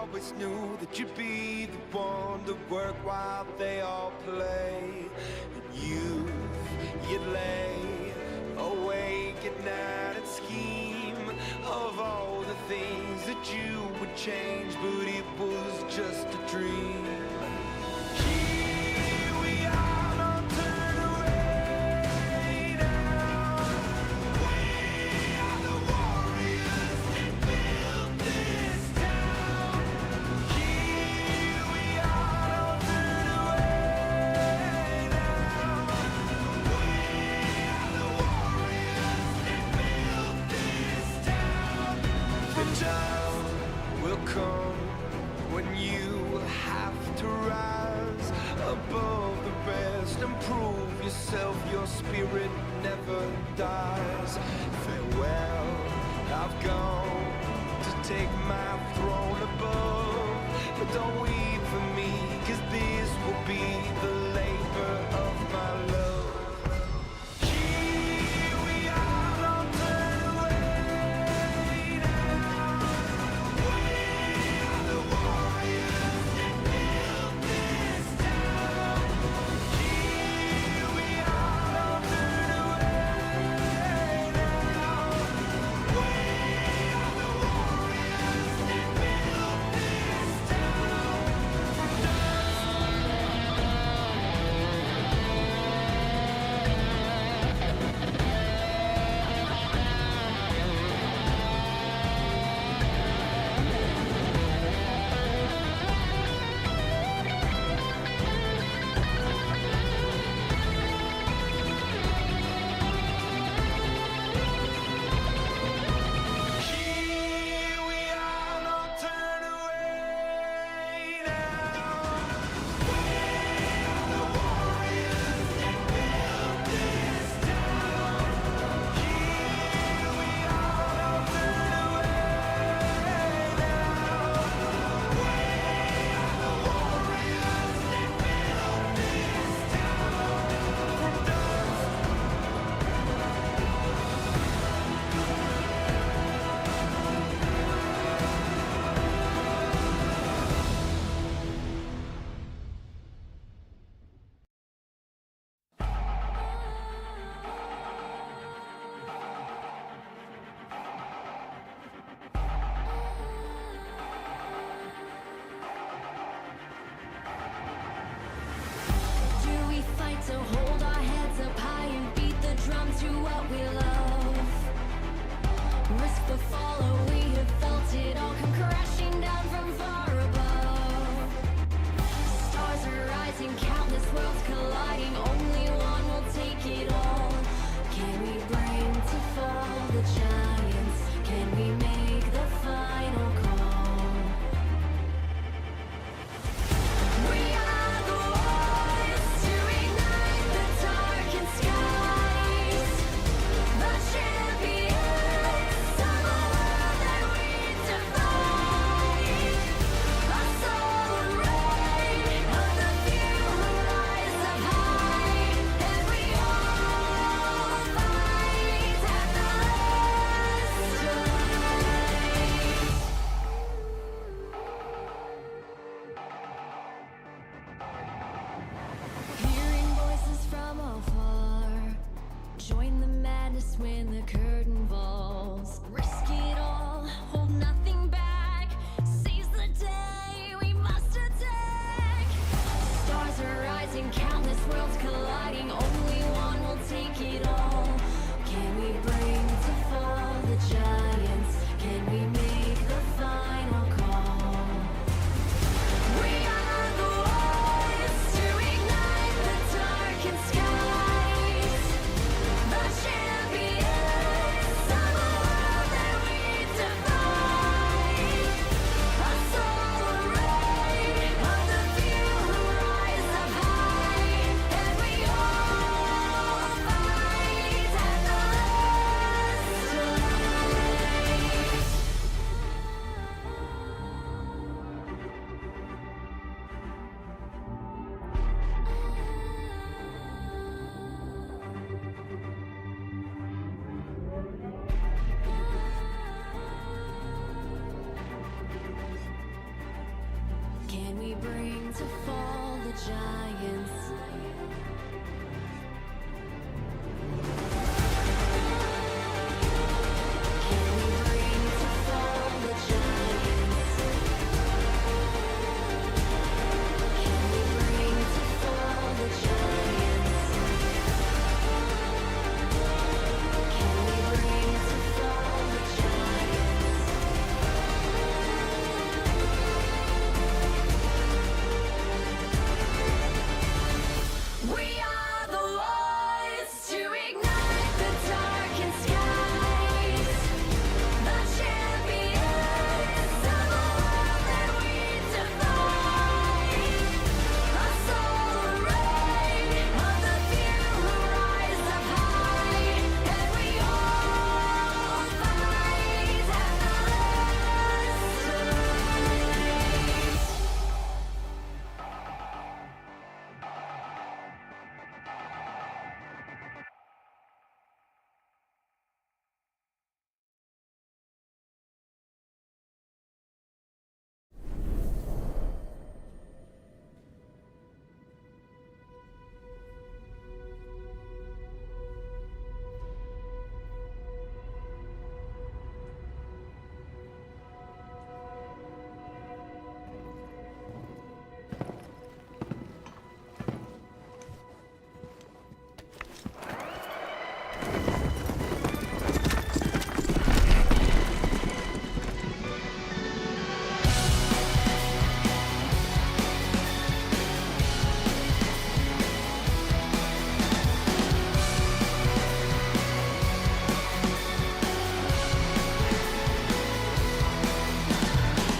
always knew that you'd be the one to work while they all play. And you'd lay awake at night and scheme of all the things that you would change, but it was just a dream. Here we are, don't turn away now. We are the warriors that built this town. Here we are, don't turn away now. We are the warriors that built this town. The time will come when you will have to rise above the rest and prove yourself. Your spirit never dies. Farewell, I've gone to take my throne above, but don't weep for me, 'cause this will be the labor of my love. Here we are, don't turn away now. We are the warriors that built this town. Here we are, don't turn away now. We are the warriors that built this town. Here we are, don't turn away now. We are the warriors that built this town. Here we are, don't turn away now. We are the warriors that built this town. From dust Do we fight to hold our heads up high and beat the drum to what we love? Risk the fall, or we have felt it all come crashing down from far above. Stars are rising, countless worlds colliding, only one will take it all. Can we bring to fall the giants? Can we make the final call? We are the ones to ignite the darkened skies, the champions of a world that to fall the giants? Can we bring to fall the giants? Can we bring to fall the giants? Can we bring to fall the giants? We are the ones to ignite the darkened skies, the champions of the world that we defy. A solar ray of the few who rise up high, and we all fight at the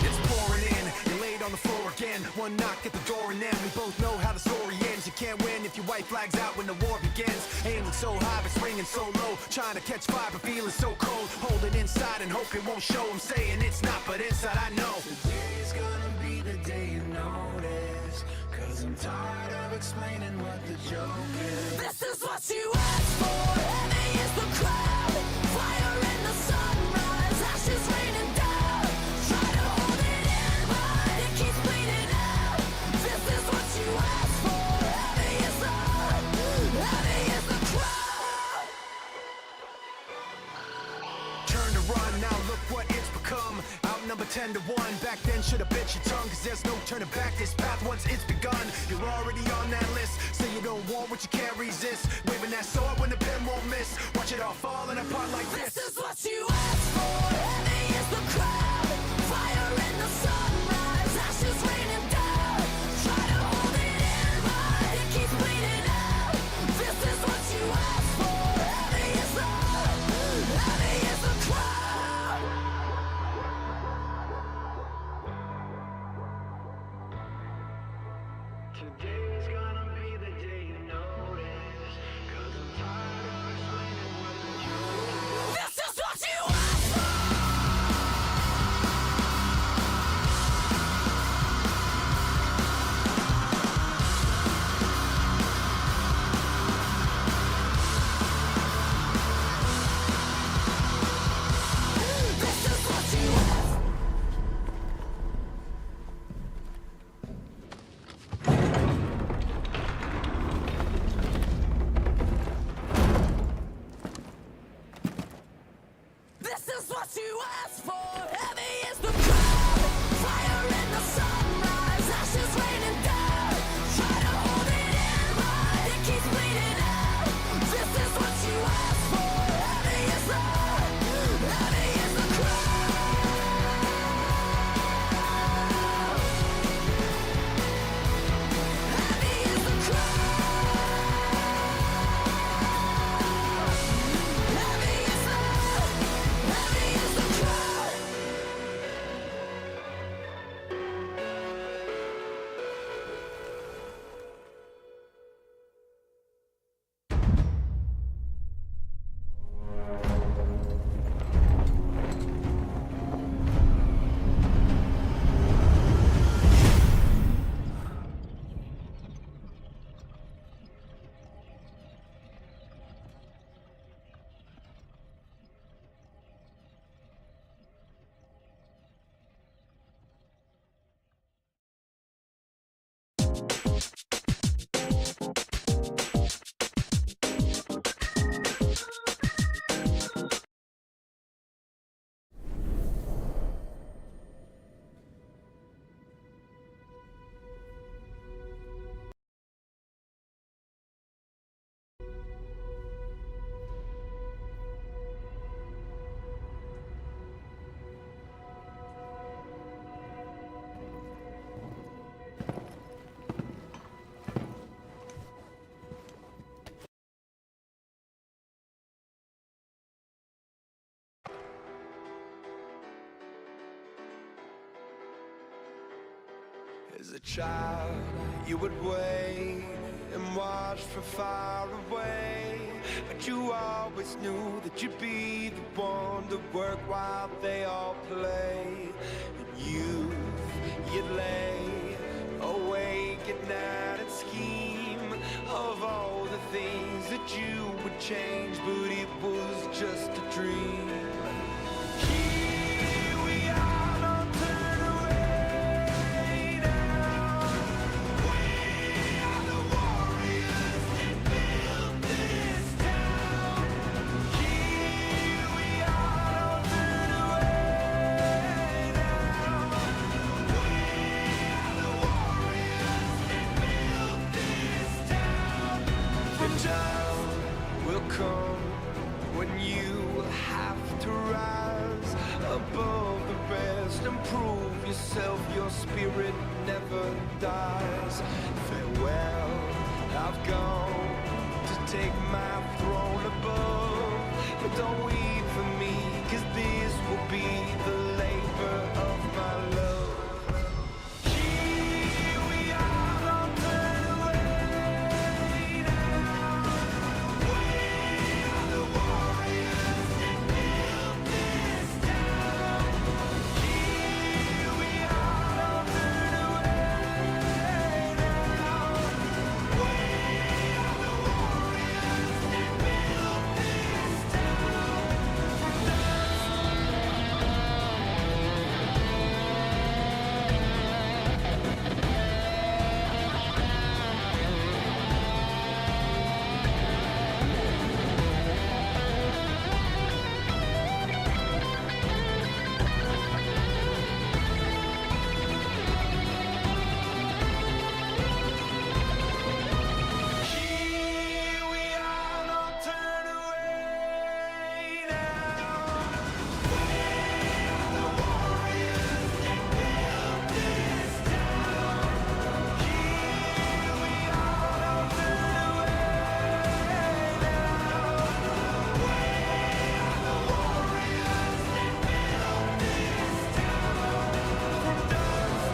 It's pouring in, you're laid on the floor again. One knock at the door and then we both know how the story ends. You can't win if your white flag's out when the war begins. Aiming so high but swinging so low, trying to catch fire but feeling so cold. Hold it inside and hope it won't show. I'm saying it's not, but inside I know today's gonna be the day you notice, 'cause I'm tired of explaining what the joke is. This is what you asked for. Heavy is the crowd. Fire in the sunrise. Ashes raining down. Try to hold it in, but it keeps bleeding out. This is what you asked for. Heavy is the crowd. Turn to run, now look what it's become. Outnumbered 10 to 1. Back then should've bit your tongue, 'cause there's no turning back. This path once it's begun, you're already on that list. Say you don't want what you can't resist. Waving that sword when the pen won't miss. Watch it all falling apart like this. This is what you asked for. Heavy is the crowd. Fire in the sunrise. Ashes raining down. Try to hold it in, but it keeps bleeding out. This is what you asked for. Heavy is the crowd. Today's gonna be the day you notice, 'cause I'm tired of explaining what the joke is. This is what you asked for. As a child, you would wait and watch from far away, but you always knew that you'd be the one to work while they all play. And you'd lay awake at night and scheme of all the things that you would change, but it was just a dream. Here we are, don't turn away now. We are the warriors that built this town. Here we are, don't turn away now. We are the warriors that built this town. And down will come when you have to rise above the rest and prove yourself. Your spirit never dies. Farewell, I've gone to take my throne above, but don't weep for me, 'cause this will be the labor of my love. Here we are, don't turn away now. We are the warriors that built this town. Here we are, don't turn away now. We are the warriors that built this town. Here we are, don't turn away now. We are the warriors that built this town. Here we are, don't turn away now. We are the warriors that built this town. From dust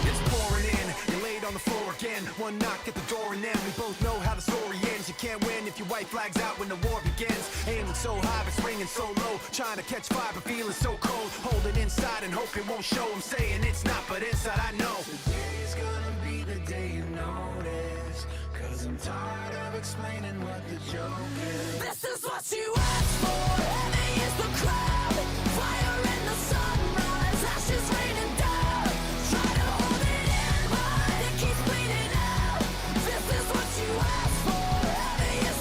It's pouring in, you laid on the floor again. One knock at the door and then we both know how the story ends. You can't win if your white flag's out when the war begins. Aiming so high but swinging so low, trying to catch fire but feeling so cold. Holding inside and hope it won't show. I'm saying it's not, but inside I know. Today's gonna be the day you notice, 'cause I'm tired of explaining what the joke is. This is what you asked for. Heavy is the crowd. Fire in the sunrise. Ashes raining down. Try to hold it in, but it keeps bleeding out. This is what you asked for. Heavy is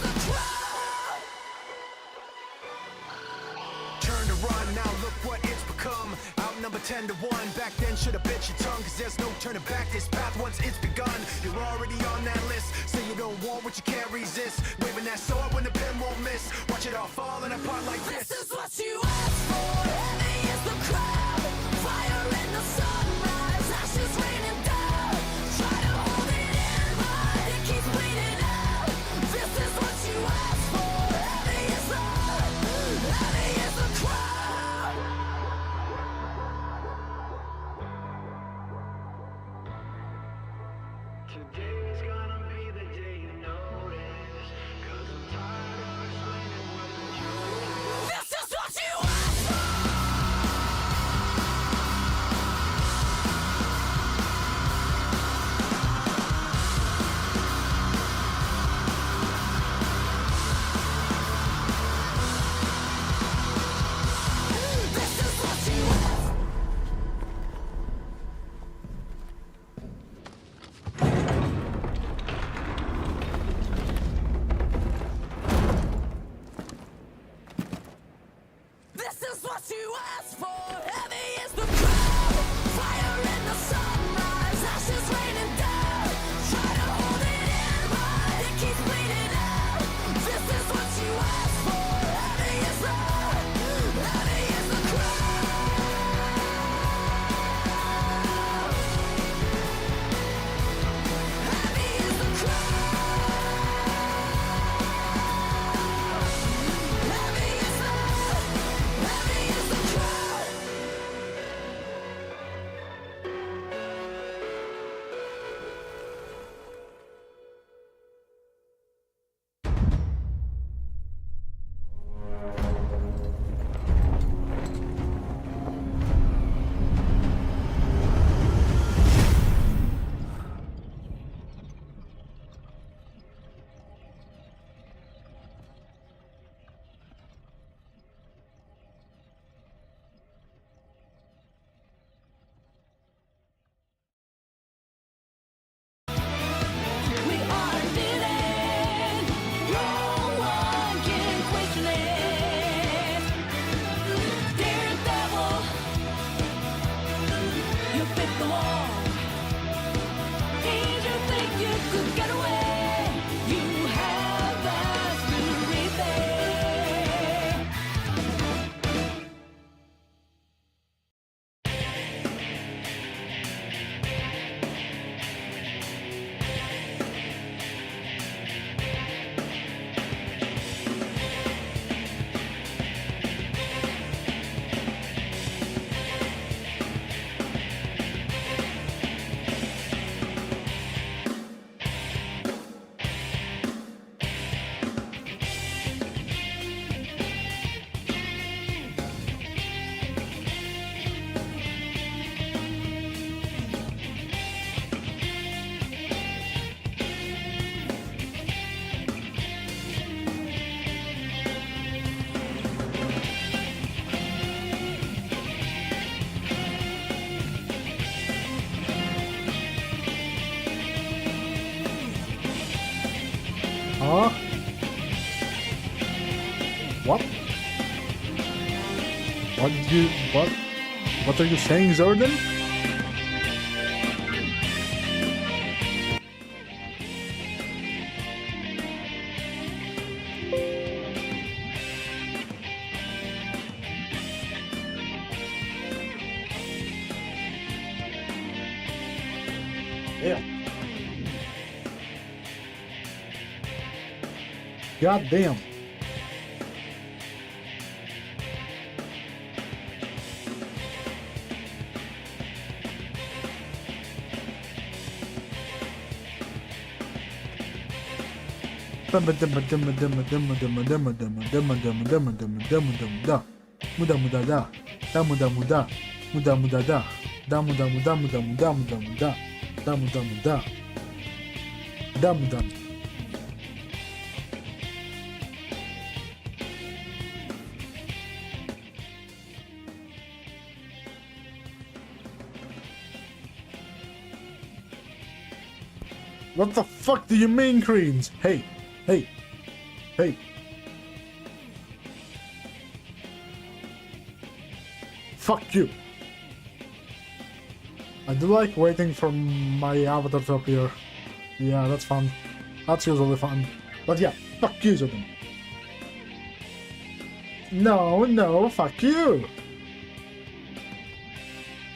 the crowd. Turn to run, now look what it's become. Outnumber 10 to 1. Back then should've bit your tongue, 'cause there's no turning back. This path once it's begun, you're already on that list. Say you don't want what you can't resist. Waving that sword when the pen won't miss. Watch it all falling apart like this. This is what you asked for. Heavy is the crowd. Fire in the sunrise. Ashes raining down. Try to hold it in, but it keeps bleeding out. This is what you asked for. Heavy is the crowd. Today's gonna be the day you notice, 'cause I'm tired of explaining what the joke is. This is what you asked for. Huh? What? What did you... What? What are you saying, Jordan? Yeah. God damn. What the fuck do you mean, creams? Hey, hey, hey. Fuck you. I do like waiting for my avatar to appear. Yeah, that's fun. That's usually fun. But yeah, fuck you, Jordan. No, no, fuck you.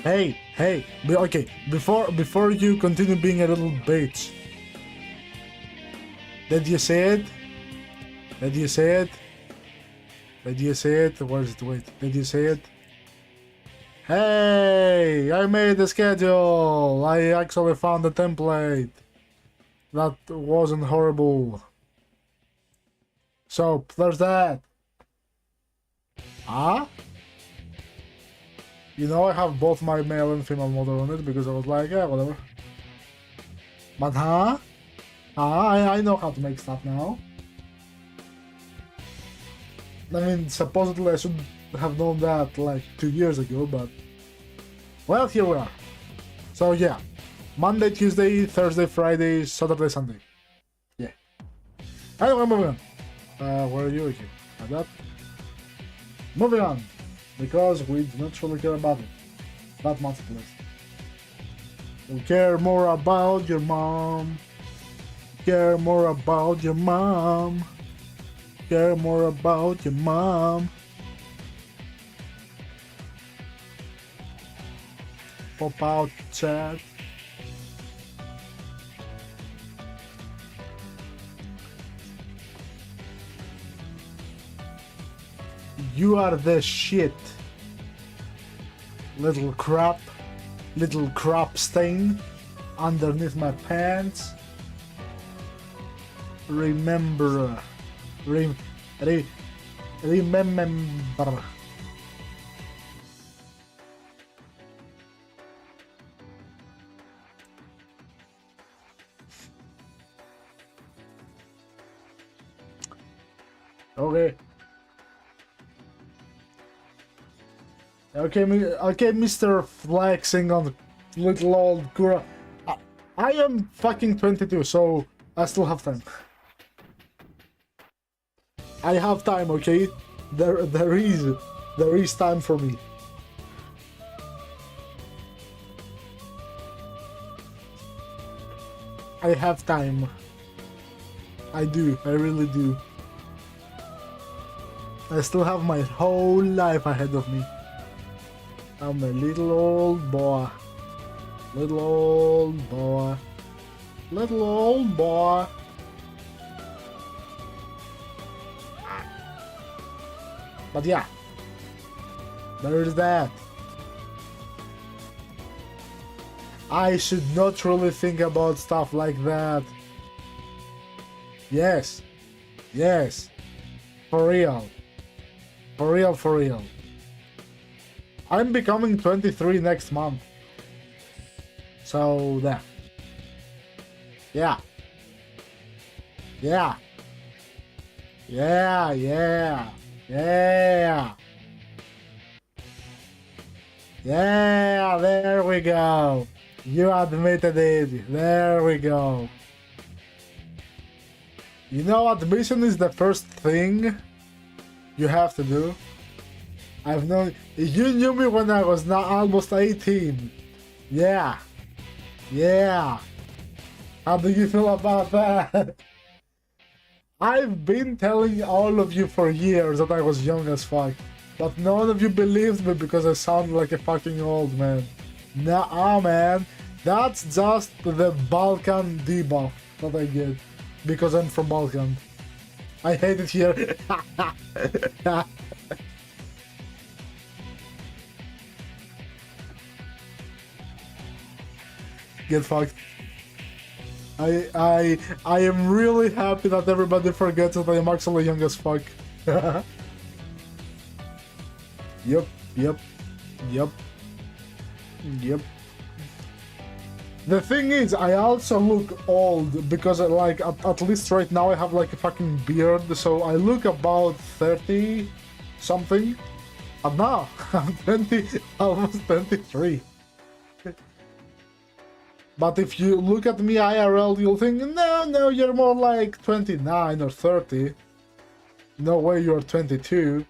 Hey, hey, okay, before you continue being a little bitch. Did you say it? Did you say it? Did you say it? Where is it? Wait, did you say it? Hey, I made the schedule. I actually found the template. That wasn't horrible. So, there's that. Huh? You know, I have both my male and female model on it because I was like, yeah, whatever. But huh? I know how to make stuff now. I mean, supposedly I should have known that like 2 years ago, but... Well, here we are. So yeah. Monday, Tuesday, Thursday, Friday, Saturday, Sunday. Yeah. Anyway, moving on. Where are you? Okay. Like that. Moving on. Because we do not really care about it. That much, at least. We care more about your mom. Care more about your mom. Care more about your mom. Pop out chat. You are the shit. Little crap stain underneath my pants. Remember. Remember. Okay. Okay, Mr. Flexing on little old Kourout. I am fucking 22, so I still have time. I have time, okay? There is time for me. I have time. I do, I really do. I still have my whole life ahead of me. I'm a little old boy. Little old boy. Little old boy. But yeah. There is that. I should not really think about stuff like that. Yes. Yes. For real. For real, for real. I'm becoming 23 next month. So, there. Yeah. Yeah. Yeah, yeah. Yeah. Yeah, there we go. You admitted it. There we go. You know, admission is the first thing you have to do. I've known you knew me when I was now almost 18. Yeah. Yeah. How do you feel about that? I've been telling all of you for years that I was young as fuck, but none of you believed me because I sound like a fucking old man. Nah, man. That's just the Balkan debuff that I get because I'm from Balkan. I hate it here. Get fucked. I am really happy that everybody forgets that I am actually young as fuck. Yep. The thing is, I also look old because like at least right now I have like a fucking beard, so I look about 30 something. And now I'm 20, almost 23. But if you look at me IRL, you'll think, no, you're more like 29 or 30. No way you're 22.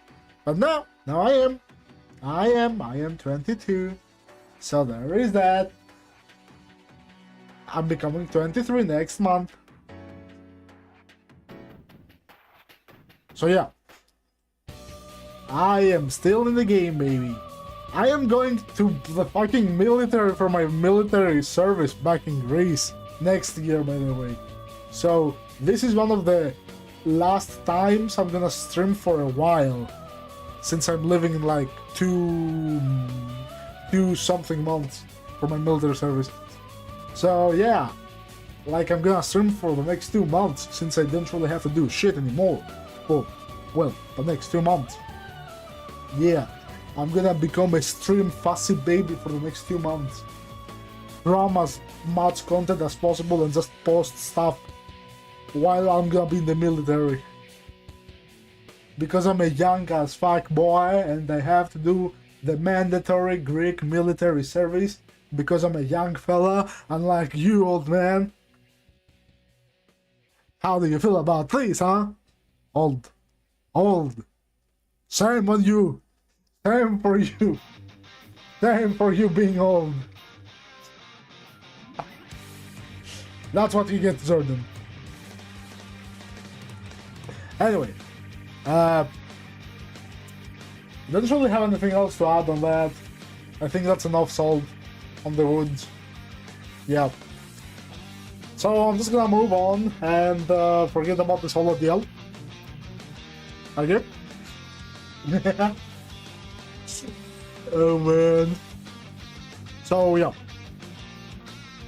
But no, I am. I am 22. So there is that. I'm becoming 23 next month. So yeah. I am still in the game, baby. I am going to the fucking military for my military service back in Greece next year, by the way. So this is one of the last times I'm gonna stream for a while, since I'm living in like two something months for my military service. So yeah, like I'm gonna stream for the next 2 months since I don't really have to do shit anymore. Well, the next 2 months. Yeah. I'm gonna become a stream fussy baby for the next few months. Cram as much content as possible and just post stuff while I'm gonna be in the military. Because I'm a young as fuck boy and I have to do the mandatory Greek military service because I'm a young fella, unlike you, old man. How do you feel about this, huh? Old. Shame on you. Shame for you. Shame for you being old. That's what you get, Jordan. Anyway, don't really have anything else to add on that. I think that's enough salt on the woods. Yeah. So I'm just gonna move on and forget about this whole deal. Okay? Oh man. So yeah.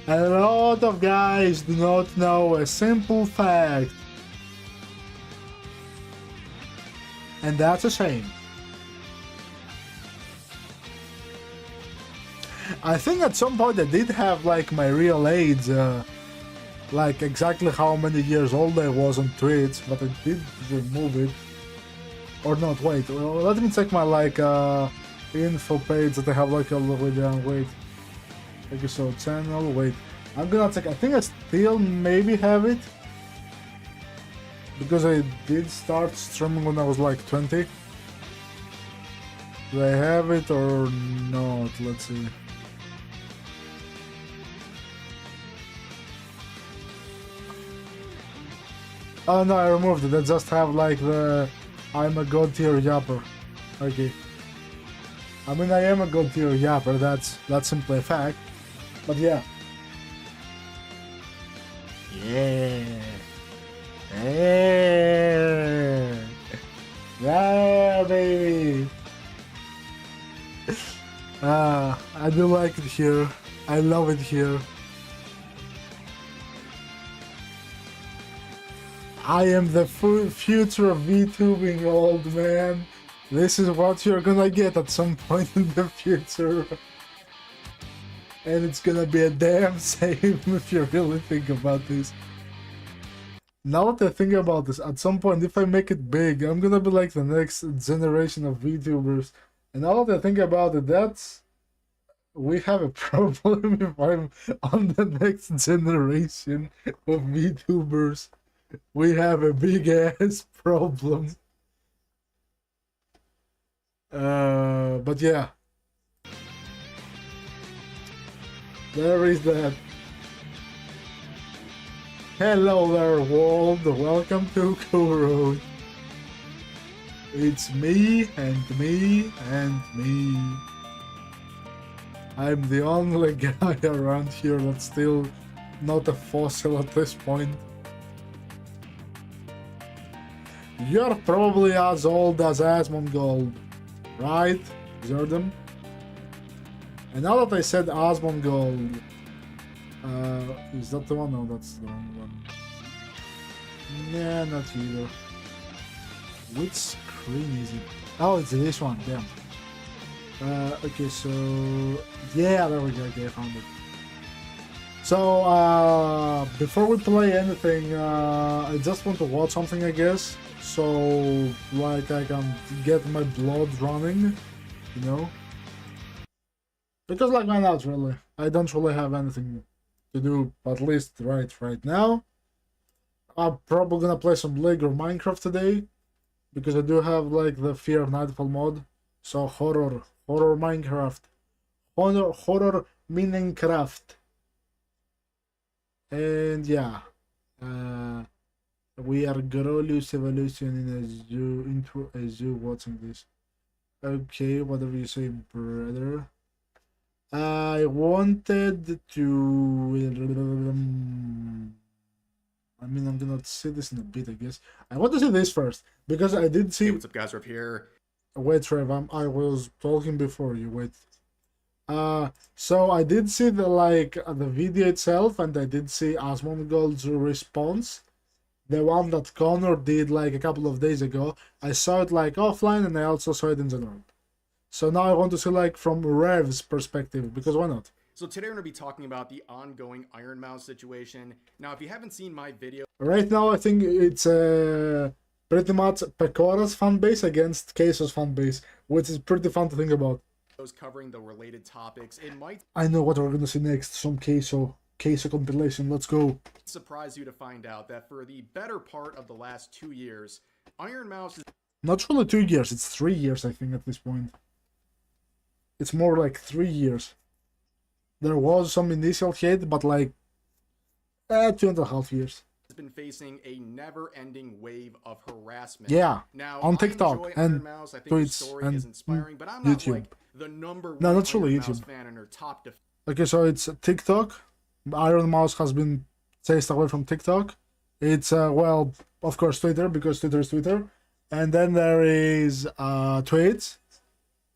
A lot of guys do not know a simple fact. And that's a shame. I think at some point I did have like my real age, like exactly how many years old I was on Twitch, but I did remove it. Or not, wait, let me check my like info page that I have like all the way down, wait. Okay, so channel, wait. I'm gonna check, I think I still maybe have it. Because I did start streaming when I was like 20. Do I have it or not? Let's see. Oh no, I removed it. I just have like the I'm a god tier yapper. Okay. I mean I am a god tier yapper, that's simply a fact. But yeah. Yeah. Yeah. Yeah, baby. I do like it here. I love it here. I am the future of VTubing, old man. This is what you're gonna get at some point in the future. And it's gonna be a damn shame if you really think about this. Now that I think about this, at some point, if I make it big, I'm gonna be like the next generation of VTubers. And now that I think about it, that's... we have a problem if I'm on the next generation of VTubers. We have a big ass problem. But yeah. There is that. Hello there, world. Welcome to Kourout. It's me and me and me. I'm the only guy around here that's still not a fossil at this point. You're probably as old as Asmongold, right, Zerdem? And now that I said Asmongold, is that the one? No, that's the wrong one. Nah, not either. Which screen is it? Oh, it's this one, damn. Okay, so... Yeah, there we go, okay, I found it. So, before we play anything, I just want to watch something, I guess. So, like, I can get my blood running, you know? Because, like, why not, really? I don't really have anything to do, at least right now. I'm probably gonna play some League or Minecraft today, because I do have, like, the Fear of Nightfall mod. So, horror Minecraft. Horror meaning craft. And yeah, we are Grolius evolution in a zoo, into a zoo watching this. Okay, whatever you say, brother. I wanted to... I mean, I'm gonna see this in a bit, I guess. I want to see this first, because I did see... Hey, what's up, guys? We're up here. Wait, Trev, I was talking before you, wait. So I did see the video itself, and I did see Asmongold's response. The one that Connor did like a couple of days ago. I saw it like offline, and I also saw it in general. So now I want to see like from Rev's perspective, because why not? So today we're going to be talking about the ongoing Iron Mouse situation. Now, if you haven't seen my video... Right now I think it's pretty much Pecora's fan base against Queso's fan base, which is pretty fun to think about. Covering the related topics, it might I know what we're gonna see next. Some queso compilation. Let's go. surprise you to find out that for the better part of the last 2 years, Iron Mouse has Not really 2 years. It's 3 years, I think, at this point. It's more like 3 years. There was some initial hate, but like 2.5 years. been facing a never-ending wave of harassment. Yeah, Now, on I TikTok enjoy and Iron Mouse. I think the tweets story and is inspiring, but I'm not YouTube. like the number one No, not really Iron Mouse YouTube. fan and her top defender. Okay, so it's TikTok. Iron Mouse has been chased away from TikTok. It's well, of course, Twitter, because Twitter is Twitter. And then there is tweets.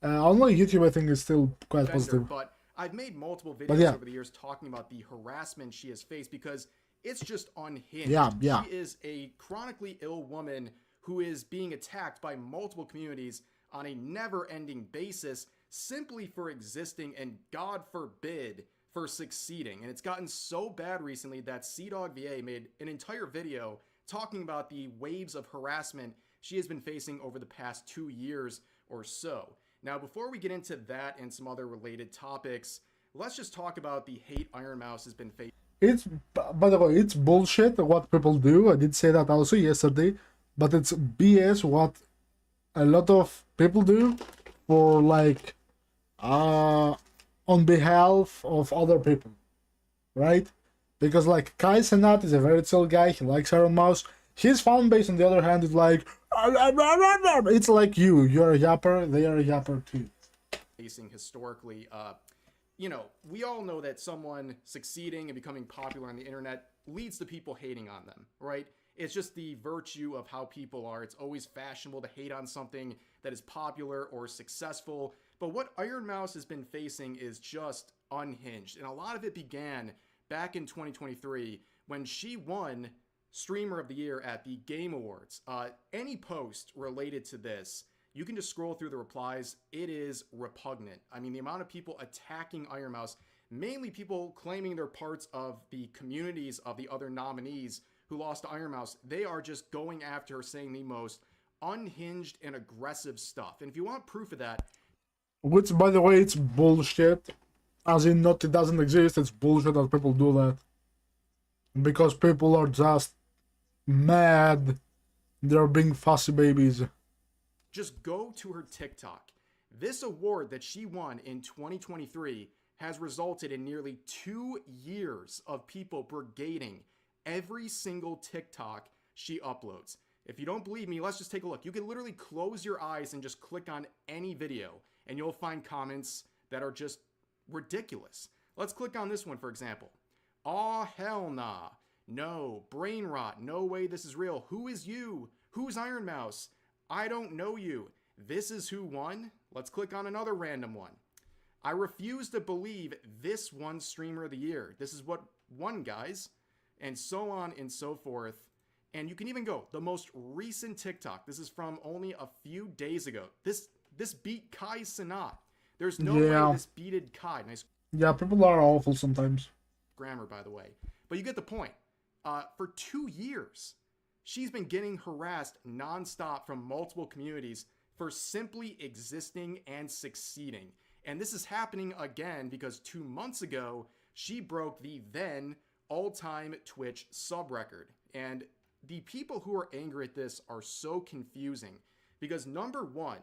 Only YouTube, I think, is still quite positive. But I've made multiple videos yeah. over the years talking about the harassment she has faced because it's just unhinged. Yeah. She is a chronically ill woman who is being attacked by multiple communities on a never-ending basis simply for existing and, God forbid, for succeeding. And it's gotten so bad recently that CDogVA made an entire video talking about the waves of harassment she has been facing over the past 2 years or so. Now, before we get into that and some other related topics, let's just talk about the hate Iron Mouse has been facing. It's, by the way, it's bullshit what people do. I did say that also yesterday, but it's BS what a lot of people do for like on behalf of other people, right? Because like Kai Senat is a very chill guy. He likes Iron Mouse. His fan base, on the other hand, is like it's like you're a yapper, they are a yapper too. Facing historically, you know, we all know that someone succeeding and becoming popular on the internet leads to people hating on them, right? It's just the virtue of how people are. It's always fashionable to hate on something that is popular or successful. But what Iron Mouse has been facing is just unhinged. And a lot of it began back in 2023 when she won Streamer of the Year at the Game Awards. Any post related to this, you can just scroll through the replies. It is repugnant. I mean, the amount of people attacking Iron Mouse, mainly people claiming they're parts of the communities of the other nominees who lost to Iron Mouse, they are just going after her, saying the most unhinged and aggressive stuff. And if you want proof of that... Which, by the way, it's bullshit. As in, not it doesn't exist, it's bullshit that people do that. Because people are just mad. They're being fussy babies. Just go to her TikTok. This award that she won in 2023 has resulted in nearly 2 years of people brigading every single TikTok she uploads. If you don't believe me, let's just take a look. You can literally close your eyes and just click on any video, and you'll find comments that are just ridiculous. Let's click on this one, for example. Aw, hell nah. No. Brain rot. No way this is real. Who is you? Who's Iron Mouse? I don't know you. This is who won? Let's click on another random one. I refuse to believe this won Streamer of the Year. This is what won, guys. And so on and so forth. And you can even go, the most recent TikTok. This is from only a few days ago. This beat Kai Cenat. There's no way this beated Kai. Nice Yeah, people are awful sometimes. grammar, by the way. But you get the point. For 2 years, she's been getting harassed nonstop from multiple communities for simply existing and succeeding. And this is happening again because 2 months ago, she broke the then all-time Twitch sub record. And the people who are angry at this are so confusing because number one,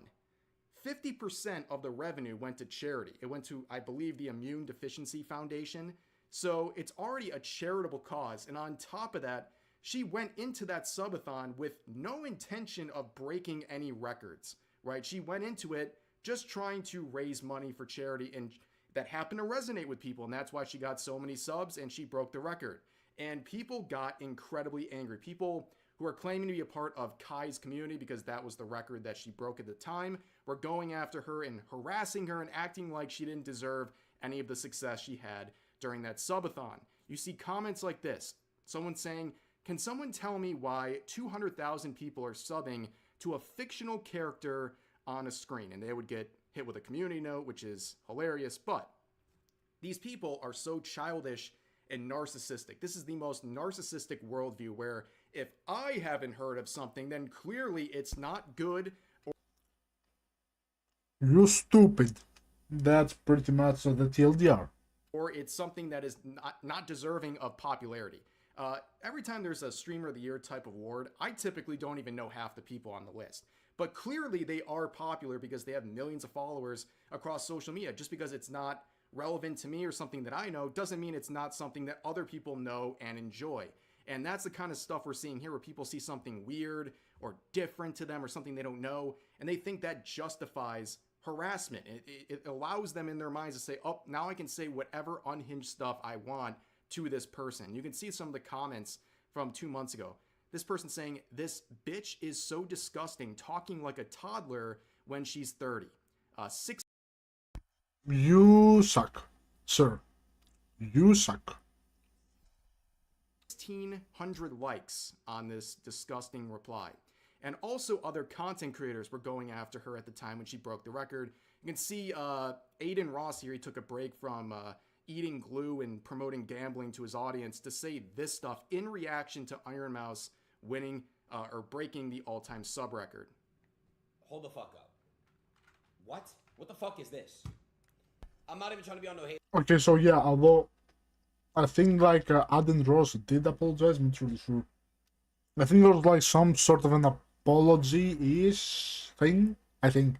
50% of the revenue went to charity. It went to, I believe, the Immune Deficiency Foundation. So it's already a charitable cause. And on top of that, she went into that subathon with no intention of breaking any records, right? She went into it just trying to raise money for charity, and that happened to resonate with people. And that's why she got so many subs and she broke the record. And people got incredibly angry. People who are claiming to be a part of Kai's community because that was the record that she broke at the time were going after her and harassing her and acting like she didn't deserve any of the success she had during that subathon. You see comments like this. Someone saying, can someone tell me why 200,000 people are subbing to a fictional character on a screen? And they would get hit with a community note, which is hilarious. But these people are so childish and narcissistic. This is the most narcissistic worldview where if I haven't heard of something, then clearly it's not good. You stupid. That's pretty much the TLDR. Or it's something that is not deserving of popularity. Every time there's a Streamer of the Year type of award, I typically don't even know half the people on the list. But clearly they are popular because they have millions of followers across social media. Just because it's not relevant to me or something that I know doesn't mean it's not something that other people know and enjoy. And that's the kind of stuff we're seeing here where people see something weird or different to them or something they don't know, and they think that justifies harassment. It allows them in their minds to say, oh, now I can say whatever unhinged stuff I want to this person. You can see some of the comments from 2 months ago. This person saying, this bitch is so disgusting, talking like a toddler when she's 30. You suck, sir. You suck. 1,600 likes on this disgusting reply. And also other content creators were going after her at the time when she broke the record. You can see Aiden Ross here, he took a break from eating glue and promoting gambling to his audience to say this stuff in reaction to Iron Mouse winning or breaking the all-time sub record. Hold the fuck up. What? What the fuck is this? I'm not even trying to be on no hate. Okay, so yeah, although I think like Aden Ross did apologize, I'm not really sure. I think there was like some sort of an apology-ish thing, I think.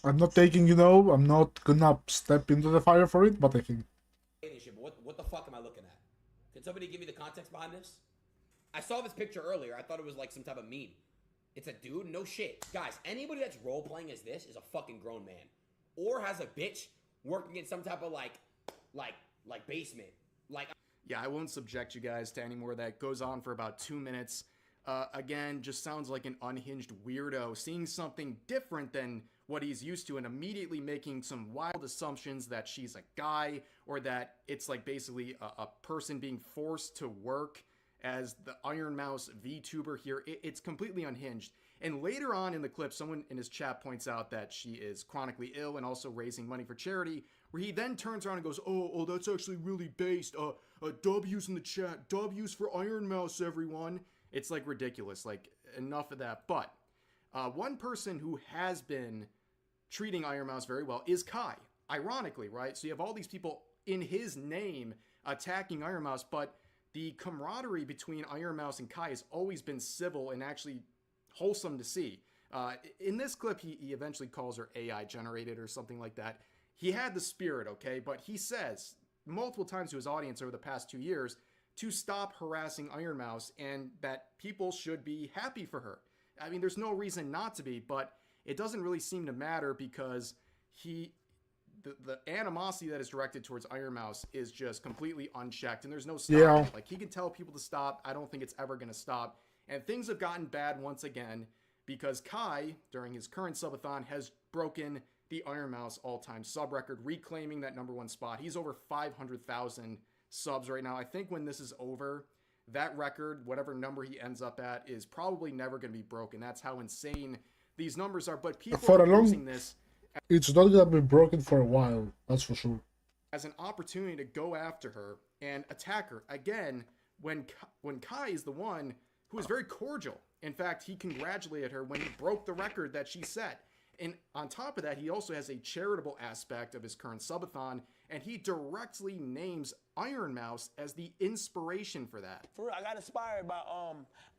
I'm not taking, I'm not gonna step into the fire for it, but I think. Shit, but what the fuck am I looking at? Can somebody give me the context behind this? I saw this picture earlier. I thought it was like some type of meme. It's a dude? No shit. Guys, anybody that's role-playing as this is a fucking grown man. Or has a bitch working in some type of like basement. Yeah, I won't subject you guys to any more of that. Goes on for about 2 minutes. Again, just sounds like an unhinged weirdo, seeing something different than what he's used to and immediately making some wild assumptions that she's a guy or that it's like basically a person being forced to work as the Iron Mouse VTuber here. It's completely unhinged. And later on in the clip, someone in his chat points out that she is chronically ill and also raising money for charity, where he then turns around and goes, oh, that's actually really based. W's in the chat. W's for Iron Mouse, everyone. It's like ridiculous. Like, enough of that. But one person who has been treating Iron Mouse very well is Kai. Ironically, right? So you have all these people in his name attacking Iron Mouse, but the camaraderie between Iron Mouse and Kai has always been civil and actually wholesome to see. In this clip, he eventually calls her AI generated or something like that. He had the spirit, okay, but he says multiple times to his audience over the past 2 years to stop harassing Iron Mouse and that people should be happy for her. I mean, there's no reason not to be, but it doesn't really seem to matter because the animosity that is directed towards Iron Mouse is just completely unchecked, and there's no stopping it. Like, he can tell people to stop. I don't think it's ever going to stop. And things have gotten bad once again because Kai, during his current subathon, has broken the Iron Mouse all-time sub record, reclaiming that #1 spot. He's over 500,000 subs right now. I think when this is over, that record, whatever number he ends up at, is probably never going to be broken. That's how insane these numbers are. But people For are a long, using this it's not gonna be broken for a while. That's for sure. as an opportunity to go after her and attack her again. When Kai is the one who is very cordial. In fact, he congratulated her when he broke the record that she set. And on top of that, he also has a charitable aspect of his current subathon, and he directly names Iron Mouse as the inspiration for that. For real, I got inspired by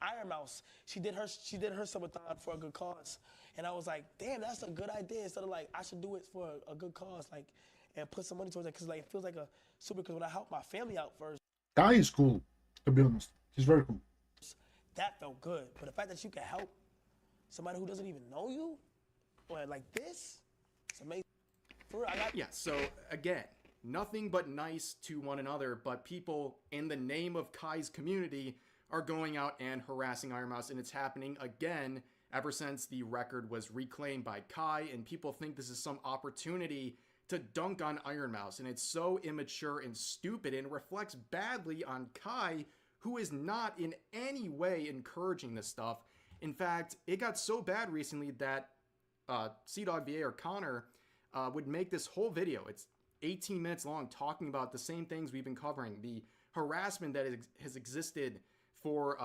Iron Mouse. She did her subathon for a good cause, and I was like, damn, that's a good idea. Instead of like, I should do it for a good cause, like, and put some money towards it, because like it feels like a super. Because when I helped my family out first, Guy is cool, to be honest. He's very cool. that felt good. But the fact that you can help somebody who doesn't even know you, or like this, it's amazing. For real, Yeah, so again, nothing but nice to one another, but people in the name of Kai's community are going out and harassing Iron Mouse, and it's happening again ever since the record was reclaimed by Kai, and people think this is some opportunity to dunk on Iron Mouse, and it's so immature and stupid and reflects badly on Kai, who is not in any way encouraging this stuff. In fact, it got so bad recently that C-Dog VA or Connor would make this whole video. It's 18 minutes long, talking about the same things we've been covering. The harassment that has existed for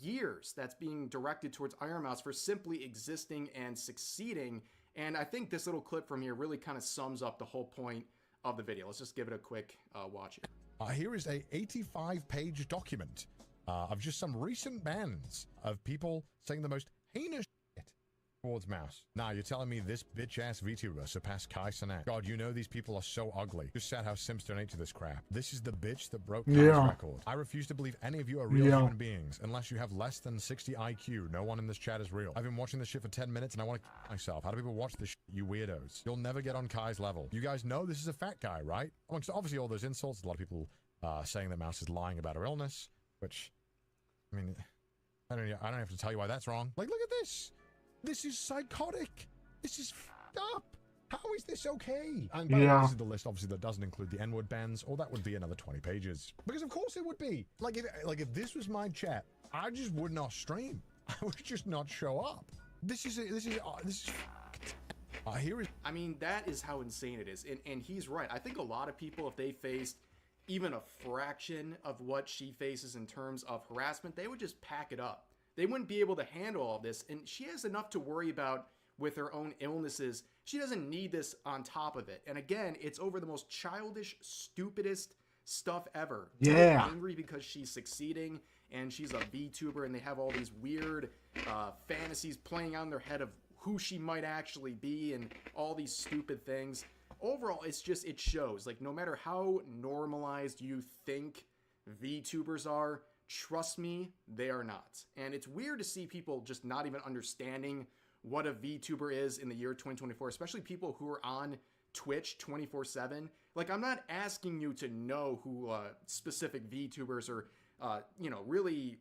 years that's being directed towards Iron Mouse for simply existing and succeeding. And I think this little clip from here really kind of sums up the whole point of the video. Let's just give it a quick watch here. Here is a 85-page document of just some recent bans of people saying the most heinous shit towards Mouse. Now, you're telling me this bitch-ass VTuber surpassed Kai Cenat? God, you know these people are so ugly. Just sad how Sims donate to this crap. This is the bitch that broke Kai's record. I refuse to believe any of you are real human beings unless you have less than 60 IQ. No one in this chat is real. I've been watching this shit for 10 minutes and I want to kill myself. How do people watch this shit, you weirdos? You'll never get on Kai's level. You guys know this is a fat guy, right? Amongst obviously all those insults, a lot of people saying that Mouse is lying about her illness, which, I mean, I don't have to tell you why that's wrong. Like, look at this. This is psychotic. This is f***ed up. How is this okay? And by the way, this is the list, obviously, that doesn't include the N-word bans, or that would be another 20 pages. Because of course it would be. Like if this was my chat, I just would not stream. I would just not show up. I mean, that is how insane it is. And he's right. I think a lot of people, if they faced even a fraction of what she faces in terms of harassment, they would just pack it up. They wouldn't be able to handle all this. And she has enough to worry about with her own illnesses. She doesn't need this on top of it. And again, it's over the most childish, stupidest stuff ever. Yeah. They're angry because she's succeeding and she's a VTuber and they have all these weird fantasies playing out in their head of who she might actually be and all these stupid things. Overall, it's just, it shows, like, no matter how normalized you think VTubers are, trust me, they are not. And it's weird to see people just not even understanding what a VTuber is in the year 2024, especially people who are on Twitch 24/7. Like, I'm not asking you to know who specific VTubers or, really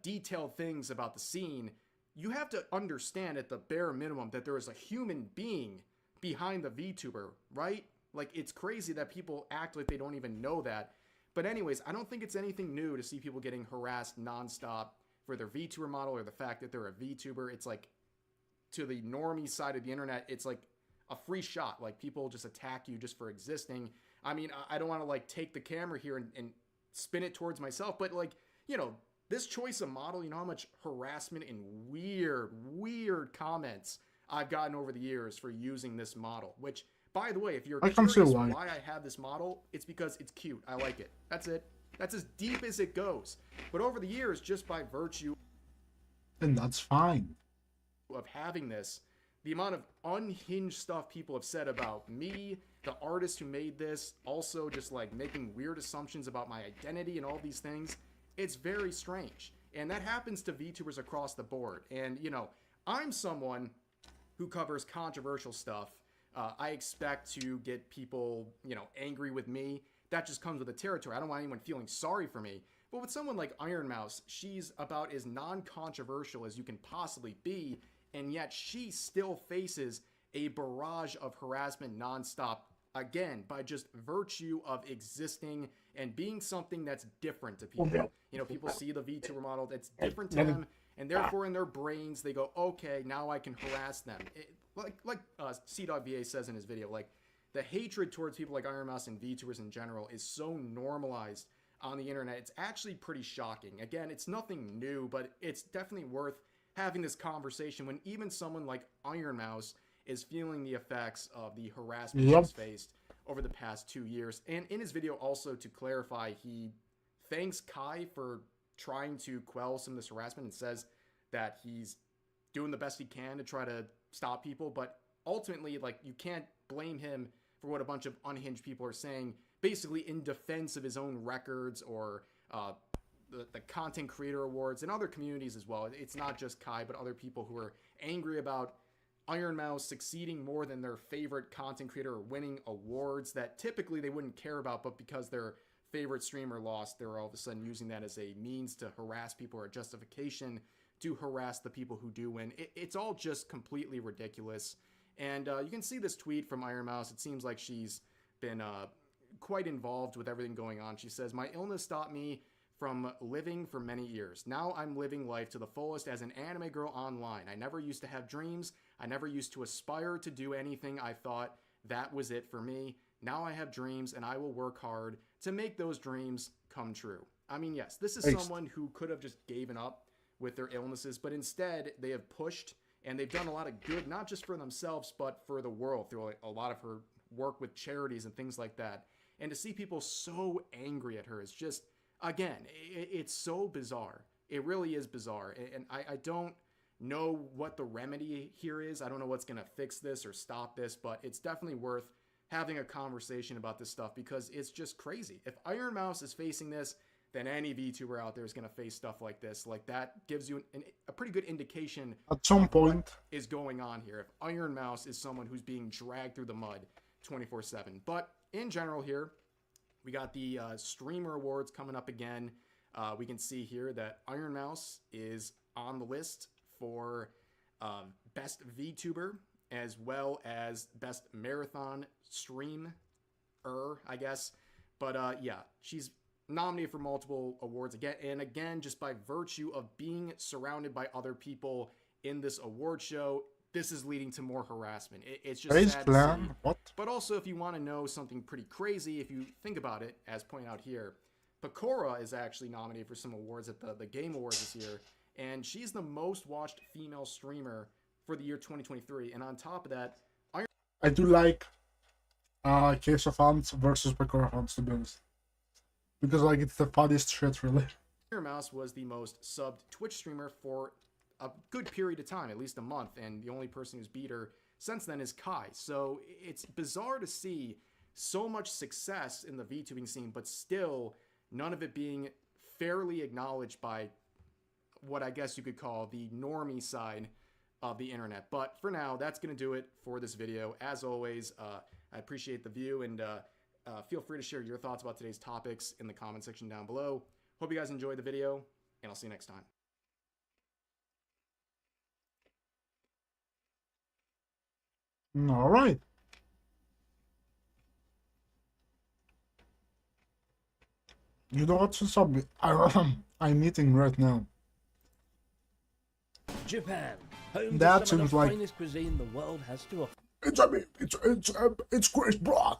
detailed things about the scene. You have to understand at the bare minimum that there is a human being behind the VTuber, right? Like, it's crazy that people act like they don't even know that. But anyways, I don't think it's anything new to see people getting harassed nonstop for their VTuber model or the fact that they're a VTuber. It's like, to the normie side of the internet, it's like a free shot. Like, people just attack you just for existing. I mean, I don't want to, like, take the camera here and spin it towards myself, but, like, this choice of model, how much harassment and weird comments I've gotten over the years for using this model, which, by the way, if you're I can see curious why. why I have this model, it's because it's cute. I like it. That's it. That's as deep as it goes. But over the years, just by virtue And that's fine. of having this, the amount of unhinged stuff people have said about me, the artist who made this, also just like making weird assumptions about my identity and all these things, it's very strange. And that happens to VTubers across the board. And, you know, I'm someone who covers controversial stuff. I expect to get people, you know, angry with me. That just comes with the territory. I don't want anyone feeling sorry for me. But with someone like Iron Mouse, she's about as non-controversial as you can possibly be, and yet she still faces a barrage of harassment nonstop, again, by just virtue of existing and being something that's different to people. You know, people see the VTuber model that's different to them, and therefore in their brains they go, okay, now I can harass them. Like CDogVA says in his video, like, the hatred towards people like Iron Mouse and VTubers in general is so normalized on the internet. It's actually pretty shocking. Again, it's nothing new, but it's definitely worth having this conversation when even someone like Iron Mouse is feeling the effects of the harassment he's faced over the past 2 years. And in his video also, to clarify, he thanks Kai for trying to quell some of this harassment and says that he's doing the best he can to try to stop people, but ultimately, like, you can't blame him for what a bunch of unhinged people are saying, basically in defense of his own records or the Content Creator Awards and other communities as well. It's not just Kai, but other people who are angry about Iron Mouse succeeding more than their favorite content creator or winning awards that typically they wouldn't care about, but because their favorite streamer lost, they're all of a sudden using that as a means to harass people or a justification to harass the people who do win. It's all just completely ridiculous. And you can see this tweet from Iron Mouse. It seems like she's been quite involved with everything going on. She says, "My illness stopped me from living for many years. Now I'm living life to the fullest as an anime girl online. I never used to have dreams. I never used to aspire to do anything. I thought that was it for me. Now I have dreams and I will work hard to make those dreams come true." I mean, yes, this is someone who could have just given up with their illnesses, but instead they have pushed and they've done a lot of good, not just for themselves, but for the world through a lot of her work with charities and things like that. And to see people so angry at her is just, again, it's so bizarre. It really is bizarre. And I don't know what the remedy here is. I don't know what's going to fix this or stop this, but it's definitely worth having a conversation about this stuff because it's just crazy. If Iron Mouse is facing this, then any VTuber out there is going to face stuff like this. Like, that gives you a pretty good indication At some point, what is going on here. If Iron Mouse is someone who's being dragged through the mud 24/7. But in general here, we got the Streamer Awards coming up again. We can see here that Iron Mouse is on the list for Best VTuber, as well as Best Marathon Streamer, I guess. But yeah, she's nominated for multiple awards again, and again, just by virtue of being surrounded by other people in this award show, this is leading to more harassment. It's just sad to see. What? But also, if you want to know something pretty crazy, if you think about it, as pointed out here, Kourout is actually nominated for some awards at the Game Awards this year, and she's the most watched female streamer for the year 2023. And on top of that, I do like Case of Ants versus Kourout Ants, to be honest. Because, like, it's the funniest shit, really. Iron Mouse was the most subbed Twitch streamer for a good period of time, at least a month, and the only person who's beat her since then is Kai. So it's bizarre to see so much success in the VTubing scene, but still none of it being fairly acknowledged by what I guess you could call the normie side of the internet. But for now, that's going to do it for this video. As always, I appreciate the view, and feel free to share your thoughts about today's topics in the comment section down below. Hope you guys enjoyed the video, and I'll see you next time. All right. You know what? Since I'm eating right now. Japan, home That to some of seems the like- finest cuisine the world has to offer. It's Chris Broad.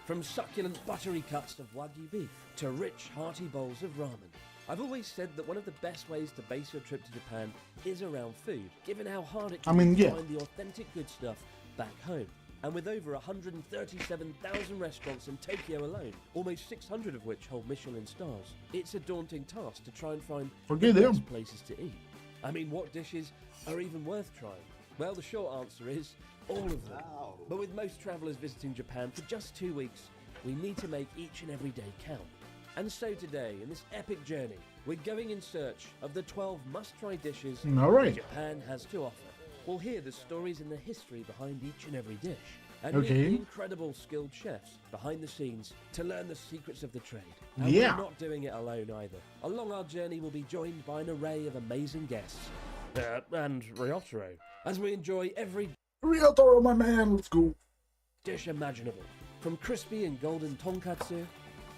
From succulent buttery cuts of Wagyu beef to rich hearty bowls of ramen. I've always said that one of the best ways to base your trip to Japan is around food, given how hard it I can mean, be yeah. to find the authentic good stuff back home. And with over 137,000 restaurants in Tokyo alone, almost 600 of which hold Michelin stars, it's a daunting task to try and find Forget the him. best places to eat. I mean, what dishes are even worth trying? Well, the short answer is all of them. But with most travellers visiting Japan for just 2 weeks, we need to make each and every day count. And so today, in this epic journey, we're going in search of the 12 must-try dishes All right. that Japan has to offer. We'll hear the stories and the history behind each and every dish, and meet Okay. the incredible skilled chefs behind the scenes to learn the secrets of the trade. And Yeah. we're not doing it alone either. Along our journey, we'll be joined by an array of amazing guests. And Ryotaro, as we enjoy every Ryotaro, my man, let's go. dish imaginable, from crispy and golden tonkatsu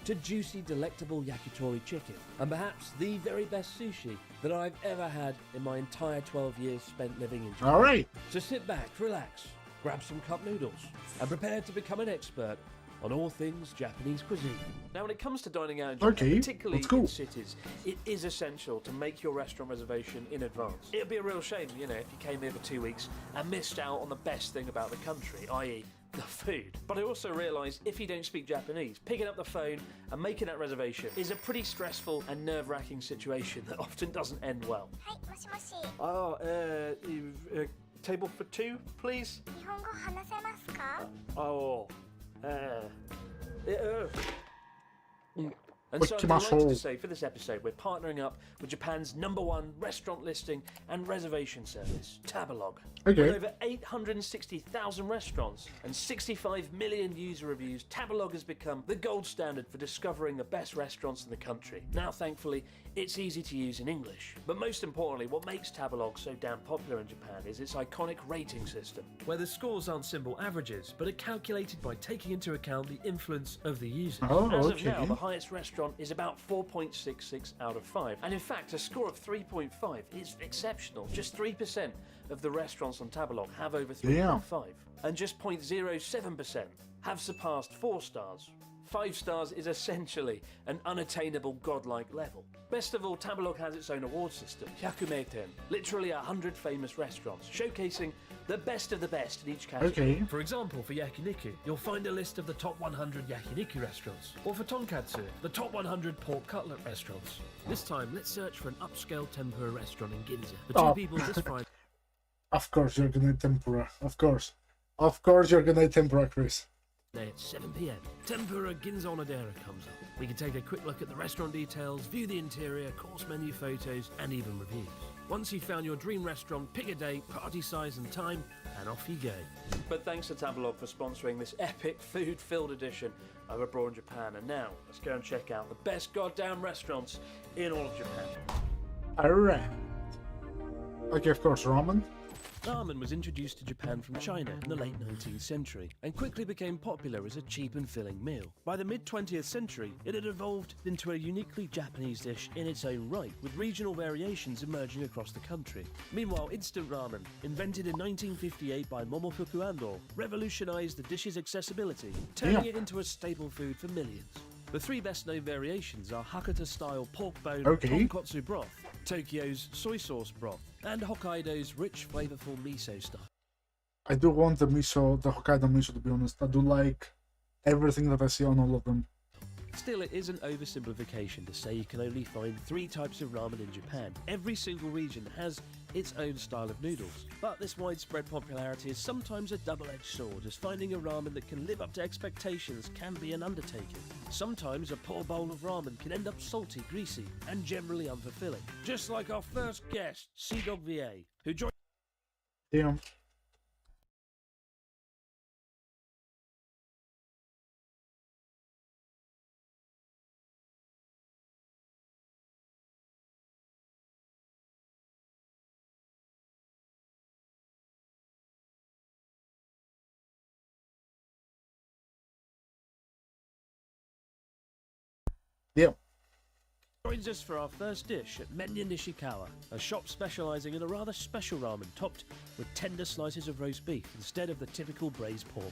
to juicy, delectable yakitori chicken, and perhaps the very best sushi that I've ever had in my entire 12 years spent living in Japan. All right. So sit back, relax, grab some cup noodles, and prepare to become an expert on all things Japanese cuisine. Now, when it comes to dining out in Japan, Okay, particularly let's go. in cities, it is essential to make your restaurant reservation in advance. It'd be a real shame, if you came here for 2 weeks and missed out on the best thing about the country, i.e. the food. But I also realise if you don't speak Japanese, picking up the phone and making that reservation is a pretty stressful and nerve-wracking situation that often doesn't end well. はい、もしもし。 Table for two, please? 日本語話せますか？ Oh, And so I'm Okimasu. delighted to say for this episode we're partnering up with Japan's #1 restaurant listing and reservation service, Tabelog. Okay. With over 860,000 restaurants and 65 million user reviews, Tabelog has become the gold standard for discovering the best restaurants in the country. Now, thankfully, it's easy to use in English. But most importantly, what makes Tabelog so damn popular in Japan is its iconic rating system, where the scores aren't simple averages, but are calculated by taking into account the influence of the users. Oh, As okay. of now, the highest restaurant is about 4.66 out of 5. And in fact, a score of 3.5 is exceptional. Just 3% of the restaurants on Tabelog have over 3.5. And just 0.07% have surpassed 4 stars. 5 stars is essentially an unattainable godlike level. Best of all, Tabelog has its own award system, Hyakumeiten, literally 100 famous restaurants, showcasing the best of the best in each category. Okay. For example, for yakiniku, you'll find a list of the top 100 yakiniku restaurants. Or for tonkatsu, the top 100 pork cutlet restaurants. This time, let's search for an upscale tempura restaurant in Ginza. For two Oh. people this Friday. Of course you're gonna eat tempura. Of course. Of course you're gonna eat tempura, Chris. At 7 p.m. Tempura Ginza Onodera comes up. We can take a quick look at the restaurant details, view the interior, course menu photos, and even reviews. Once you've found your dream restaurant, pick a date, party size and time, and off you go. But thanks to Tabelog for sponsoring this epic food-filled edition of Abroad in Japan. And now, let's go and check out the best goddamn restaurants in all of Japan. Alright. Okay, of course, ramen. Ramen was introduced to Japan from China in the late 19th century and quickly became popular as a cheap and filling meal. By the mid-20th century, it had evolved into a uniquely Japanese dish in its own right, with regional variations emerging across the country. Meanwhile, instant ramen, invented in 1958 by Momofuku Ando, revolutionized the dish's accessibility, turning it into a staple food for millions. The 3 best-known variations are Hakata-style pork bone Okay. tonkotsu broth, Tokyo's soy sauce broth, and Hokkaido's rich, flavorful miso style. I do want the miso, the Hokkaido miso, to be honest. I do like everything that I see on all of them. Still, it is an oversimplification to say you can only find 3 types of ramen in Japan. Every single region has its own style of noodles. But this widespread popularity is sometimes a double-edged sword, as finding a ramen that can live up to expectations can be an undertaking. Sometimes a poor bowl of ramen can end up salty, greasy, and generally unfulfilling. Just like our first guest, Seadog VA, who joined Damn. Damn. joins us for our first dish at Menya Nishikawa, a shop specialising in a rather special ramen topped with tender slices of roast beef instead of the typical braised pork.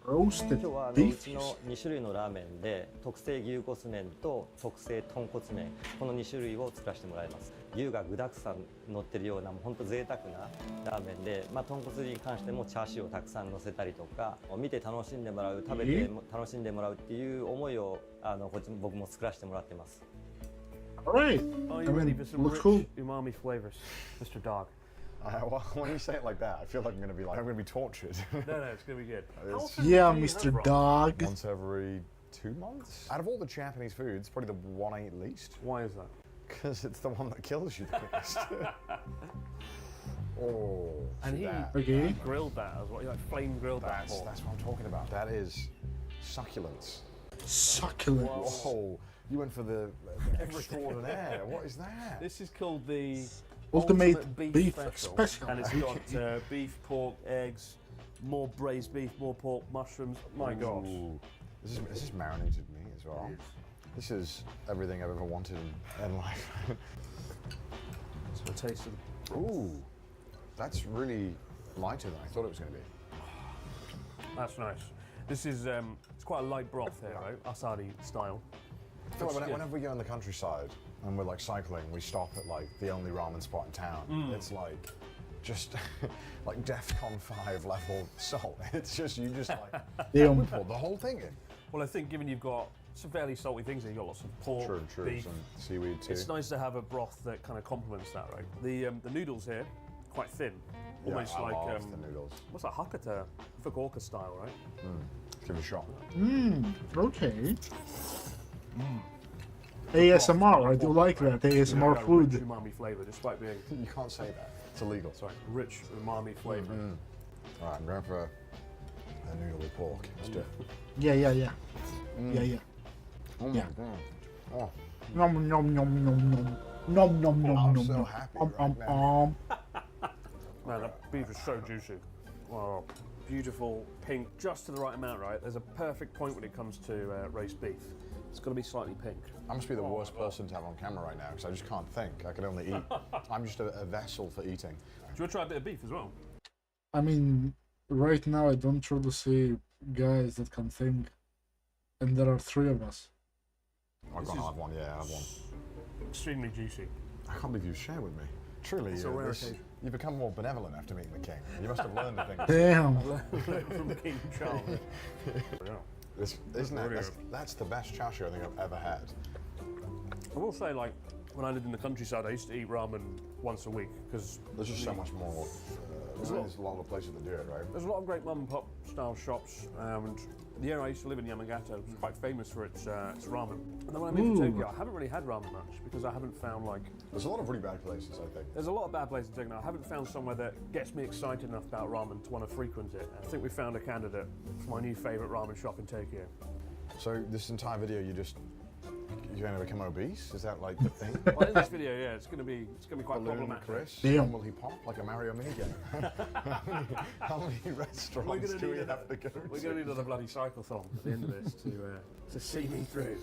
Roasted 今日はう beef. ちの2種類のラーメンで特製牛骨麺と特製豚骨麺この2種類を作らせてもらいます牛が具だくさん乗ってるようなもう本当贅沢なラーメンで、まあ、豚骨に関してもチャーシューをたくさん乗せたりとか見て楽しんでもらう食べて楽しんでもらうっていう思いをこっち僕も作らせてもらってます。 Alright. Are I you ready mean, for some looks rich cool. umami flavors, Mr. Dog? Well, when you say it like that, I feel like I'm going to be tortured. No, it's gonna be good. Yeah, Mr. Dog. Once every 2 months. Out of all the Japanese foods, probably the one I eat least. Why is that? Because it's the one that kills you the least. Oh, And see he that? Okay. grilled that as well. He like flame grilled that. That's pork. what I'm talking about. That is succulence. Succulent. Oh, you went for the extraordinaire. What is that? This is called the Ultimate beef, beef special. special. And it's got beef, pork, eggs, more braised beef, more pork, mushrooms. My gosh. Ooh. This is marinated meat as well. This is everything I've ever wanted in life. So a taste of the... Ooh, that's really lighter than I thought it was going to be. That's nice. This is it's quite a light broth here, right? Asari style. I feel like whenever we go in the countryside and we're like cycling, we stop at like the only ramen spot in town. It's like just like DEFCON 5 level salt. It's just you just like Damn. pour the whole thing in. Well, I think given you've got some fairly salty things here, you've got lots of pork, True, beef. some seaweed too. It's nice to have a broth that kind of complements that, right? The noodles here, quite thin, Yeah, almost I like love the noodles. what's that, Hakata, Fukuoka style, right? Give it a shot. Okay. ASMR, I do like that. ASMR Rich food. umami flavour, despite being You can't say that. It's illegal. sorry, rich umami flavour. All right, I'm going for a noodle with pork. Let's do it. Yeah. Yeah. Oh my Yeah. god. Oh, Nom nom nom nom nom. Nom nom nom I'm nom so nom. happy right now. Man, that beef is so juicy. Wow, beautiful pink, just to the right amount, right? There's a perfect point when it comes to roast beef. It's got to be slightly pink. I must be the worst person to have on camera right now because I just can't think. I can only eat. I'm just a vessel for eating. Do you want to try a bit of beef as well? I mean, right now I don't truly see guys that can think, and there are 3 of us. I've got to have one. Yeah, I have one. Extremely juicy. I can't believe you share with me. Truly, It's a rare occasion. you become more benevolent after meeting the king. You must have learned a thing. Damn. From King Charles. Yeah. Isn't it? Brilliant. That's the best chashu I think I've ever had. I will say, like, when I lived in the countryside, I used to eat ramen once a week because There's just so much more. There's a lot of places that do it, right? there's a lot of great mum and pop style shops, and the area I used to live in, Yamagata, was quite famous for its ramen. And then when I moved to Tokyo, I haven't really had ramen much because I haven't found like There's a lot of really bad places, I think. there's a lot of bad places in Tokyo. I haven't found somewhere that gets me excited enough about ramen to want to frequent it. I think we found a candidate for my new favourite ramen shop in Tokyo. So this entire video, you're going to become obese? Is that like the thing? Well, in this video, yeah, it's gonna be quite Balloon problematic. Chris? Damn. When will he pop like a Mario minigame? how many restaurants do we have to go to? We're gonna need another bloody cyclothon at the end of this to see me through.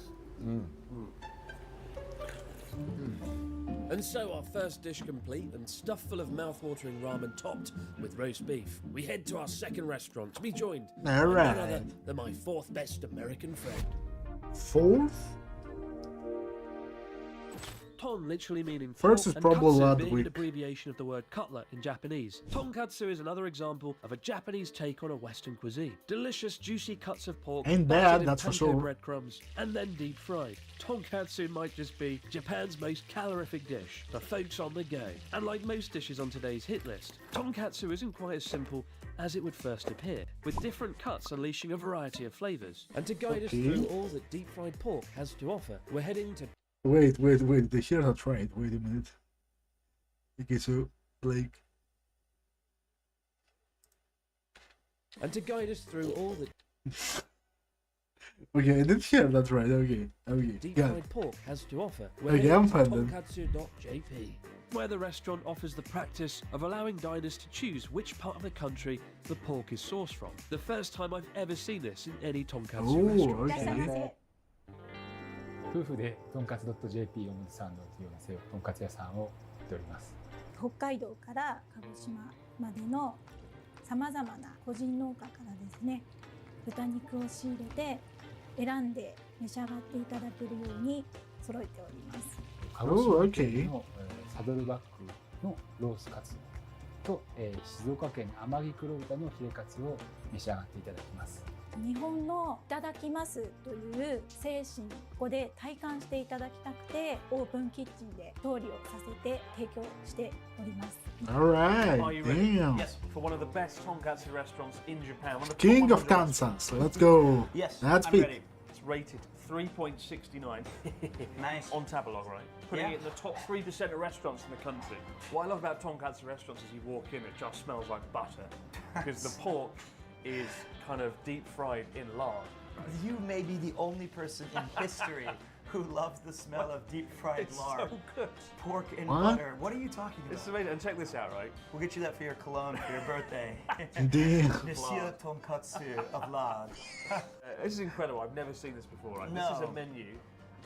And so our first dish complete and stuffed full of mouth-watering ramen topped with roast beef, we head to our second restaurant to be joined by none Alright. other than my 4th best American friend. 4th? Ton literally meaning First fork, is and probably katsu that being week. an abbreviation of the word cutlet in Japanese. Tonkatsu is another example of a Japanese take on a Western cuisine. Delicious, juicy cuts of pork, Ain't battered bad, in that's for panko sure. breadcrumbs, and then deep fried. Tonkatsu might just be Japan's most calorific dish for folks on the go. And like most dishes on today's hit list, tonkatsu isn't quite as simple as it would first appear, with different cuts unleashing a variety of flavours. And to guide us through all that deep fried pork has to offer, we're heading to Wait, the here's a trade. Wait a minute. Okay, so, like... And to guide us through all the Okay, I did hear that right. Okay. deep Got it. fried pork has to offer, Okay, I'm fine then. tonkatsu.jp, where the restaurant offers the practice of allowing diners to choose which part of the country the pork is sourced from. The first time I've ever seen this in any tonkatsu Oh, restaurant. いらっしゃいま okay. せ。夫婦でとんかつ .jp 表参道というようなとんかつ屋さんをやっております。北海道から鹿児島までのさまざまな個人農家からですね、豚肉を仕入れて選んで召し上がっていただけるように揃えております。鹿児島県 okay. のサドルバックのロースカツと、静岡県天城黒豚のヒレカツを召し上がっていただきます。日本のいただきますという精神、ここで体感していただきたくて、オープンキッチンで調理をさせて提供しております。Alright, Are you ready? damn. Yes, for one of the best tonkatsu restaurants in Japan. One of the King top of 100 Kansas, let's go. Yes, That's I'm big. ready. It's rated 3.69 Nice. on Tabelog, right? Putting Yeah. it in the top 3% of restaurants in the country. What I love about tonkatsu restaurants is you walk in, it just smells like butter. Because the pork is kind of deep fried in lard. You may be the only person in history who loves the smell of deep fried It's lard. so good. Pork and What? butter. What are you talking about? It's amazing. And check this out, right? We'll get you that for your cologne for your birthday. Damn. Monsieur Tonkatsu of lard. This is incredible. I've never seen this before, right? No. This is a menu.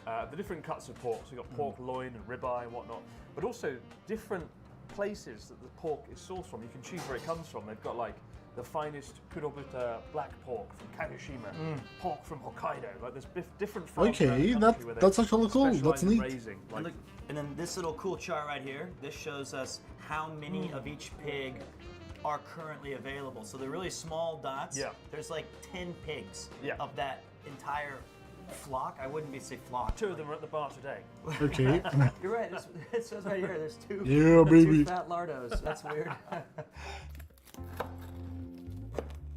The different cuts of pork. So you've got pork loin and ribeye and whatnot. But also different places that the pork is sourced from. You can choose where it comes from. They've got like the finest Kourout black pork from Kagoshima, pork from Hokkaido. Like there's different farms around Okay, the country where they that's actually cool. specialise That's in neat. raising, And, like, look, and then this little cool chart right here, this shows us how many of each pig are currently available. So the really small dots, Yeah. there's like 10 pigs Yeah. of that entire flock. I wouldn't be say flock. 2 of them are at the bar today. Okay. You're right. It says right here. There's two. Yeah, baby. Two fat lardos. That's weird.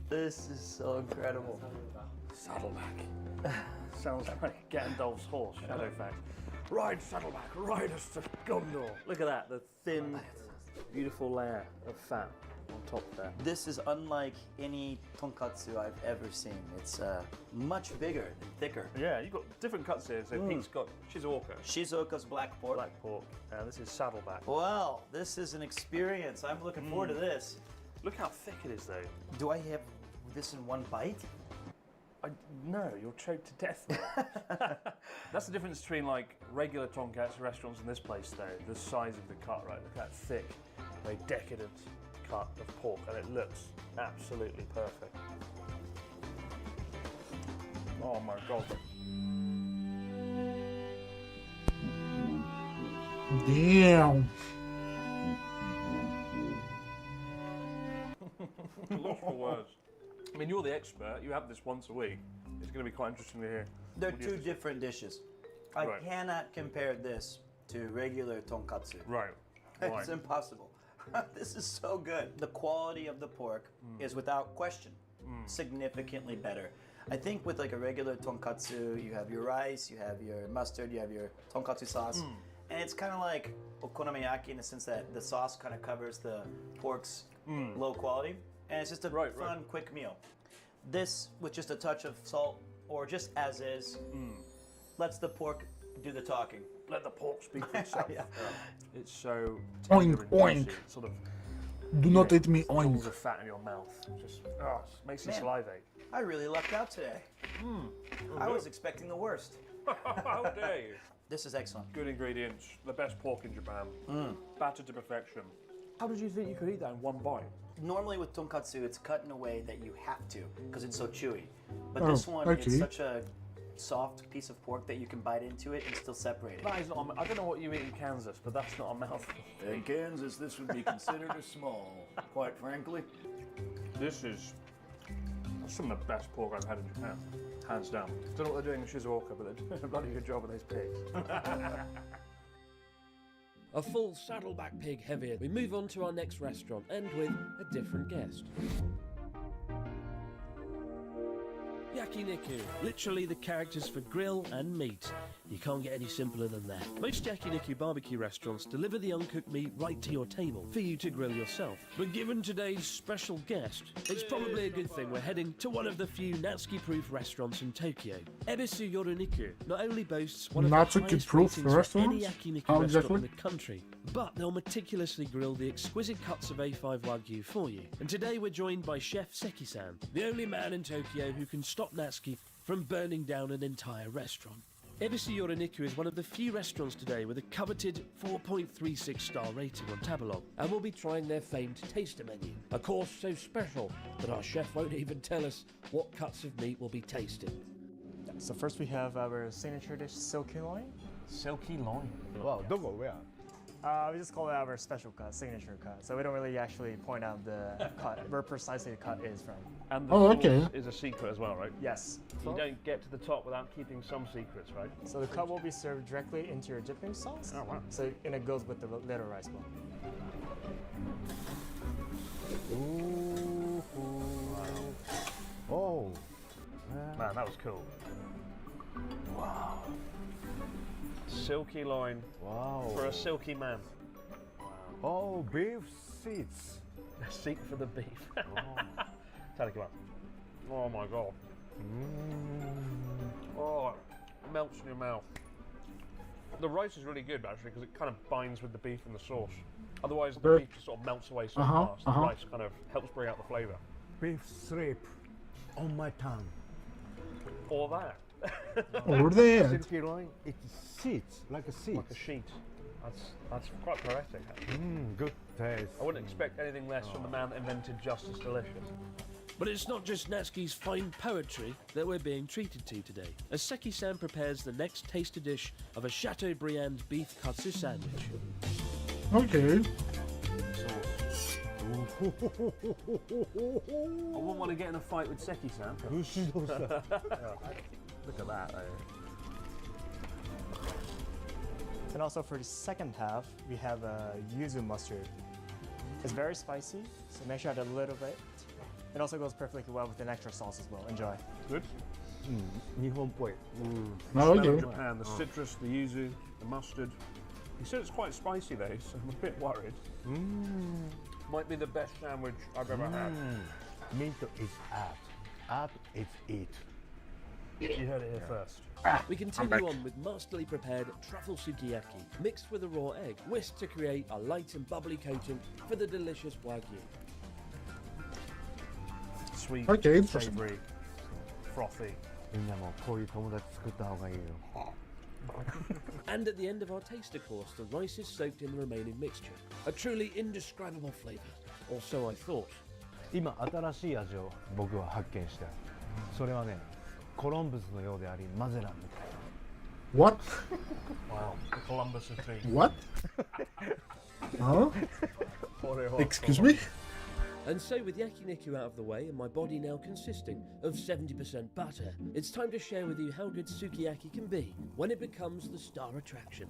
This is so incredible. Saddleback. Sounds like Gandalf's horse, Shadowfax. Ride Saddleback, ride us to Gondor. Look at that, the thin, beautiful layer of fat on top there. This is unlike any tonkatsu I've ever seen. It's much bigger and thicker. Yeah, you've got different cuts here. So Pete's got Shizuoka, Shizuoka's black pork. black pork, and this is Saddleback. Well, this is an experience. I'm looking forward to this. Look how thick it is, though. Do I have this in one bite? No, you'll choke to death. That's the difference between like regular tonkatsu restaurants and this place, though. The size of the cut, right? Look at that thick, very decadent cut of pork, and it looks absolutely perfect. Oh my god. Damn. Lost for words. I mean, you're the expert. You have this once a week. It's going to be quite interesting to hear. They're what you two have to say. different dishes. I Right. cannot compare this to regular tonkatsu. Right. It's impossible. This is so good. The quality of the pork is without question significantly better. I think with like a regular tonkatsu, you have your rice, you have your mustard, you have your tonkatsu sauce, and it's kind of like okonomiyaki in the sense that the sauce kind of covers the pork's low quality, and it's just a fun, quick meal. This, with just a touch of salt, or just as is, lets the pork do the talking. Let the pork speak for itself. Yeah. It's so Oink, tender and oink. juicy. It sort of Do not eat me pulls oink. the fat in your mouth. Just makes you Man. salivate. I really lucked out today. I was expecting the worst. How dare you? This is excellent. Good ingredients, the best pork in Japan, battered to perfection. How did you think you could eat that in one bite? Normally with tonkatsu, it's cut in a way that you have to because it's so chewy. But Oh, this one, okay. it's such a soft piece of pork that you can bite into it and still separate it. That is not. I don't know what you eat in Kansas, but that's not a mouthful. In Kansas, this would be considered a small, quite frankly. This is some of the best pork I've had in Japan, hands down. Don't know what they're doing in Shizuoka, but they're doing a bloody good job with those pigs. A full saddleback pig heavier. We move on to our next restaurant and with a different guest. Yakiniku, literally the characters for grill and meat. You can't get any simpler than that. Most yakiniku barbecue restaurants deliver the uncooked meat right to your table for you to grill yourself. But given today's special guest, it's probably a good thing we're heading to one of the few Natsuki-proof restaurants in Tokyo. Ebisu Yoroniku not only boasts one of the highest Natsuki-proof ratings for any restaurants? yakiniku How restaurant exactly? in the country, but they'll meticulously grill the exquisite cuts of A5 Wagyu for you. And today we're joined by Chef Seki-san, the only man in Tokyo who can stop Natsuki from burning down an entire restaurant. Ebisu Yoroniku is one of the few restaurants today with a coveted 4.36 star rating on Tabelog, and we'll be trying their famed taster menu. A course so special that our chef won't even tell us what cuts of meat will be tasted. So first we have our signature dish, silky loin. Silky loin. Wow, どこ上 We just call it our special cut, signature cut. So we don't really actually point out the cut, where precisely the cut is from. And the sauce is a secret as well, right? Yes. You don't get to the top without keeping some secrets, right? So the cut will be served directly into your dipping sauce. Oh, wow. So, and it goes with the little rice bowl. Ooh. Oh. Man, that was cool. Wow. Silky loin. Wow. For a silky man. Oh, beef seats. A seat for the beef. Tell it, come on. Oh my god. Oh, it melts in your mouth. The rice is really good actually because it kind of binds with the beef and the sauce. Otherwise, the beef just sort of melts away so fast. The rice kind of helps bring out the flavour. Beef strip on my tongue. Or that. Or that. Silky loin, it sits like a seat. Like a sheet. That's quite poetic. Good taste. I wouldn't expect anything less from the man that invented Justice Delicious. But it's not just Natsuki's fine poetry that we're being treated to today, as Seki-san prepares the next taster dish of a Chateaubriand beef katsu sandwich. Okay. I wouldn't want to get in a fight with Seki-san. Look at that though. And also for the second half, we have yuzu mustard. It's very spicy, so make sure to add a little bit. It also goes perfectly well with an extra sauce as well. Enjoy. Good. Nihonpoi. Oh, Smell of okay. Japan, the citrus, the yuzu, the mustard. He said it's quite spicy though, so I'm a bit worried. Might be the best sandwich I've ever had. Mint is art. Art is it. You heard it here first. We continue on with masterly prepared truffle sukiyaki, mixed with a raw egg, whisked to create a light and bubbly coating for the delicious wagyu. Sweet, Okay, interesting. savoury, frothy. And at the end of our taster course, the rice is soaked in the remaining mixture. A truly indescribable flavour, or so I thought. 今新しい味を僕は発見した。それはね、コロンブスのようであり、マゼランみたい。What? Wow, the Columbus of tea. What? Huh? Excuse me? And so with yakiniku out of the way and my body now consisting of 70% butter, it's time to share with you how good sukiyaki can be when it becomes the star attraction.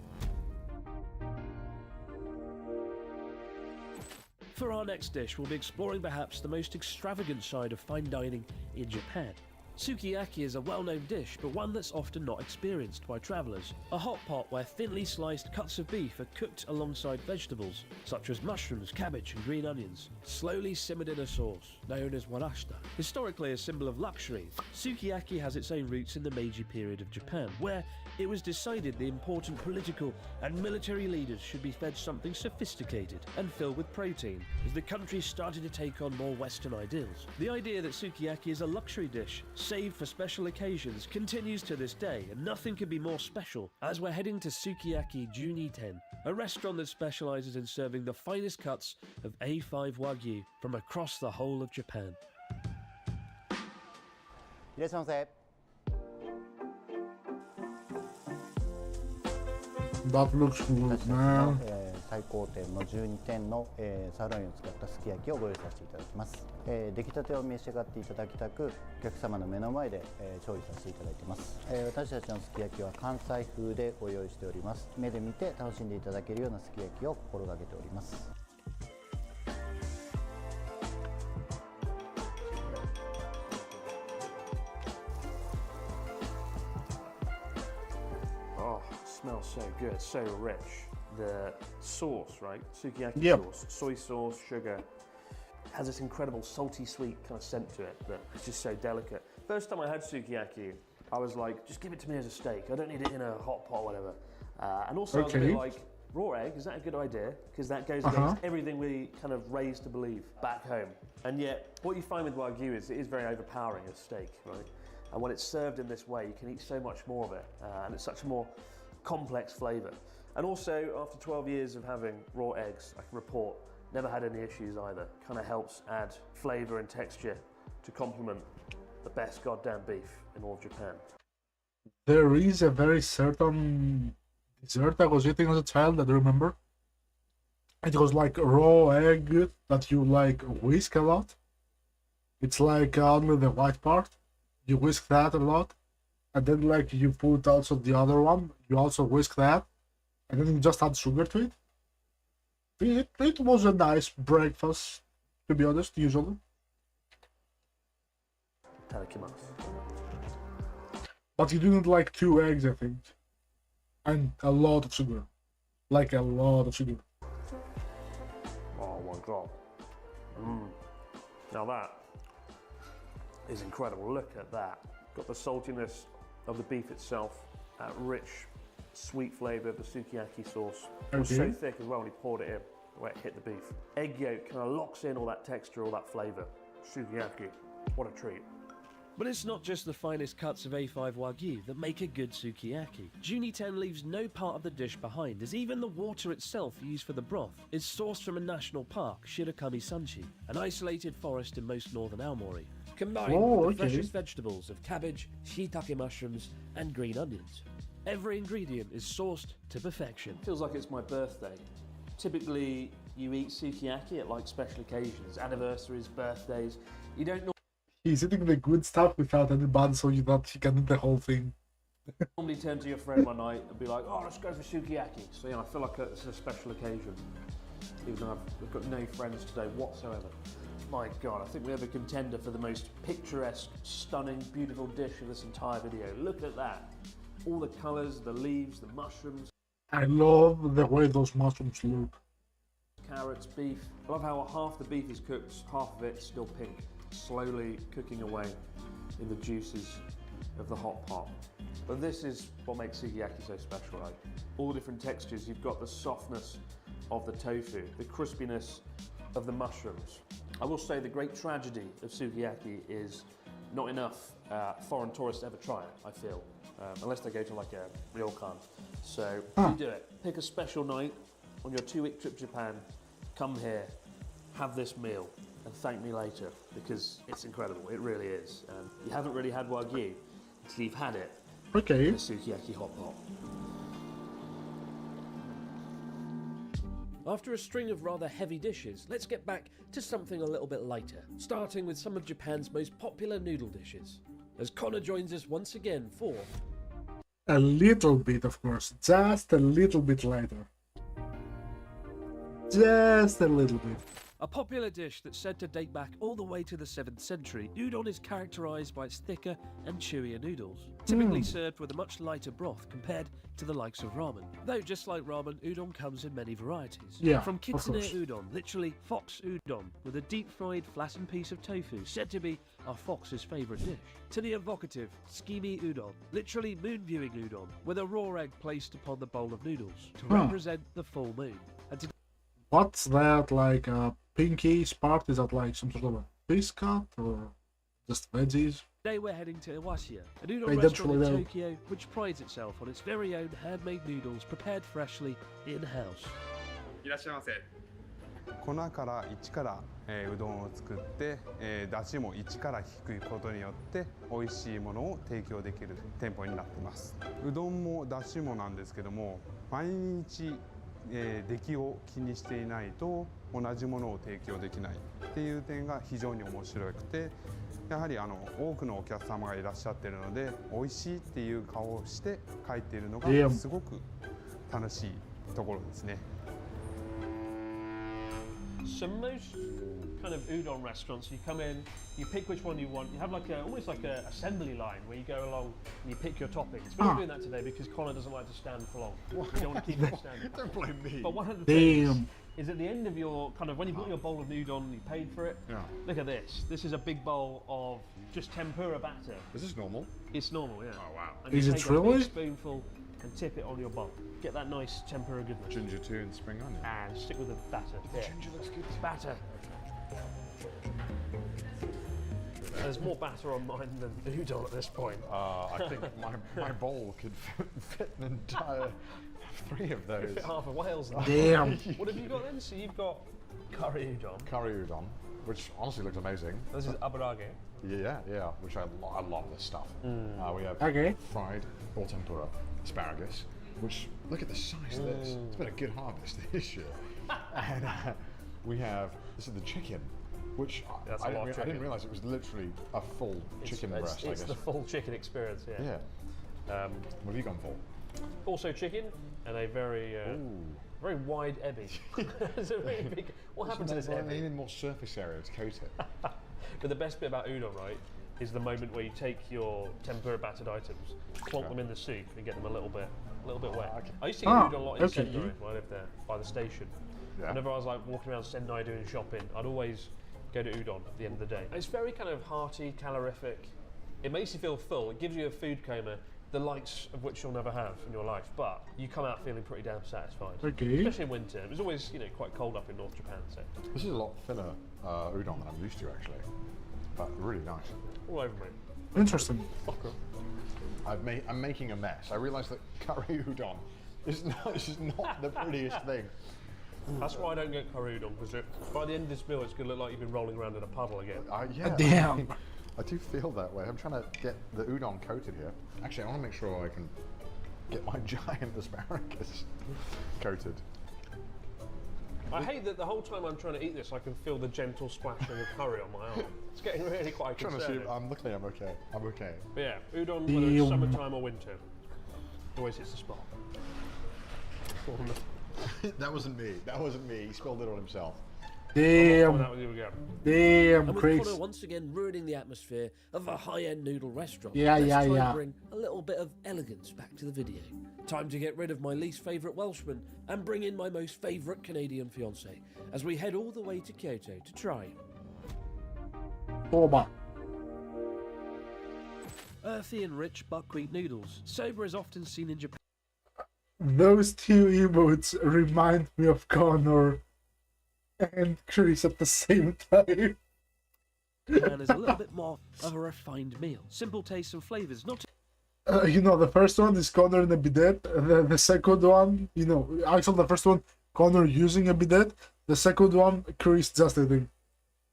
For our next dish, we'll be exploring perhaps the most extravagant side of fine dining in Japan. Sukiyaki is a well-known dish, but one that's often not experienced by travellers. A hot pot where thinly sliced cuts of beef are cooked alongside vegetables, such as mushrooms, cabbage and green onions, slowly simmered in a sauce, known as warashita. Historically a symbol of luxury, sukiyaki has its own roots in the Meiji period of Japan, where it was decided the important political and military leaders should be fed something sophisticated and filled with protein, as the country started to take on more Western ideals. The idea that sukiyaki is a luxury dish, saved for special occasions, continues to this day, and nothing could be more special, as we're heading to Sukiyaki Juniten, a restaurant that specialises in serving the finest cuts of A5 Wagyu from across the whole of Japan. That looks good, man. 最高点の12点の、サーロインを使ったすき焼きをご用意させていただきます、出来たてを召し上がっていただきたくお客様の目の前で、調理させていただいています、私たちのすき焼きは関西風でご用意しております。目で見て楽しんでいただけるようなすき焼きを心がけております。Oh, it smells so good, so rich. The sauce, right? Sukiyaki sauce, soy sauce, sugar, has this incredible salty sweet kind of scent to it that is just so delicate. First time I had sukiyaki, I was like, just give it to me as a steak. I don't need it in a hot pot or whatever. And also I was a bit like, raw egg, is that a good idea? Because that goes against everything we kind of raised to believe back home. And yet, what you find with Wagyu is it is very overpowering as steak, right? And when it's served in this way, you can eat so much more of it. And it's such a more complex flavour. And also, after 12 years of having raw eggs, I can report, never had any issues either. Kind of helps add flavour and texture to complement the best goddamn beef in all of Japan. There is a very certain dessert I was eating as a child that I remember. It was like raw egg that you like whisk a lot. It's like only the white part. You whisk that a lot, and then like you put also the other one. You also whisk that, and then you just add sugar to it. It was a nice breakfast, to be honest. Usually, but you didn't like 2 eggs, I think, and a lot of sugar, like a lot of sugar. Oh my god. Now that is incredible. Look at that. Got the saltiness of the beef itself, that rich, sweet flavour of the sukiyaki sauce. It was so thick as well when he poured it in, where it hit the beef. Egg yolk kind of locks in all that texture, all that flavour. Sukiyaki, what a treat. But it's not just the finest cuts of A5 Wagyu that make a good sukiyaki. Juniten leaves no part of the dish behind, as even the water itself used for the broth is sourced from a national park, Shirakami-sanchi, an isolated forest in most northern Aomori, combined with the freshest vegetables of cabbage, shiitake mushrooms, and green onions. Every ingredient is sourced to perfection. Feels like it's my birthday. Typically, you eat sukiyaki at like special occasions, anniversaries, birthdays. You don't He's eating the good stuff without any bun, so that he can eat the whole thing. normally turn to your friend one night and be like, oh, let's go for sukiyaki. So yeah, I feel like it's a special occasion, even though I've got no friends today whatsoever. My God, I think we have a contender for the most picturesque, stunning, beautiful dish of this entire video. Look at that. All the colours, the leaves, the mushrooms. I love the way those mushrooms look. Carrots, beef. I love how half the beef is cooked, half of it's still pink, slowly cooking away in the juices of the hot pot. But this is what makes sukiyaki so special, right? All the different textures. You've got the softness of the tofu, the crispiness of the mushrooms. I will say the great tragedy of sukiyaki is not enough foreign tourists ever try it, I feel, unless they go to like a ryokan. So you do it. Pick a special night on your 2-week trip to Japan, come here, have this meal, and thank me later, because it's incredible. It really is. You haven't really had Wagyu until you've had it in a sukiyaki hot pot. After a string of rather heavy dishes, let's get back to something a little bit lighter, starting with some of Japan's most popular noodle dishes, as Connor joins us once again for... A little bit, of course, just a little bit lighter. Just a little bit. A popular dish that's said to date back all the way to the 7th century, udon is characterised by its thicker and chewier noodles, typically served with a much lighter broth compared to the likes of ramen. Though just like ramen, udon comes in many varieties. Yeah, from of kitsune course. udon, literally fox udon, with a deep-fried flattened piece of tofu, said to be our fox's favourite dish, to the evocative tsukimi udon, literally moon-viewing udon, with a raw egg placed upon the bowl of noodles to represent the full moon. And to What's that, like a pinky part? Is that like some sort of a biscuit or just veggies? Today we're heading to Iwashia, an udon Hey, restaurant in that's really Tokyo which prides itself on its very own handmade noodles prepared freshly in-house. いらっしゃいませ。粉から一から、うどんを作って、出汁も一から引くことによって美味しいものを提供できる店舗になっています。うどんも出汁もなんですけども、毎日、出来を気にしていないと同じものを提供できないっていう点が非常に面白くて、やはり多くのお客様がいらっしゃっているので、美味しいっていう顔をして帰っているのがすごく楽しいところですね。So most kind of udon restaurants, you come in, you pick which one you want. You have like almost like a assembly line where you go along and you pick your toppings. We're not doing that today because Connor doesn't like to stand for long. We don't want to keep him standing. Don't blame me. But one of the things is at the end of your kind of when you've got your bowl of udon, you paid for it. Yeah. Look at this. This is a big bowl of just tempura batter. Is this normal? It's normal, yeah. Oh wow. And Is you it take a really? big spoonful and tip it on your bowl. Get that nice tempura goodness. Ginger too and spring onion. And stick with the batter. The ginger looks good. Batter. There's more batter on mine than udon at this point. I think my bowl could fit an entire 3 of those. Fit half of Wales. Damn. What have you got then? So you've got curry udon. Curry udon, which honestly looks amazing. This is abarage. Yeah, which I love this stuff. We have fried or tempura asparagus, which look at the size of this. It's been a good harvest this year. And we have, this is the chicken, which I didn't realize it was literally a full chicken breast, I guess. It's the full chicken experience, yeah. Yeah. What have you gone for? Also chicken and a very very wide ebby. It's a really big. What happened to this I ebby? needed more surface area to coat it. But the best bit about udon, right, is the moment where you take your tempura battered items, plonk them in the soup, and get them a little bit wet. I used to eat udon a lot in Sendai when I lived there, by the station. Yeah. Whenever I was like walking around Sendai doing shopping, I'd always go to udon at the end of the day. It's very kind of hearty, calorific. It makes you feel full. It gives you a food coma, the likes of which you'll never have in your life, but you come out feeling pretty damn satisfied. Okay. Especially in winter. It was always, quite cold up in North Japan, so. This is a lot thinner udon than I'm used to, actually, but really nice. All over me. Interesting. Okay. I'm making a mess. I realised that curry udon is not the prettiest thing. That's why I don't get curry udon, because by the end of this meal, it's going to look like you've been rolling around in a puddle again. Yeah. Damn. I do feel that way. I'm trying to get the udon coated here. Actually, I want to make sure I can get my giant asparagus coated. I hate that the whole time I'm trying to eat this, I can feel the gentle splashing of curry on my arm. It's getting really quite concerning. I'm looking, I'm okay. I'm okay. But yeah, udon, whether it's summertime or winter, always hits the spot. That wasn't me. That wasn't me. He spilled it on himself. Damn. Damn, and with Chris. Kourout once again ruining the atmosphere of a high-end noodle restaurant. Yeah, let's yeah, try yeah. and bring a little bit of elegance back to the video. Time to get rid of my least favourite Welshman and bring in my most favourite Canadian fiancé as we head all the way to Kyoto to try. Soba. Earthy and rich buckwheat noodles. Soba is often seen in Japan. Those two emotes remind me of Connor and Chris at the same time. And is a little bit more of a refined meal. Simple tastes and flavours, not The first one is Connor in a bidet. The second one, actually the first one, Connor using a bidet. The second one, Chris just eating.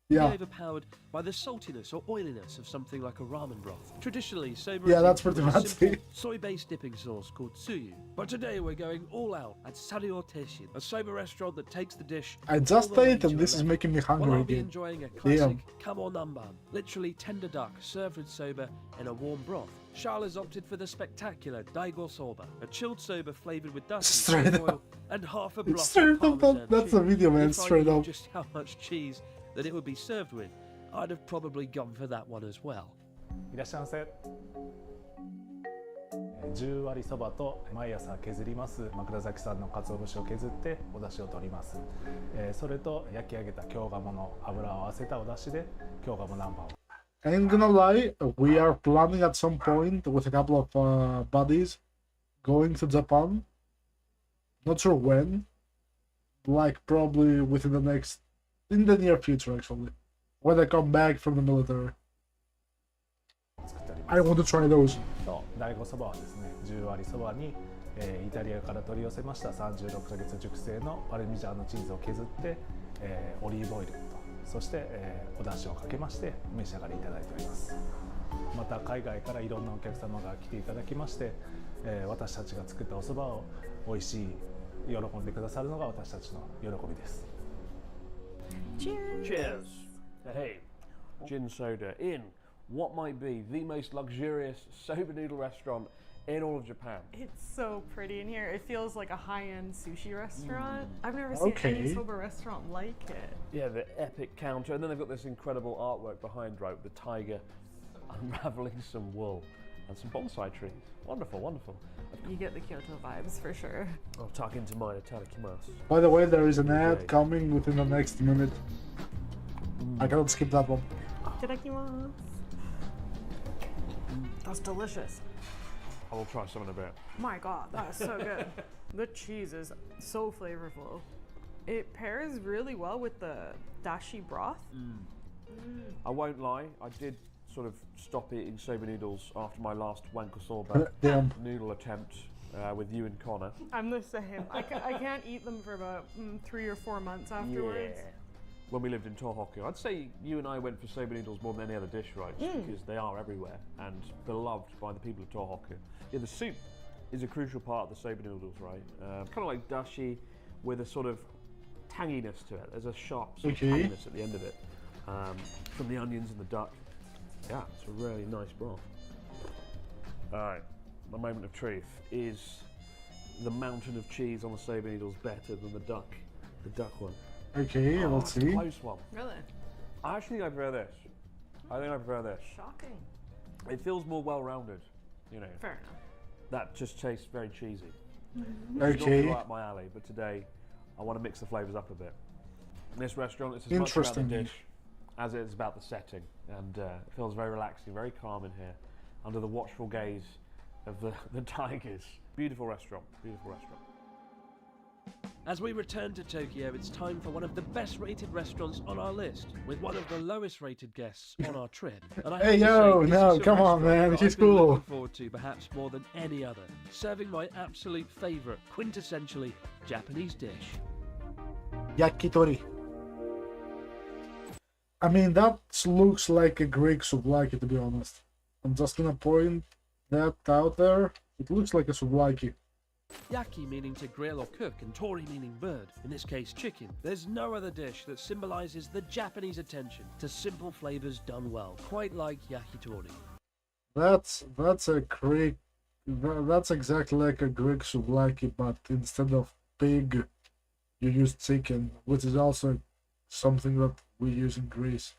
Yeah. overpowered by the saltiness or oiliness of something like a ramen broth. Traditionally, soba Yeah, is that's eaten pretty with a much simple it. soy-based dipping sauce called tsuyu. But today we're going all out at Sario Teshin, a soba restaurant that takes the dish I all just the way ate to and this is 11. making me hungry Well, I'll be again. enjoying a classic Damn. kamo namban, literally tender duck served with soba in a warm broth. Charles opted for the spectacular daigo soba, a chilled soba flavoured with dashi, Straight olive up. oil, and half a block Straight of up, Parmesan that's a cheese. video, man, If I straight knew up. just how much cheese that it would be served with, I'd have probably gone for that one as well. いらっしゃいませ。10割そばと毎朝削ります枕崎産の鰹節を削ってお出汁を取ります。それと焼き上げた京鴨の油を合わせたお出汁で京鴨南蛮を。 I ain't gonna lie, we are planning at some point with a couple of buddies going to Japan. Not sure when. Like probably within in the near future actually. When I come back from the military. I want to try those. 大五そばはですね、10割そばに、イタリアから取り寄せました36ヶ月熟成のパルミジャーノチーズを削って、オリーブオイルとそして、お出汁をかけましてお召し上がりいただいております。また海外からいろんなお客様が来ていただきまして、私たちが作ったおそばを美味しい喜んでくださるのが私たちの喜びです。 Cheers! Hey, gin soda in what might be the most luxurious soba noodle restaurant in all of Japan. It's so pretty in here. It feels like a high-end sushi restaurant. I've never seen any soba restaurant like it. Yeah, the epic counter, and then they've got this incredible artwork behind, right, with the tiger unraveling some wool and some bonsai trees. Wonderful, wonderful. You get the Kyoto vibes for sure. I'll tuck into mine, itadakimasu. By the way, there is an ad coming within the next minute. I cannot skip that one. Itadakimasu. That's delicious. I will try some in a bit. My God, that is so good. The cheese is so flavorful. It pairs really well with the dashi broth. I won't lie, I did sort of stop eating soba noodles after my last wanko soba noodle attempt with you and Connor. I'm the same. I can't eat them for about 3 or 4 months afterwards. Yeah. When we lived in Tohoku, I'd say you and I went for soba noodles more than any other dish, right? Because they are everywhere and beloved by the people of Tohoku. Yeah, the soup is a crucial part of the soba noodles, right? Kind of like dashi with a sort of tanginess to it. There's a sharp sort of Okay. tanginess at the end of it from the onions and the duck. Yeah, it's a really nice broth. All right, my moment of truth is the mountain of cheese on the soba noodles better than the duck one. Okay, let's it's a see. close one. Really? I actually think I prefer this. I think I prefer this. Shocking. It feels more well-rounded, you know. Fair enough. That just tastes very cheesy. Okay. It's normally right up my alley, but today I want to mix the flavours up a bit. This restaurant, it's as much about the Interesting. dish as it is about the setting, and it feels very relaxing, very calm in here, under the watchful gaze of the tigers. Beautiful restaurant, beautiful restaurant. As we return to Tokyo, it's time for one of the best rated restaurants on our list, with one of the lowest rated guests on our trip. And I have Hey, to yo, say, this no, is a come on, restaurant man, that he's I've been cool. looking forward to perhaps more than any other, serving my absolute favourite, quintessentially Japanese dish. Yakitori. I mean, that looks like a Greek souvlaki, to be honest. I'm just gonna point that out there. It looks like a souvlaki. Yaki meaning to grill or cook, and tori meaning bird, in this case chicken. There's no other dish that symbolises the Japanese attention to simple flavours done well, quite like yakitori. That's a Greek. That's exactly like a Greek souvlaki, but instead of pig, you use chicken, which is also something that we use in Greece.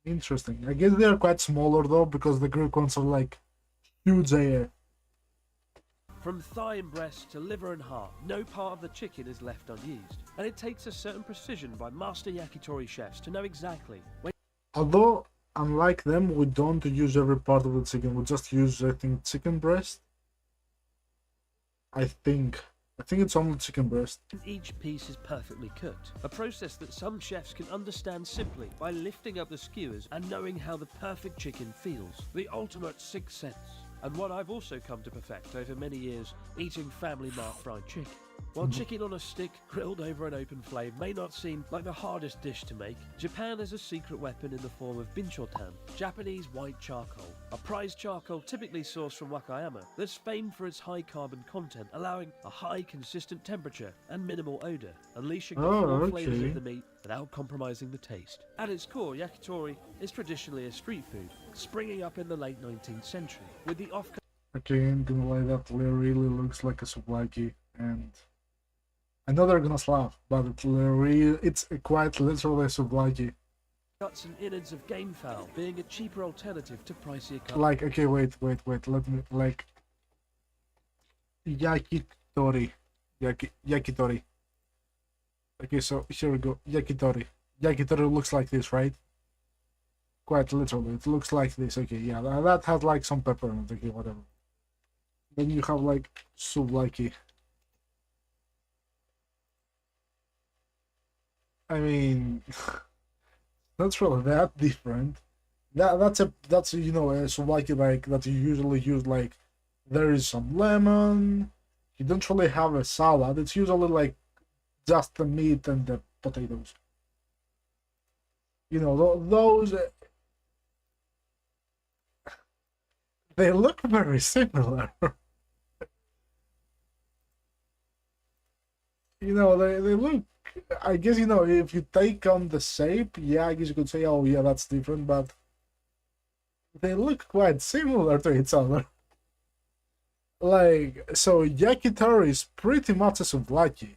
Interesting. I guess they are quite smaller though, because the Greek ones are like huge AF. From thigh and breast to liver and heart, no part of the chicken is left unused, and it takes a certain precision by master yakitori chefs to know exactly when. Although, unlike them, we don't use every part of the chicken. We just use, I think, chicken breast. I think it's only chicken breast. Each piece is perfectly cooked, a process that some chefs can understand simply by lifting up the skewers and knowing how the perfect chicken feels. The ultimate sixth sense, and what I've also come to perfect over many years eating Family Mart fried chicken. While chicken on a stick grilled over an open flame may not seem like the hardest dish to make, Japan has a secret weapon in the form of binchotan, Japanese white charcoal, a prized charcoal typically sourced from Wakayama that's famed for its high carbon content, allowing a high consistent temperature and minimal odour, unleashing the full flavours okay. of the meat without compromising the taste. At its core, yakitori is traditionally a street food, springing up in the late 19th century, with the off. Okay, I'm gonna lie, that really looks like a souvlaki, and I know they're gonna slap, but it's quite literally a souvlaki. Guts and innards of game fowl being a cheaper alternative to pricier cuts. Like, okay, wait, let me, like, yakitori. Yakitori. Okay, so here we go, yakitori. Yakitori looks like this, right? Quite literally, it looks like this. Okay, yeah, that has like some pepper in it, okay, whatever. Then you have like souvlaki. I mean, that's really that different. That's you know, a souvlaki like that you usually use, like there is some lemon. You don't really have a salad. It's usually like just the meat and the potatoes. You know, those they look very similar. You know, they look. I guess, you know, if you take on the shape, yeah, I guess you could say, oh yeah, that's different, but they look quite similar to each other. Like, so yakitori is pretty much a souvlaki.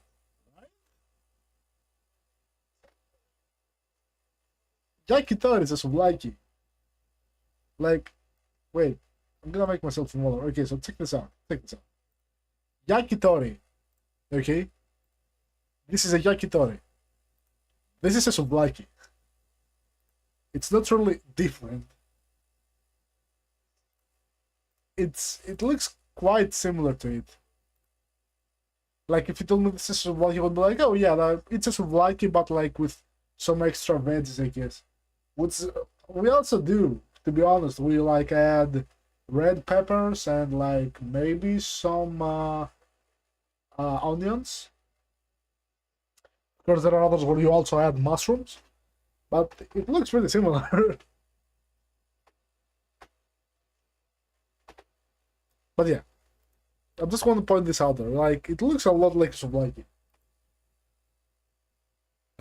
Yakitori is a souvlaki. Like, wait, I'm gonna make myself smaller. Okay, so check this out. Yakitori. Okay? This is a yakitori. This is a souvlaki. It's not really different. It looks quite similar to it. Like, if you told me this is a souvlaki, I would be like, oh yeah, it's a souvlaki, but like with some extra veggies, I guess. Which we also do, to be honest. We like add red peppers and like maybe some onions. Of course, there are others where you also add mushrooms, but it looks really similar. But yeah, I just want to point this out there. Like, it looks a lot like souvlaki.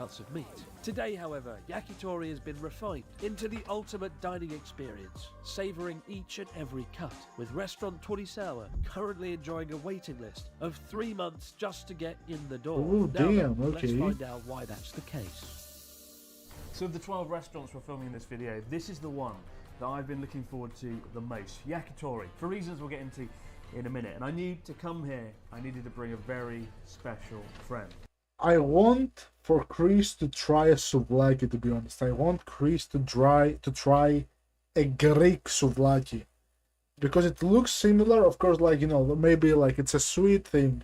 cuts of meat. Today, however, yakitori has been refined into the ultimate dining experience, savouring each and every cut, with restaurant Torisawa currently enjoying a waiting list of 3 months just to get in the door. Oh, Now then, damn, let's okay. find out why that's the case. So of the 12 restaurants we're filming in this video, this is the one that I've been looking forward to the most, yakitori, for reasons we'll get into in a minute. And I need to come here, I needed to bring a very special friend. I want for Chris to try a souvlaki, to be honest. I want Chris to try a Greek souvlaki. Because it looks similar, of course, like, you know, maybe like it's a sweet thing.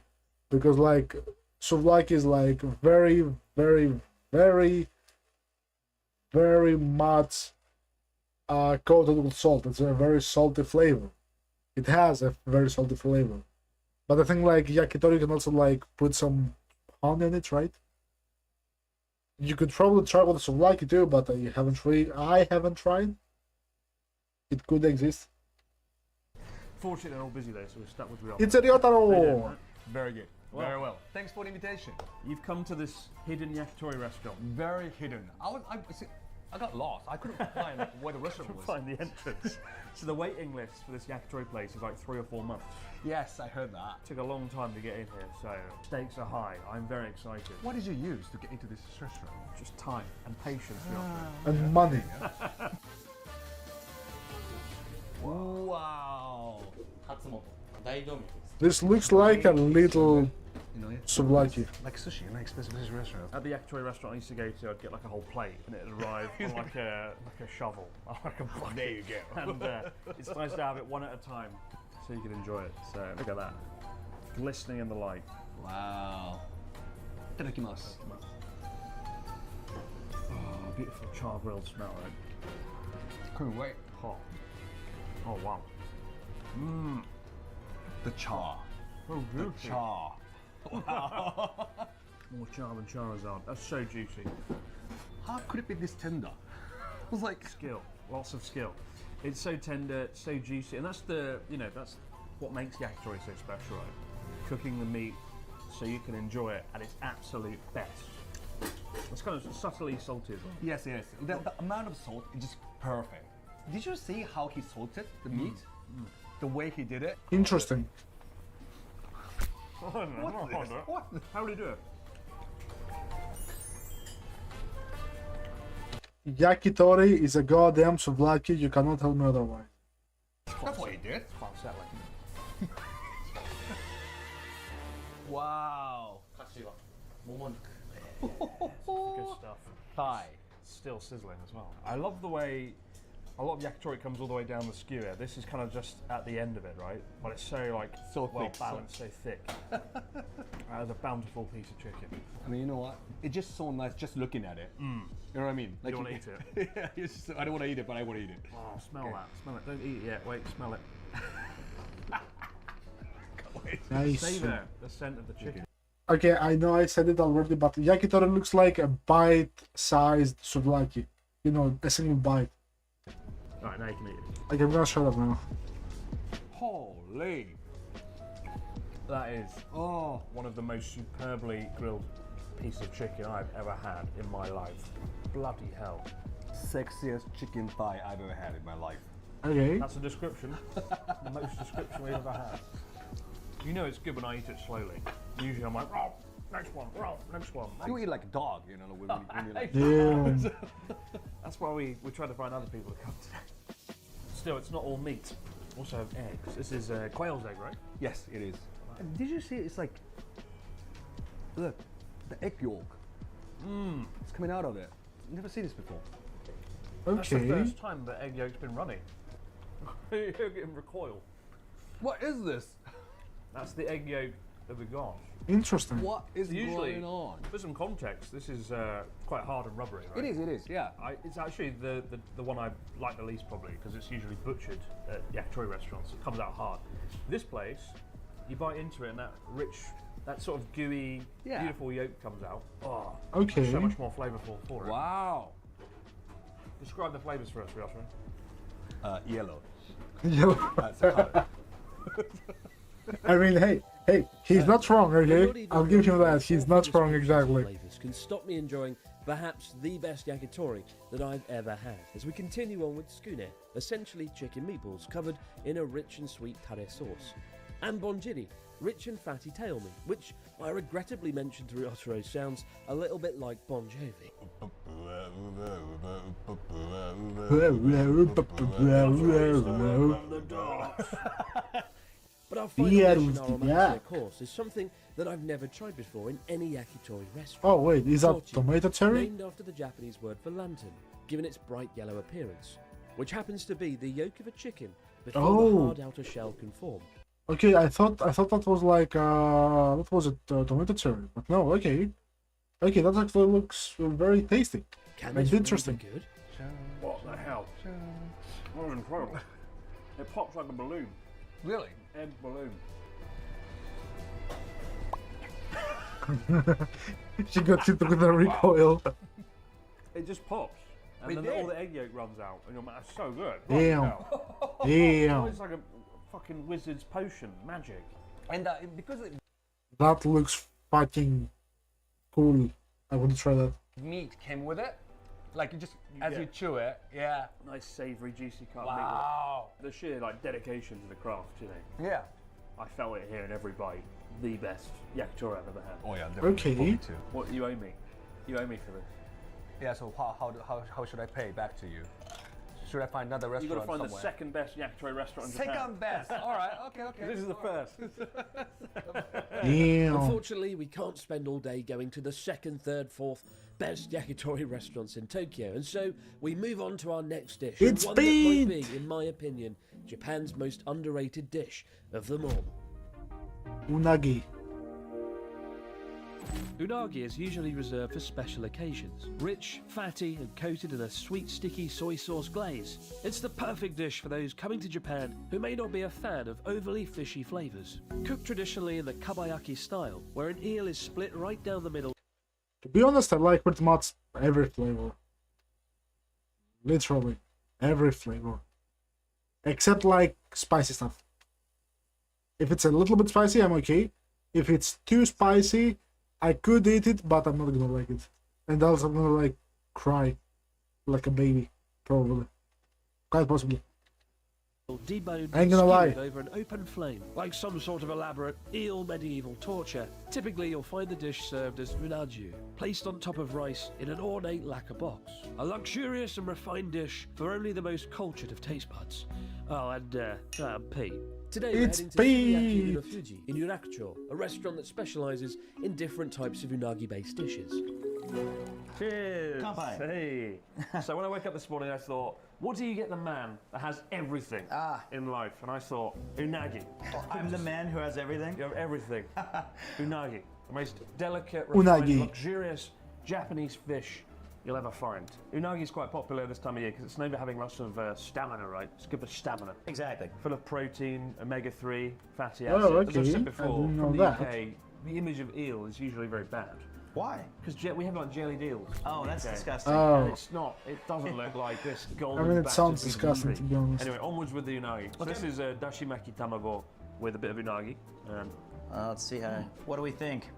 Because like souvlaki is like very, very, very, very much coated with salt. It's a very salty flavor. It has a very salty flavor. But I think like yakitori can also like put some honey in it, right? You could probably try with the souvlaki too, but I haven't tried. It could exist. Fortunately, they're all busy though, so we're stuck with real. It's a Ryotaro! Very good. Very well. Thanks for the invitation. You've come to this hidden yakitori restaurant. Very hidden. I got lost. I couldn't find where the restaurant was. Find the entrance. So the waiting list for this yakitori place is like 3 or 4 months. Yes, I heard that. Took a long time to get in here, so stakes are high. I'm very excited. What did you use to get into this restaurant? Just time and patience, And money. Wow. This looks like a little souvlaki. Like sushi in an expensive restaurant. At the yakitori restaurant I used to go to, I'd get like a whole plate and it'd arrive on like a shovel. Like a bucket. There you go. And it's nice to have it one at a time so you can enjoy it. So look at that. Glistening in the light. Wow. Itadakimasu. Oh, beautiful char grilled smell, right? Couldn't wait. Hot. Oh wow. Mmm. The char. Oh, the char. Wow. More char than Charizard. That's so juicy. How could it be this tender? It was like skill. Lots of skill. It's so tender, so juicy, and that's that's what makes yakitori so special, right? Cooking the meat so you can enjoy it at its absolute best. It's kind of subtly salty as well. Yes, yes. The amount of salt is just perfect. Did you see how he salted the meat? The way he did it? Interesting. What? How do you do it? Yakitori is a goddamn souvlaki, you cannot tell me otherwise. That's what he did. Quite settling. Wow. Good stuff. Thigh. Still sizzling as well. I love the way a lot of yakitori comes all the way down the skewer. This is kind of just at the end of it, right? But it's so like So well thick, balanced, so thick. That is a bountiful piece of chicken. I mean, you know what? It's just so nice just looking at it. You know what I mean? You don't want to eat it. Yeah, I don't want to eat it, but I want to eat it. Oh, smell that. Smell it. Don't eat it yet. Wait, smell it. Nice. Savor the scent of the chicken. Okay, I know I said it already, but yakitori looks like a bite-sized souvlaki. You know, a single bite. Alright, now you can eat it. Okay, I'm gonna shut up now. Holy. That is one of the most superbly grilled pieces of chicken I've ever had in my life. Bloody hell. Sexiest chicken thigh I've ever had in my life. Okay. That's a description. The most description we've ever had. You know it's good when I eat it slowly. Usually I'm like, oh, next one, oh, next one. You eat like a dog, you know, when you like... Damn. That's why we try to find other people to come today. Still, it's not all meat. Also have eggs. This is quail's egg, right? Yes, it is. And did you see it's like, look, the egg yolk. It's coming out of it. Never seen this before. That's the first time the egg yolk's been running. You're getting recoil. What is this? That's the egg yolk of the gosh. Interesting. What is Usually, going on? For some context, this is quite hard and rubbery, right? It is, yeah. It's actually the one I like the least probably because it's usually butchered at yakitori restaurants. It comes out hard. This place, you bite into it and that rich, that sort of gooey, beautiful yolk comes out. Oh, okay. So much more flavourful for it. Wow. Describe the flavours for us, Ryoshin. Yellow. Yellow. That's the color. I mean, hey, he's not wrong, okay? I'll give him that. He's not wrong exactly. Flavours can stop me enjoying perhaps the best yakitori that I've ever had, as we continue on with tsukune, essentially chicken meatballs covered in a rich and sweet tare sauce, and bonjiri, rich and fatty tail meat, which I regrettably mentioned through Otaro sounds a little bit like Bon Jovi. But our final dish in our romantic course is something that I've never tried before in any yakitori restaurant. Oh wait, is that Torchi, tomato cherry? named after the Japanese word for lantern, given its bright yellow appearance, which happens to be the yolk of a chicken before the hard outer shell can form. Okay, I thought that was like what was it, tomato cherry? But no, okay, that actually looks very tasty Can and this interesting. really be good? What the hell? That was incredible. It pops like a balloon. Really? Egg balloon. She got hit with a recoil. It just pops. And then all the egg yolk runs out. And you're like, that's so good. Damn. Oh, Damn. it's like a fucking wizard's potion. Magic. And because the That looks fucking cool. I want to try that. meat came with it, like you get you chew it, yeah. Nice savoury, juicy cut Wow. meat. The sheer dedication to the craft, Yeah. I felt it here in every bite. The best yakitori I've ever had. Oh yeah, Okay. Too. What you owe me? You owe me for this. Yeah. So how should I pay back to you? Should I find another You've restaurant got to find somewhere? the second best yakitori restaurant in Japan. Second best. All right. Okay. This is the first. Damn. Unfortunately, we can't spend all day going to the second, third, fourth best yakitori restaurants in Tokyo, and so we move on to our next dish. It's one that might meat! be, in my opinion, Japan's most underrated dish of them all. Unagi. Unagi is usually reserved for special occasions. Rich, fatty, and coated in a sweet, sticky soy sauce glaze. It's the perfect dish for those coming to Japan who may not be a fan of overly fishy flavours. Cooked traditionally in the kabayaki style, where an eel is split right down the middle. To be honest, I like pretty much every flavor. Literally, every flavor. Except like spicy stuff. If it's a little bit spicy, I'm okay. If it's too spicy, I could eat it, but I'm not gonna like it. And also I'm gonna like cry like a baby, probably. Quite possibly. Deboned I ain't and gonna lie. skewered over an open flame, like some sort of elaborate eel medieval torture. Typically, you'll find the dish served as unaju, placed on top of rice in an ornate lacquer box. A luxurious and refined dish for only the most cultured of taste buds. Oh, and Pete. Today we're It's heading to Sugiyaki Pete. Unofuji in Yurakucho, a restaurant that specialises in different types of unagi-based dishes. Cheers. Kanpai. Hey. So when I woke up this morning, I thought, what do you get the man that has everything in life? And I thought, unagi. I'm the man who has everything. You have everything. Unagi. The most delicate, refined, Unagi. luxurious Japanese fish you'll ever find. Unagi is quite popular this time of year because it's known for having lots of stamina, right? It's good for stamina. Exactly. Full of protein, omega-3, fatty Oh, acids. As okay. I've said I before, didn't know from the that. UK, the image of eel is usually very bad. Why? Because we have like jellied eels. Oh, that's Okay. disgusting. Oh. And it's not. It doesn't look like this golden. I mean, it battered sounds piece of disgusting, meat. to be honest. Anyway, onwards with the unagi. So this is a dashimaki tamago with a bit of unagi. Let's see how. What do we think?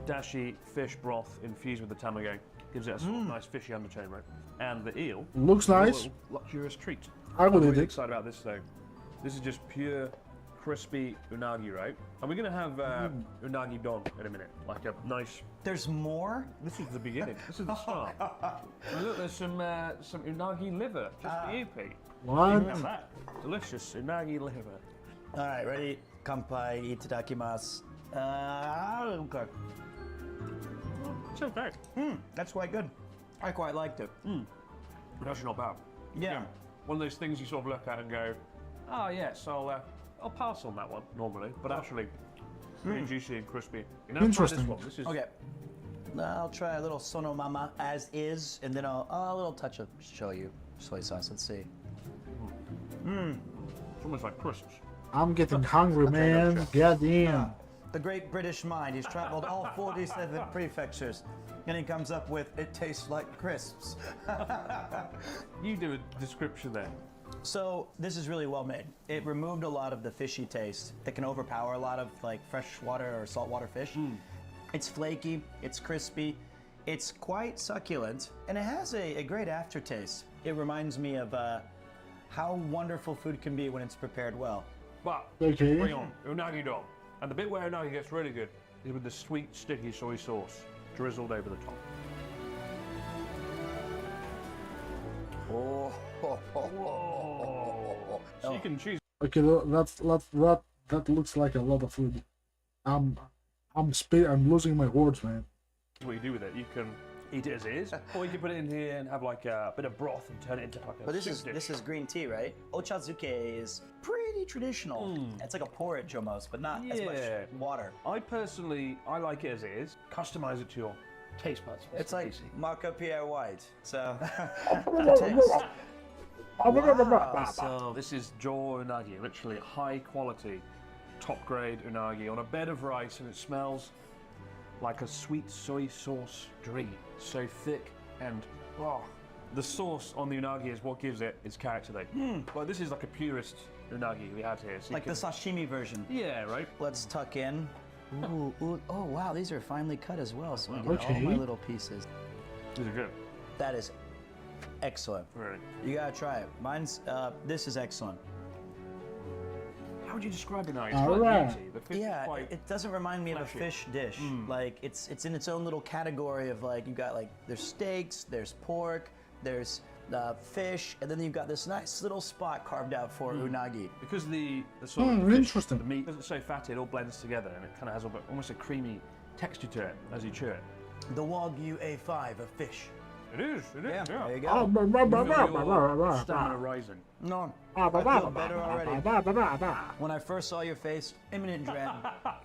Dashi fish broth infused with the tamago gives it a sort of nice fishy undertone, right? And the eel Looks is a nice. little luxurious treat. I would I'm eat really it. excited about this though. This is just pure crispy unagi, right? And we're gonna have unagi don in a minute, like a nice. There's more. This is the beginning. This is the start. And look, there's some unagi liver just for you, Pete. What? You can have that. Delicious unagi liver. All right, ready? Kanpai, itadakimasu. Okay. It's okay. That's quite good. I quite liked it. It's actually not bad. Yeah. One of those things you sort of look at and go, oh yes, I'll pass on that one normally, but actually, really juicy and crispy. Now try Interesting. This one. This is Okay. I'll try a little sonomama as is, and then I'll a little touch of shoyu soy sauce. Let's see. It's almost like crisps. I'm getting hungry, man. Goddamn. The great British mind. He's traveled all 47 prefectures, and he comes up with it tastes like crisps. You do a description there. So this is really well made. It removed a lot of the fishy taste that can overpower a lot of like freshwater or saltwater fish. It's flaky, it's crispy, It's quite succulent, and it has a great aftertaste. It reminds me of how wonderful food can be when it's prepared well. But Okay. bring on unagi don. And the bit where unagi gets really good is with the sweet, sticky soy sauce drizzled over the top. Oh. Chicken cheese. Okay, that looks like a lot of food. I'm losing my words, man. What you do with it, you can eat it as it is, or you can put it in here and have like a bit of broth and turn it into like a But this soup dish. this is green tea, right? Ochazuke is pretty traditional. It's like a porridge almost, but not as much water. I personally, I like it as it is. Customize it to your taste buds. It's like Maca Pierre White. So So this is jaw unagi, literally high quality, top grade unagi on a bed of rice, and it smells like a sweet soy sauce dream. So thick and the sauce on the unagi is what gives it its character. But this is like a purist unagi we have here. So like the sashimi version. Yeah, right. Let's tuck in. Ooh, oh wow, these are finely cut as well, so we get all my little pieces. These are good. That is excellent. Really. You gotta try it. Mine's this is excellent. How would you describe unagi? All It's right. quite meaty. The fish is Yeah, quite it doesn't remind me of a fleshy. fish dish. Like it's in its own little category of like you got like there's steaks, there's pork, there's fish, and then you've got this nice little spot carved out for unagi. Because the sort of interesting. the meat isn't so fatty, it all blends together, and it kind of has almost a creamy texture to it as you chew it. The Wagyu A5 of fish. It is. Yeah, there you go. Oh, Stamina rising. No, I feel better already. When I first saw your face, imminent dread.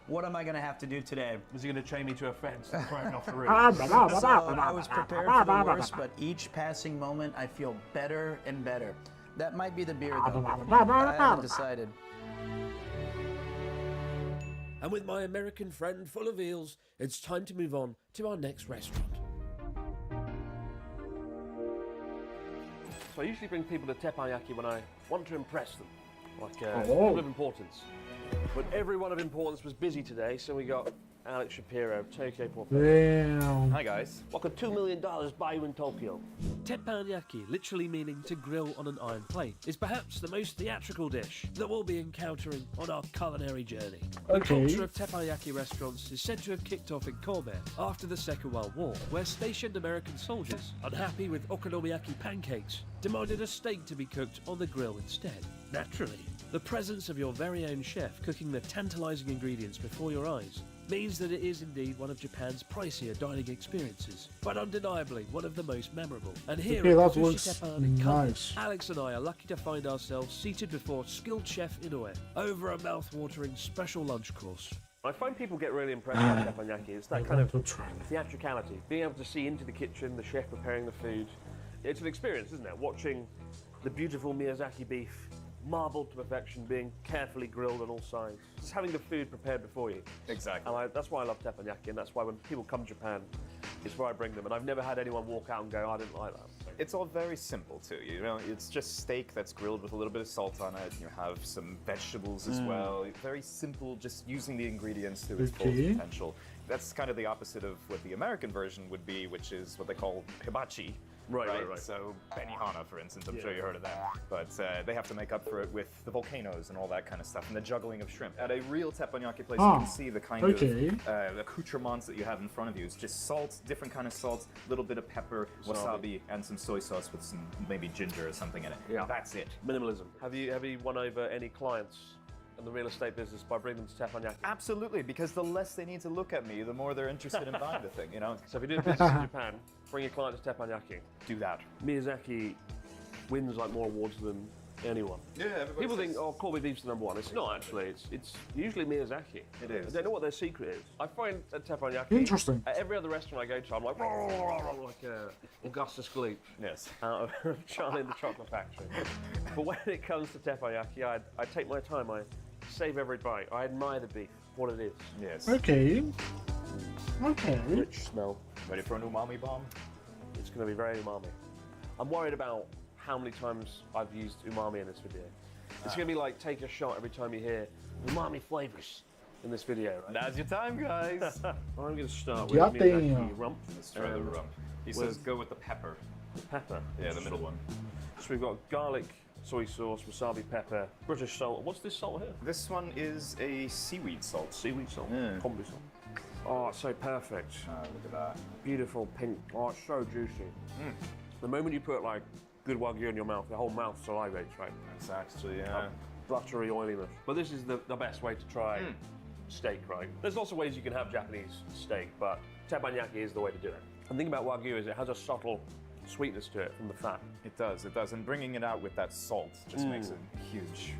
What am I gonna have to do today? Is he going to chain me to a fence and throw me off the roof? So I was prepared for the worst, but each passing moment I feel better and better. That might be the beer though. I haven't decided. And with my American friend full of eels, it's time to move on to our next restaurant. So I usually bring people to teppanyaki when I want to impress them, like Oh. people of importance. But everyone of importance was busy today, so we got Alex Shapiro, Tokyo Portfolio. Damn. Hi guys. What could $2 million buy you in Tokyo? Teppanyaki, literally meaning to grill on an iron plate, is perhaps the most theatrical dish that we'll be encountering on our culinary journey. The Okay. culture of teppanyaki restaurants is said to have kicked off in Kobe after the Second World War, where stationed American soldiers, unhappy with okonomiyaki pancakes, demanded a steak to be cooked on the grill instead. Naturally, the presence of your very own chef cooking the tantalizing ingredients before your eyes means that it is indeed one of Japan's pricier dining experiences, but undeniably one of the most memorable. And here Okay, at that Sushi looks Teppan in Kobe, nice. Alex and I are lucky to find ourselves seated before skilled chef Inoue over a mouth-watering special lunch course. I find people get really impressed by teppanyaki. It's that kind of theatricality, being able to see into the kitchen, the chef preparing the food. It's an experience, isn't it? Watching the beautiful Miyazaki beef marbled to perfection, being carefully grilled on all sides. Just having the food prepared before you. Exactly. And that's why I love teppanyaki, and that's why when people come to Japan, it's where I bring them. And I've never had anyone walk out and go, I didn't like that. It's all very simple too, you know, it's just steak that's grilled with a little bit of salt on it. You have some vegetables as well. Very simple, just using the ingredients to its full Okay. potential. That's kind of the opposite of what the American version would be, which is what they call hibachi. Right. So Benihana, for instance, I'm sure you heard of that. But they have to make up for it with the volcanoes and all that kind of stuff, and the juggling of shrimp. At a real teppanyaki place, you can see the kind of accoutrements that you have in front of you. It's just salt, different kind of salt, a little bit of pepper, wasabi, and some soy sauce with some maybe ginger or something in it. Yeah. That's it. Minimalism. Have you won over any clients in the real estate business by bringing them to teppanyaki? Absolutely, because the less they need to look at me, the more they're interested in buying the thing, you know? So if you're doing business in Japan, bring your client to teppanyaki. Do that. Miyazaki wins like more awards than anyone. Yeah, everybody People says- think, oh, Kobe beef's the number one. It's not actually. It's usually Miyazaki. It is. I don't know what their secret is. I find at teppanyaki. Interesting. At every other restaurant I go to, I'm like, like Augustus Gloop. Yes. Out of Charlie and the Chocolate Factory. But when it comes to teppanyaki, I take my time. I save every bite. I admire the beef, what it is. Yes. Okay. Rich smell. Ready for an umami bomb? It's going to be very umami. I'm worried about how many times I've used umami in this video. It's going to be like take a shot every time you hear umami flavors. in this video, right? Now's your time, guys. I'm going to start with Goddamn. Miyazaki rump. Let's try the rump. He says go with the pepper. Pepper? Yeah, the middle one. So we've got garlic, soy sauce, wasabi pepper, British salt. What's this salt here? This one is a seaweed salt. Seaweed salt? Yeah. Kombu salt. Oh, it's so perfect. Look at that. Beautiful pink. Oh, it's so juicy. The moment you put like good Wagyu in your mouth, the whole mouth salivates, right? That's actually, yeah. Buttery oiliness. But this is the best way to try steak, right? There's lots of ways you can have Japanese steak, but teppanyaki is the way to do it. And the thing about Wagyu is it has a subtle sweetness to it from the fat. It does. And bringing it out with that salt just makes it huge.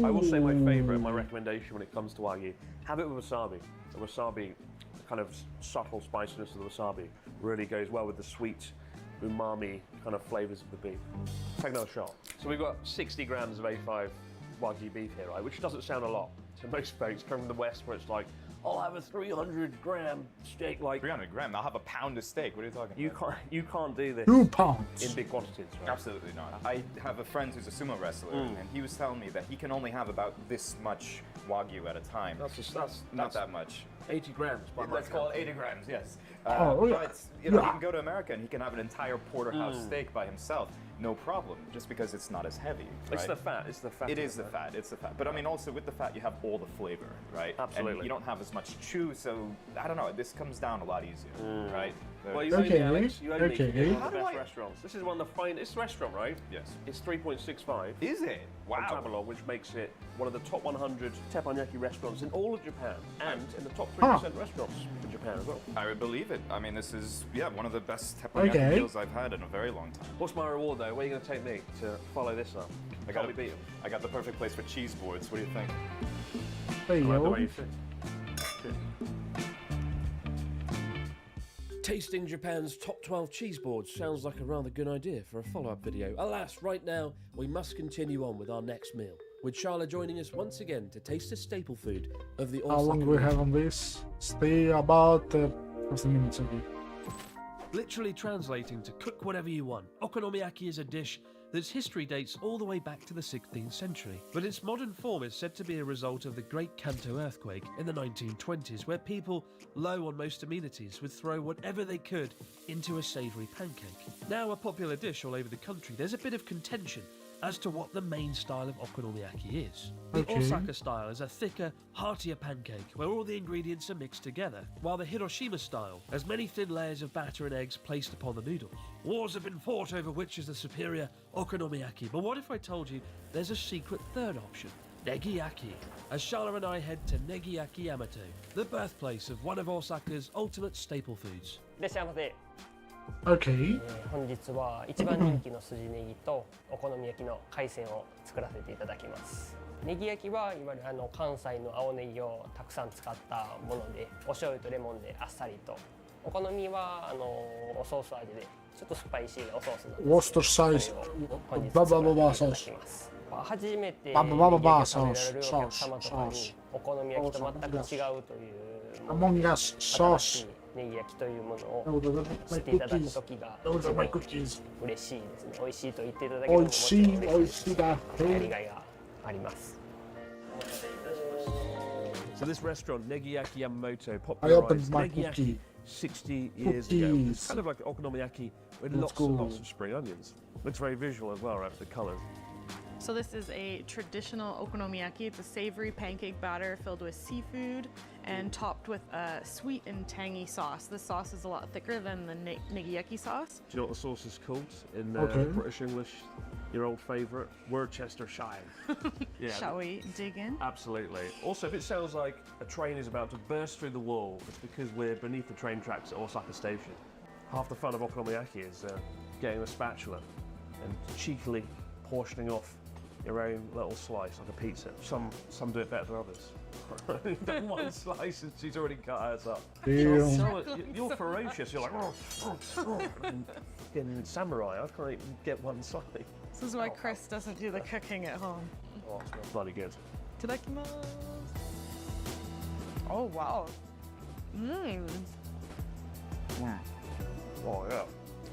I will say my favorite, my recommendation when it comes to Wagyu, have it with wasabi. The wasabi, the kind of subtle spiciness of the wasabi really goes well with the sweet, umami kind of flavors of the beef. Take another shot. So we've got 60 grams of A5 Wagyu beef here, right? Which doesn't sound a lot to most folks coming from the West, where it's like, I'll have a 300-gram steak. Like 300 grams. I'll have a pound of steak. What are you talking about? You can't do this. 2 pounds. In big quantities, right? Absolutely not. I have a friend who's a sumo wrestler, and he was telling me that he can only have about this much Wagyu at a time. That's not that much. 80 grams. Let's call it 80 grams, yes. Oh, yeah. But you know, he can go to America and he can have an entire porterhouse steak by himself, no problem, just because it's not as heavy. Right? It's the fat. It's the fat. It is the fat. It's the fat. But I mean, also with the fat, you have all the flavor, right? Absolutely. And you don't have as much chew, so I don't know. This comes down a lot easier, right? Well, you owe me, Alex. You owe me. Okay. It's one of the best restaurants. This is one of the finest restaurant, right? Yes. It's 3.65. Is it? Wow. On Travelog, which makes it one of the top 100 teppanyaki restaurants in all of Japan, and in the top 3% restaurants in Japan as well. I would believe it. I mean, this is, one of the best teppanyaki meals I've had in a very long time. What's my reward, though? Where are you going to take me to follow this up? I got the perfect place for cheese boards. What do you think? There you I like the go. way you sit. Good. Tasting Japan's top 12 cheese boards sounds like a rather good idea for a follow-up video. Alas, right now, we must continue on with our next meal, with Charla joining us once again to taste a staple food of the How long do we have on this? Stay about 15 minutes, okay. Literally translating to cook whatever you want, okonomiyaki is a dish that's history dates all the way back to the 16th century, but its modern form is said to be a result of the Great Kanto earthquake in the 1920s, where people low on most amenities would throw whatever they could into a savoury pancake. Now a popular dish all over the country, there's a bit of contention as to what the main style of okonomiyaki is. The Osaka style is a thicker, heartier pancake where all the ingredients are mixed together, while the Hiroshima style has many thin layers of batter and eggs placed upon the noodles. Wars have been fought over which is the superior okonomiyaki, but what if I told you there's a secret third option? Negiyaki, as Charla and I head to Negiyaki Yamato, the birthplace of one of Osaka's ultimate staple foods. いらっしゃいませ。 Okay. 本日は一番人気の筋ネギとお好み焼きの海鮮を作らせていただきます。ネギ焼きはいわゆる関西の青ネギをたくさん使ったもので、お醤油とレモンであっさりと。お好みはおソース味でちょっとスパイシーなおソースなんですけど、 Worcestershire 本日 blah 作 blah ら blah せていただ sauce. きます。初めてネギ Blah blah blah 焼きを食べられるお sauce. 客様とかにお好み焼きと全く違うという Among Us 新 sauce. しいネギ焼きというものを Those are 知 my っていただく cookies. 時が Those 一 are my 番 cookies. 嬉しいですね。美味しいと言っていただけるのももちろん嬉しいですし、やりがいがあります。 So this restaurant, Negiyaki Yamamoto, I opened popularized my Negiyaki cookie. 60 years ago. It's Cookies. kind of like okonomiyaki with Let's lots go. and lots of spring onions. Looks very visual as well, right, with the colours. So this is a traditional okonomiyaki. It's a savory pancake batter filled with seafood and topped with a sweet and tangy sauce. This sauce is a lot thicker than the negiyaki sauce. Do you know what the sauce is called in Okay. British English? Your old favourite, Worcestershire. Yeah. Shall we dig in? Absolutely. Also, if it sounds like a train is about to burst through the wall, it's because we're beneath the train tracks at Osaka Station. Half the fun of okonomiyaki is getting a spatula and cheekily portioning off your own little slice like a pizza. Some do it better than others. Then one slice and she's already cut hers up. Damn. So you're ferocious. You're like, fucking samurai. I can't even get one slice. This is why Chris doesn't do the cooking at home. Oh, it smells bloody good. Itadakimasu. Oh wow. Mmm. Oh yeah.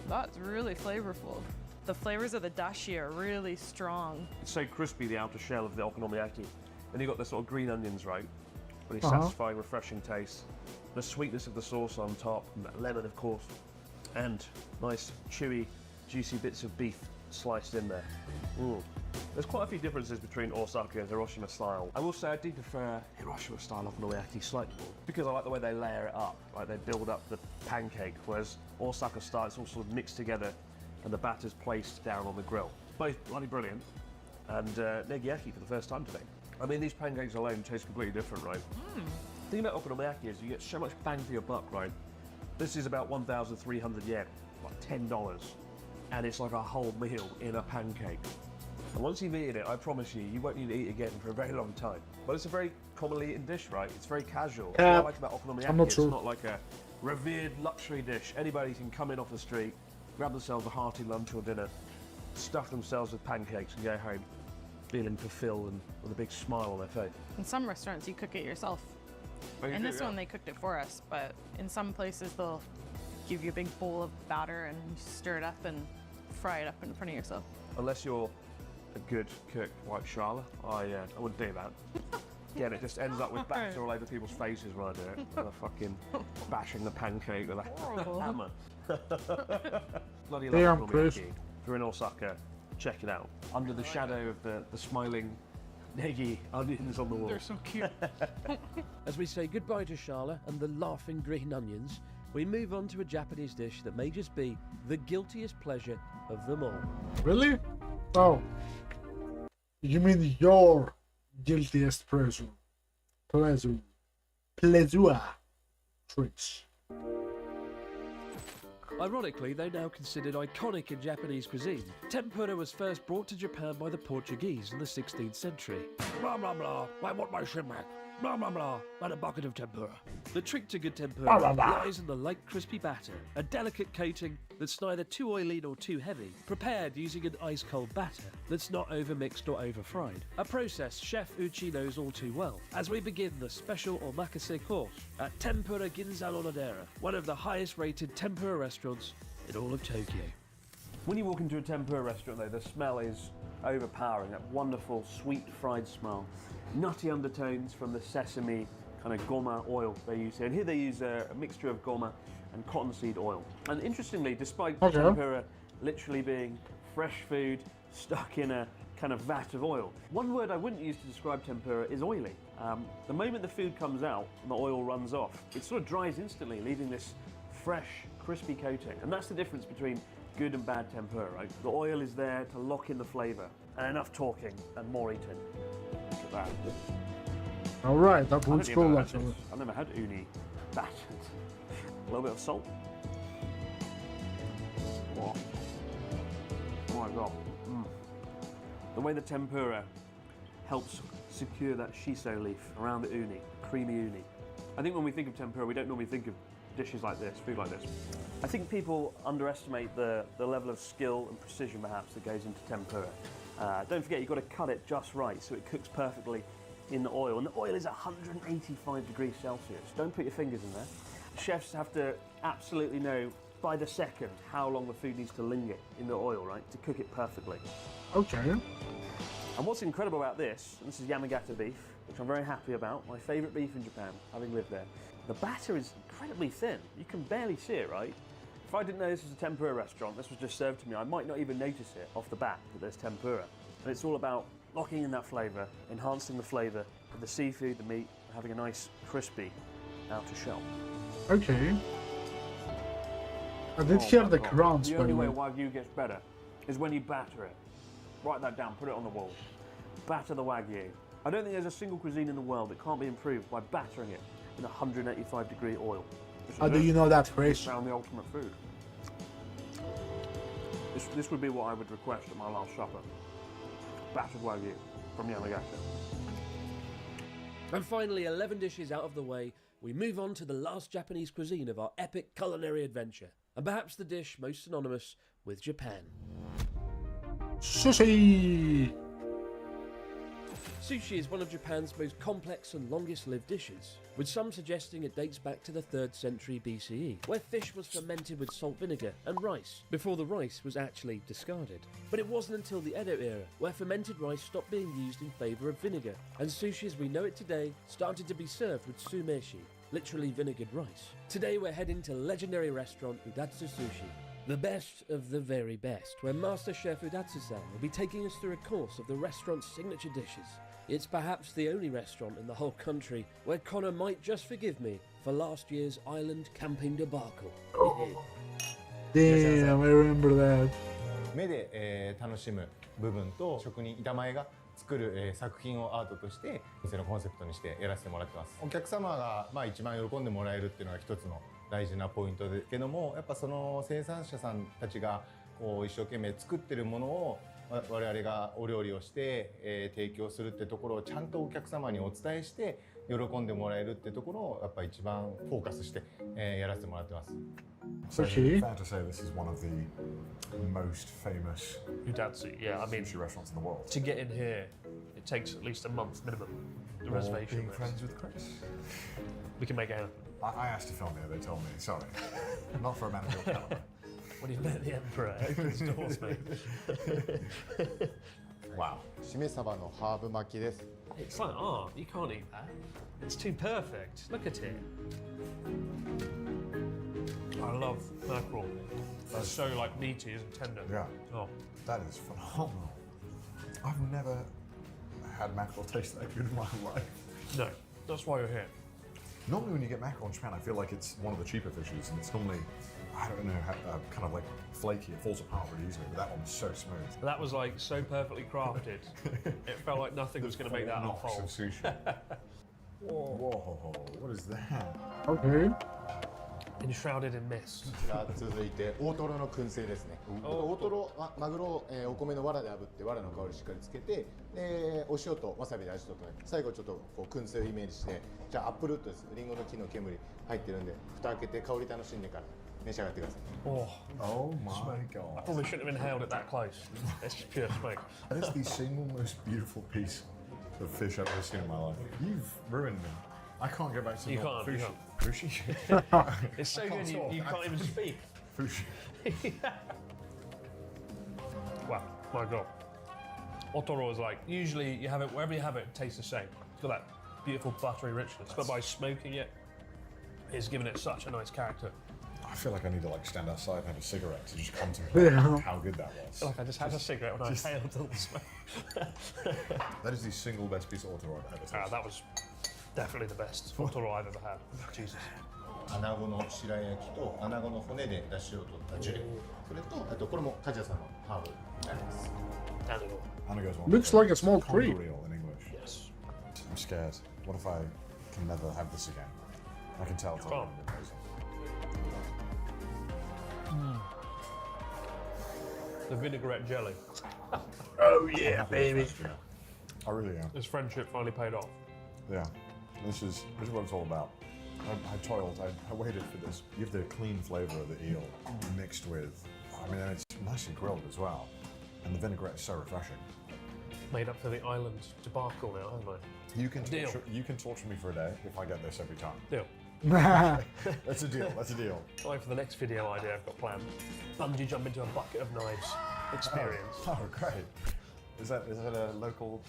That's really flavorful. The flavors of the dashi are really strong. It's so crispy, the outer shell of the okonomiyaki. And you've got the sort of green onions, right? Really satisfying, refreshing taste. The sweetness of the sauce on top, and that lemon, of course, and nice, chewy, juicy bits of beef sliced in there. There's quite a few differences between Osaka and Hiroshima style. I will say I do prefer Hiroshima style okonomiyaki slightly more because I like the way they layer it up, like they build up the pancake, whereas Osaka style it's all sort of mixed together and the batter's placed down on the grill. Both bloody brilliant, and negiyaki for the first time today. I mean, these pancakes alone taste completely different, right? The thing about okonomiyaki is you get so much bang for your buck, right? This is about 1,300 yen, like $10, and it's like a whole meal in a pancake. And once you've eaten it, I promise you, you won't need to eat again for a very long time. But it's a very commonly eaten dish, right? It's very casual. What I like about okonomiyaki, it's not like a revered luxury dish. Anybody can come in off the street, grab themselves a hearty lunch or dinner, stuff themselves with pancakes and go home feeling fulfilled and with a big smile on their face. In some restaurants, you cook it yourself. In this one, they cooked it for us, but in some places, they'll give you a big bowl of batter and you stir it up and fry it up in front of yourself. Unless you're a good cook like Charlotte, I wouldn't do that. Again, it just ends up with batter all over people's faces when I do it. Fucking bashing the pancake with a hammer. Bloody love okonomiyaki. If you're in Osaka, check it out. Under the shadow of the smiling negi onions on the wall. They're so cute. As we say goodbye to Charlotte and the laughing green onions, we move on to a Japanese dish that may just be the guiltiest pleasure of them all. Really? Oh. You mean your guiltiest pleasure? Pleasure. Tricks. Ironically, though now considered iconic in Japanese cuisine, tempura was first brought to Japan by the Portuguese in the 16th century. Blah blah blah, I want my shimak. Blah blah blah, and a bucket of tempura. The trick to good tempura lies in the light crispy batter, a delicate coating that's neither too oily nor too heavy, prepared using an ice-cold batter that's not over-mixed or over-fried. A process Chef Uchi knows all too well, as we begin the special omakase course at Tempura Ginza no Nodera, one of the highest-rated tempura restaurants in all of Tokyo. When you walk into a tempura restaurant though, the smell is overpowering, that wonderful sweet fried smell. Nutty undertones from the sesame kind of goma oil they use here. And here they use a mixture of goma and cottonseed oil. And interestingly, despite tempura literally being fresh food stuck in a kind of vat of oil, one word I wouldn't use to describe tempura is oily. The moment the food comes out and the oil runs off, it sort of dries instantly, leaving this fresh, crispy coating. And that's the difference between good and bad tempura, right? The oil is there to lock in the flavour. And enough talking and more eating. Look at that. Alright, that looks cool actually. I've never had uni battered. A little bit of salt. Oh, oh my god. The way the tempura helps secure that shiso leaf around the uni, creamy uni. I think when we think of tempura, we don't normally think of dishes like this, food like this. I think people underestimate the level of skill and precision perhaps that goes into tempura. Don't forget, you've got to cut it just right so it cooks perfectly in the oil. And the oil is 185 degrees Celsius. Don't put your fingers in there. Chefs have to absolutely know by the second how long the food needs to linger in the oil, right, to cook it perfectly. Okay. And what's incredible about this is Yamagata beef, which I'm very happy about. My favourite beef in Japan, having lived there. The batter is incredibly thin. You can barely see it, right? If I didn't know this was a tempura restaurant, this was just served to me, I might not even notice it off the bat that there's tempura. And it's all about locking in that flavour, enhancing the flavour of the seafood, the meat, and having a nice crispy outer shell. Okay. I did hear the crunch. The only way Wagyu gets better is when you batter it. Write that down, put it on the wall. Batter the Wagyu. I don't think there's a single cuisine in the world that can't be improved by battering it in 185 degree oil. How do you know that, Chris? Found the ultimate food. This would be what I would request at my last supper. Battered Wagyu from Yamagata. And finally, 11 dishes out of the way, we move on to the last Japanese cuisine of our epic culinary adventure, and perhaps the dish most synonymous with Japan. Sushi! Sushi is one of Japan's most complex and longest-lived dishes, with some suggesting it dates back to the 3rd century BCE, where fish was fermented with salt vinegar and rice, before the rice was actually discarded. But it wasn't until the Edo era where fermented rice stopped being used in favour of vinegar, and sushi as we know it today started to be served with sumeshi, literally vinegared rice. Today we're heading to legendary restaurant Udatsu Sushi, the best of the very best, where Master Chef Udatsu-san will be taking us through a course of the restaurant's signature dishes. It's perhaps the only restaurant in the whole country where Connor might just forgive me for last year's island camping debacle. Damn, I remember that. 目で、楽しむ部分と職人板前が作る、作品をアートとして店のコンセプトにしてやらせてもらってます。お客様が、一番喜んでもらえるっていうのが一つの大事なポイントですけども、やっぱその生産者さんたちがこう一生懸命作ってるものを我々がお料理をして、提供するってところをちゃんとお客様にお伝えして喜んでもらえるってところをやっぱ一番フォーカスして、やらせてもらってます。So fair to say this is one of the most famous Udatsu, yeah, I mean, sushi restaurants in the world. To get in here, it takes at least a month minimum. The reservation Being list. friends with Chris. We can make it happen. I asked to film here, they told me, sorry. Not for a man of your caliber. When you've met the Emperor, opens doors, mate. Wow. しめ鯖のハーブ巻きです。 It's like art, you can't eat that. It's too perfect. Look at it. I love mackerel. It's so like meaty and tender. Yeah. Oh. That is phenomenal. I've never had mackerel taste that good in my life. No, that's why you're here. Normally when you get mackerel in Japan, I feel like it's one of the cheaper fishes and it's normally, I don't know, kind of like flaky. It falls apart really easily, but that one's so smooth. That was like so perfectly crafted. It felt like nothing was going to make that unfold. Of sushi. Whoa, what is that? Okay. Enshrouded in mist. 続いて大トロの燻製ですね。大トロ、マグロを、お米の藁で炙って藁の香りしっかりつけて、お塩とわさびで味整えて、最後ちょっとこう燻製をイメージして、じゃあアップルウッドです。リンゴの木の煙入ってるんで、蓋開けて香り楽しんでから召し上がってください。Oh my god. I probably shouldn't have inhaled it that close. It's just pure smoke. That is the single most beautiful piece of fish I've ever seen in my life. You've ruined me. I can't go back to You not can't, you sushi. It's so good you can't even speak. Sushi. Wow, my god. Otoro is like, usually you have it, wherever you have it, it tastes the same. It's got that beautiful buttery richness, but by smoking it, it's given it such a nice character. I feel like I need to like stand outside and have a cigarette to just contemplate how good that was. I feel like I just had a cigarette when I inhaled all the smoke. That is the single best piece of otoro I've ever tasted. That was definitely the best Otoro I've ever had. Jesus. アナゴの白焼きとアナゴの骨で出汁を取ったジュレ。それとあとこれも梶谷さんのハーブになります。Anago's one. Looks like a small cream. Real in English. Yes. I'm scared. What if I can never have this again? I can tell it's all amazing. The vinaigrette jelly. Oh yeah, baby. I really am. This friendship finally paid off. Yeah, this is what it's all about. I toiled, I waited for this. You have the clean flavor of the eel mixed with, I mean, and it's nicely grilled as well. And the vinaigrette is so refreshing. Made up for the island debacle now, haven't I? You can torture me for a day if I get this every time. Deal. That's a deal, that's a deal. Time for the next video idea I've got planned. Bungee jump into a bucket of knives experience. Oh, great. Is that a local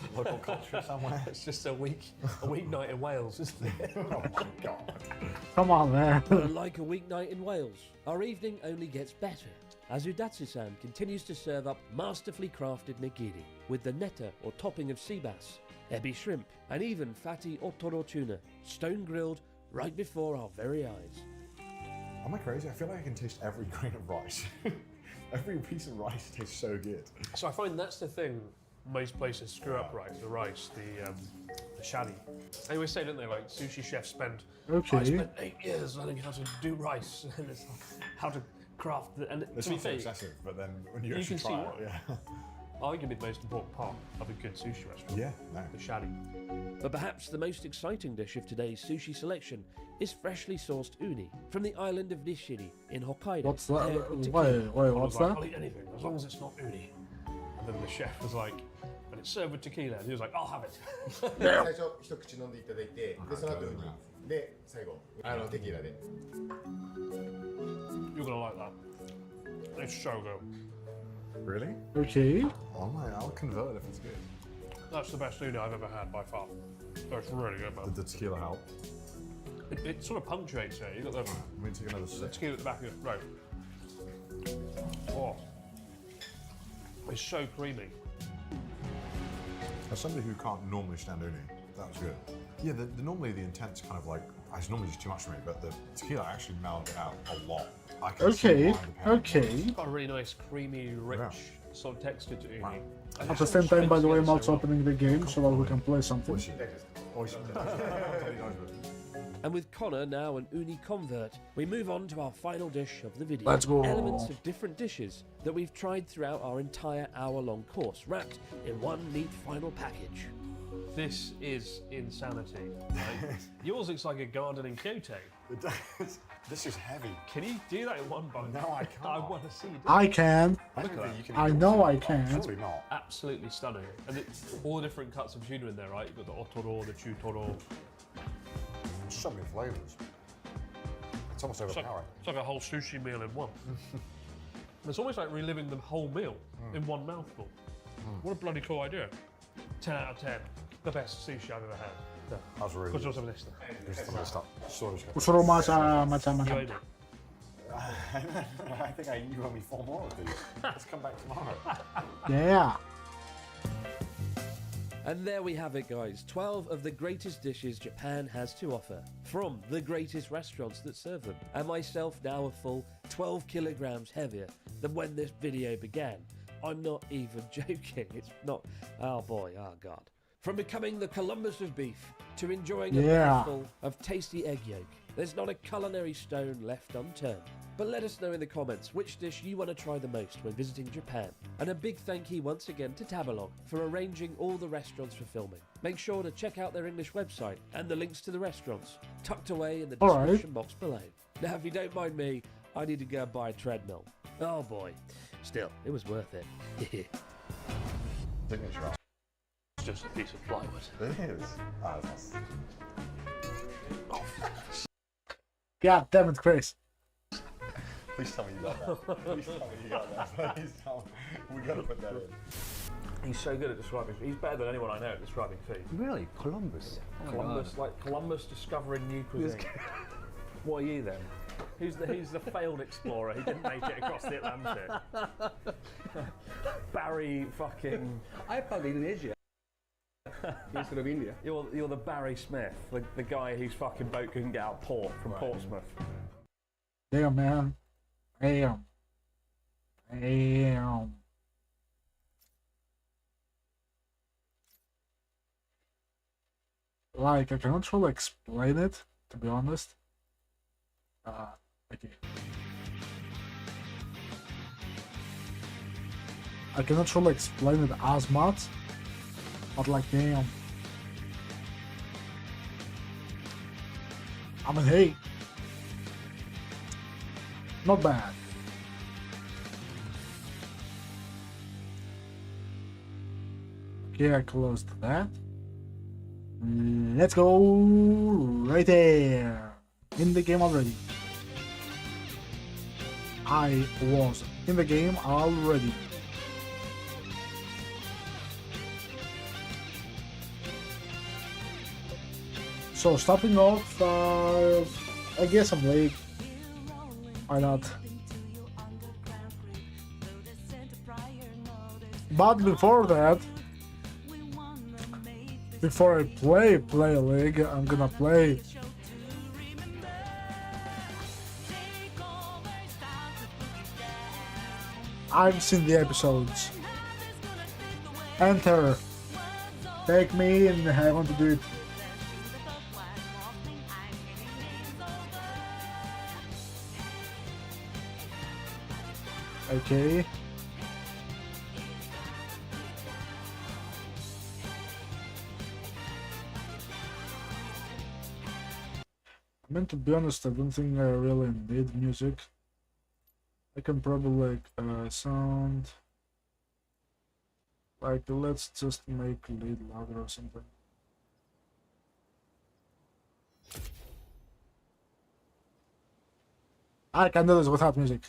culture somewhere? It's just a weeknight in Wales, isn't it? Oh my god. Come on, man. Like a weeknight in Wales, our evening only gets better as Udatsu-san continues to serve up masterfully crafted nigiri with the neta or topping of sea bass, ebi shrimp, and even fatty otoro tuna, stone grilled right before our very eyes. Am I crazy? I feel like I can taste every grain of rice. Every piece of rice tastes so good. So I find that's the thing most places screw up, right? The rice, the shadi. They always say, don't they, like sushi chefs spend, I spent 8 years learning how to do rice and it's like how to craft the, and it's to be not fair, excessive, but then when you actually try it, yeah. Arguably the most important part of a good sushi restaurant. Yeah, no. The shadi. But perhaps the most exciting dish of today's sushi selection is freshly sourced uni from the island of Nishiri in Hokkaido. What's that? paired with Wait, tequila. what's that? I'll eat anything as long as it's not uni. And then the chef was like, when it's served with tequila. And he was like, I'll have it. 最初一口飲んでいただいて、でその後ウニで最後テキーラで。You're gonna like that. It's so good. Really? Okay. I'll convert if it's good. That's the best uni I've ever had by far. That's really good, man. Did the tequila help? It sort of punctuates it. You got the, I'm going to take another the sip. tequila at the back of your throat. Oh, it's so creamy. As somebody who can't normally stand uni, that was good. Yeah, normally the intense kind of like, it's normally just too much for me, but the tequila actually mellowed it out a lot. I can see Okay, why the pairing okay. It's got a really nice, creamy, rich sort of texture to uni. At the same time, by the way, I'm also opening the game so that we can play something. And with Connor now an uni convert, we move on to our final dish of the video. Let's go. Elements of different dishes that we've tried throughout our entire hour-long course, wrapped in one neat final package. This is insanity. Right? Yours looks like a garden in Kyoto. This is heavy. Can you do that in one bite? No, I can't. I want to see you do I it. can. Look at that. I know I can. Surely not. Absolutely stunning. And it's all the different cuts of tuna in there, right? You've got the otoro, the chutoro. So many flavours. It's almost It's overpowering. it's like a whole sushi meal in one. It's almost like reliving the whole meal in one mouthful. What a bloody cool idea. 10 out of 10. The best sushi I've ever had. That was really Cosa good. sono questa? Solo matcha. You owe me. I think you owe me 4 more of these. Let's come back tomorrow. Yeah. And there we have it, guys. 12 of the greatest dishes Japan has to offer, from the greatest restaurants that serve them, and myself now a full 12 kilograms heavier than when this video began. I'm not even joking. It's not... Oh boy, oh god. From becoming the Columbus of beef to enjoying a mouthful of tasty egg yolk, there's not a culinary stone left unturned. But let us know in the comments which dish you want to try the most when visiting Japan. And a big thank you once again to Tabalong for arranging all the restaurants for filming. Make sure to check out their English website and the links to the restaurants tucked away in the description box below. Now, if you don't mind me, I need to go and buy a treadmill. Oh boy. Still, it was worth it. Signature. It's just a piece of plywood. It is. That's nice. God damn it, Chris. Please tell me you got that. Please tell me you got that. Please tell me. We gotta put that in. He's so good at describing. He's better than anyone I know at describing food. Really? Columbus? Columbus discovering new cuisine. What are you then? He's the failed explorer. He didn't make it across the Atlantic. Barry fucking. I found Indonesia. Instead of India. You're the Barry Smith, the guy whose fucking boat couldn't get out port from Portsmouth. Damn, man. Damn. Like, I cannot really explain it, to be honest. Okay. I cannot really explain it as much, but like, damn. I mean, hey. Not bad. Okay, I closed that. Let's go right there. In the game already. I was in the game already. So starting off, I guess I'm late. Why not? But before that, before I play a league, I'm gonna play I've seen the episodes. Enter. Take me and I want to do it. Okay. I mean, to be honest, I don't think I really need music. I can probably sound. Like, let's just make lead louder or something. I can do this without music.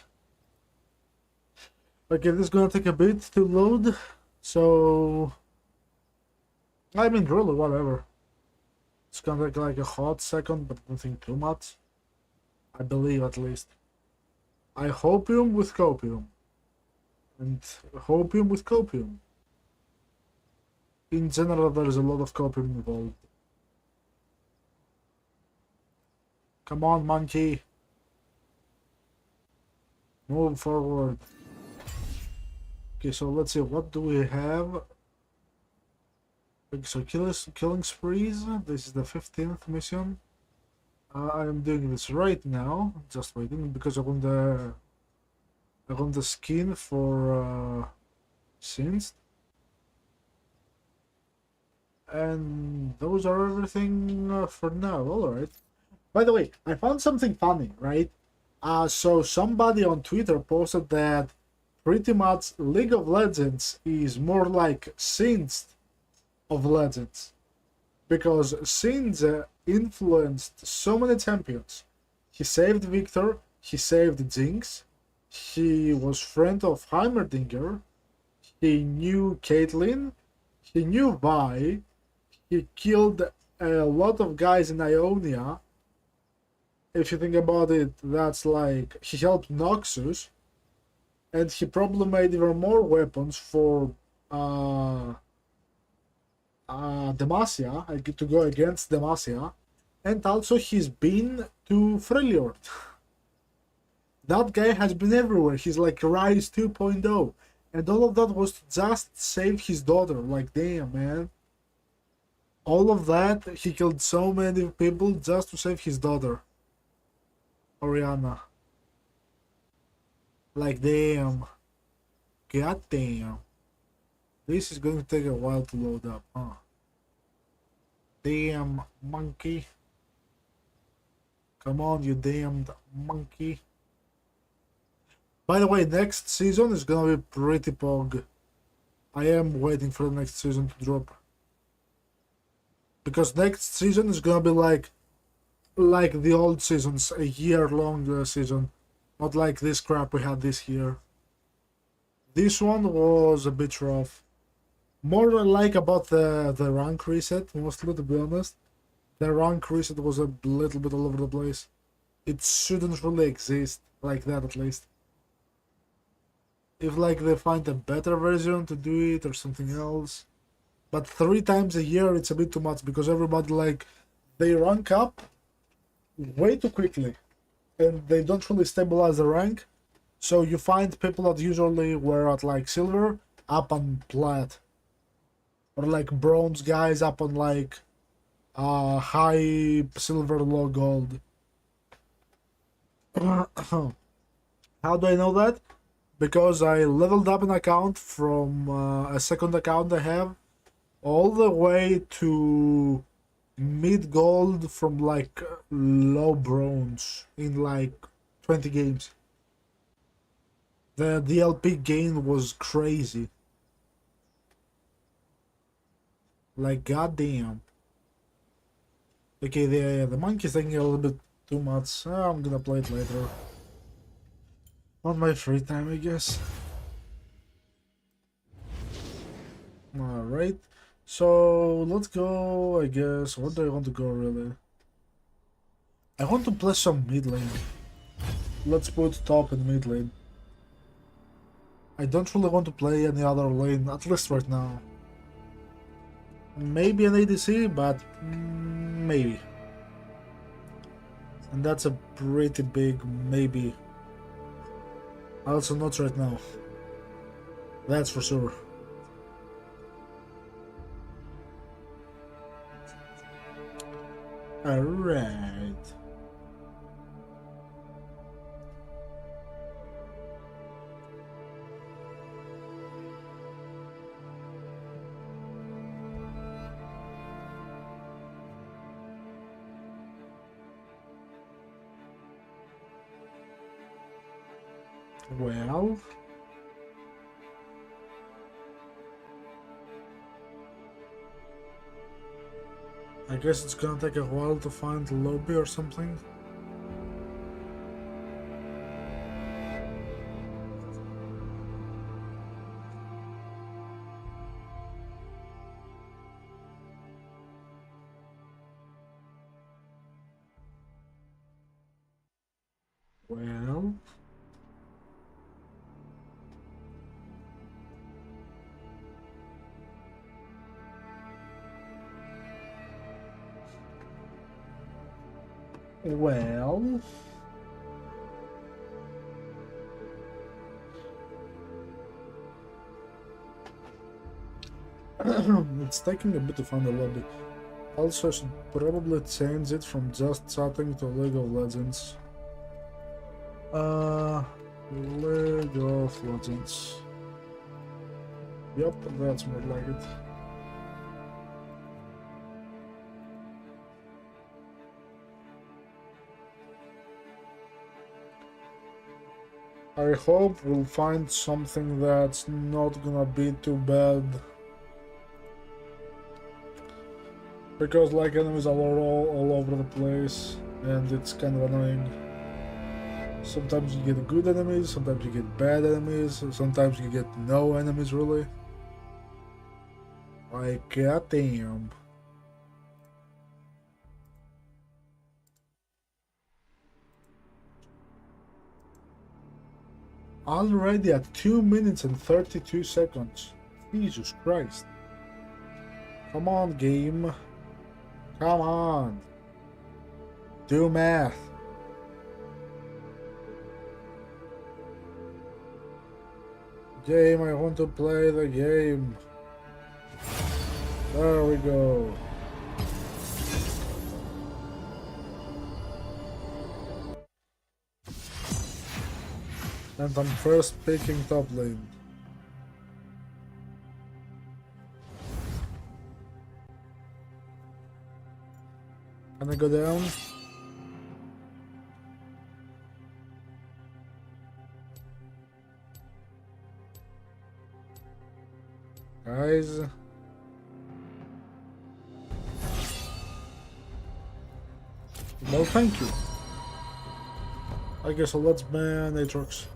Okay, this is gonna take a bit to load, so I mean, really, whatever. It's gonna take like a hot second, but nothing too much. I believe, at least. I hopium with copium. And hopium with copium. In general, there is a lot of copium involved. Come on, monkey. Move forward. Okay, so let's see, what do we have? Okay, so killing sprees. This is the 15th mission. I am doing this right now, just waiting, because I want the skin for sins. And those are everything for now. Alright. By the way, I found something funny, right? So somebody on Twitter posted that pretty much League of Legends is more like Sins of Legends. Because Sins influenced so many champions. He saved Victor, he saved Jinx, he was friend of Heimerdinger, he knew Caitlyn, he knew Vi, he killed a lot of guys in Ionia. If you think about it, that's like, he helped Noxus, and he probably made even more weapons for Demacia, to go against Demacia, and also he's been to Freljord. That guy has been everywhere. He's like Rise 2.0, and all of that was to just save his daughter. Like, damn, man. All of that, he killed so many people just to save his daughter, Oriana. Like, damn. God damn. This is going to take a while to load up, huh? Damn monkey. Come on, you damned monkey. By the way, next season is gonna be pretty pog. I am waiting for the next season to drop. Because next season is gonna be like the old seasons, a year-long season. Not like this crap we had this year. This one was a bit rough. More like about the rank reset, mostly, to be honest. The rank reset was a little bit all over the place. It shouldn't really exist like that, at least. If like they find a better version to do it or something else. But 3 times a year it's a bit too much, because everybody like they rank up way too quickly and they don't really stabilize the rank. So you find people that usually were at like silver up on plat, or like bronze guys up on like high silver, low gold. How do I know that? Because I leveled up an account from a second account I have all the way to mid gold from like low bronze in like 20 games. The DLP gain was crazy. Like, goddamn. Okay, the monkey's taking a little bit too much. I'm gonna play it later. On my free time, I guess. Alright. So, let's go, I guess. Where do I want to go, really? I want to play some mid lane. Let's put top in mid lane. I don't really want to play any other lane, at least right now. Maybe an ADC, but maybe. And that's a pretty big maybe. Also not right now. That's for sure. Alright. Well, I guess it's gonna take a while to find the lobby or something. Well... Well... It's taking a bit to find the lobby. Also, I should probably change it from just chatting to League of Legends. League of Legends. Yep, that's more like it. I hope we'll find something that's not gonna be too bad. Because like enemies are all over the place and it's kind of annoying. Sometimes you get good enemies, sometimes you get bad enemies, sometimes you get no enemies really. Like goddamn. Already at 2 minutes and 32 seconds. Jesus Christ. Come on, game. Come on. Do math. Game, I want to play the game. There we go. And I'm first picking top lane. Can I go down? Guys. No, thank you. I guess let's ban Aatrox.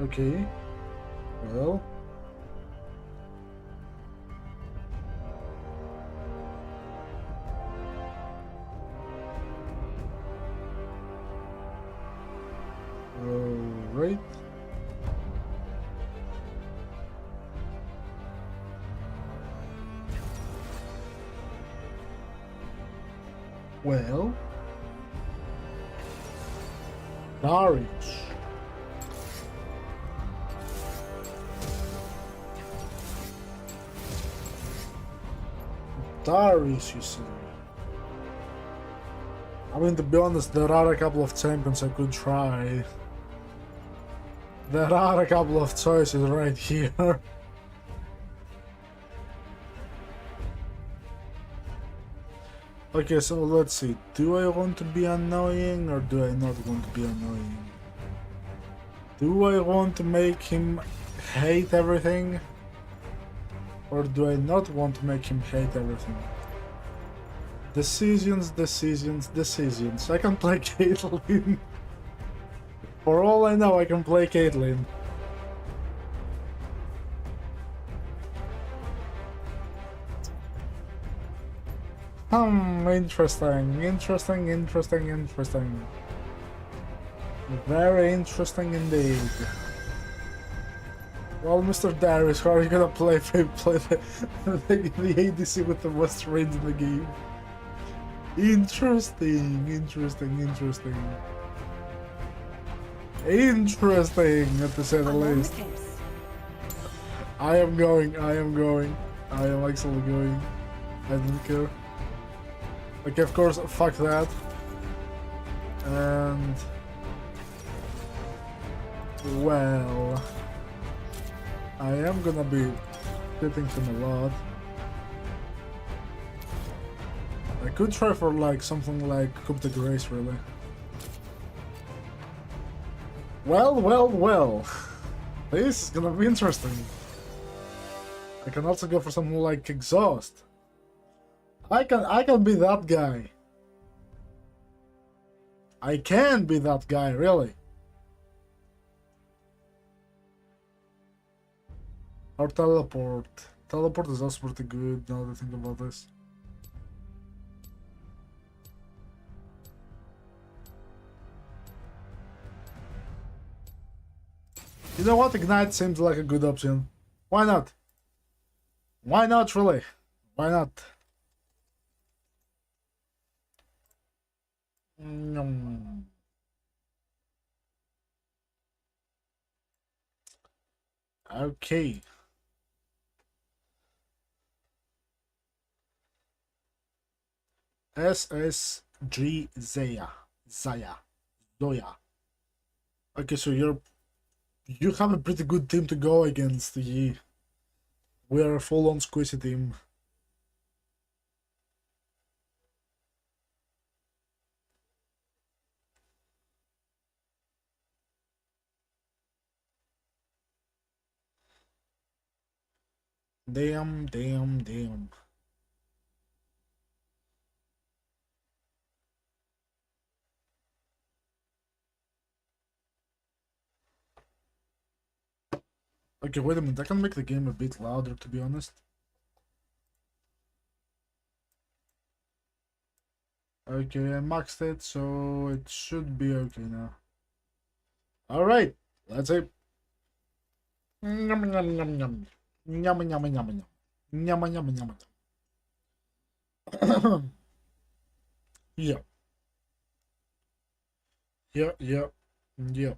Okay. Well. Alright. Well. Darius. Darius, you see. I mean, to be honest, there are a couple of champions I could try. There are a couple of choices right here. Okay, so let's see. Do I want to be annoying or do I not want to be annoying? Do I want to make him hate everything? Or do I not want to make him hate everything? Decisions, decisions, decisions. I can play Caitlyn. For all I know, I can play Caitlyn. Interesting, interesting, interesting, interesting. Very interesting indeed. Well, Mr. Darius, how are you gonna play the ADC with the most range in the game? Interesting, interesting, interesting. Interesting, to say the least. I am going. I am actually going. I don't care. Okay, of course, fuck that. And... well... I am gonna be hitting him a lot. I could try for like something like Coup de Grace, really. Well. This is gonna be interesting. I can also go for something like Exhaust. I can be that guy. I can be that guy, really. Or Teleport. Teleport is also pretty good now that I think about this. You know what? Ignite seems like a good option. Why not? Why not, really? Why not? Okay. SSG Zoya. Okay, so you have a pretty good team to go against. We are a full-on squishy team. Damn. Okay, wait a minute. I can make the game a bit louder, to be honest. Okay, I maxed it, so it should be okay now. Alright, let's see. Yum. Yeah.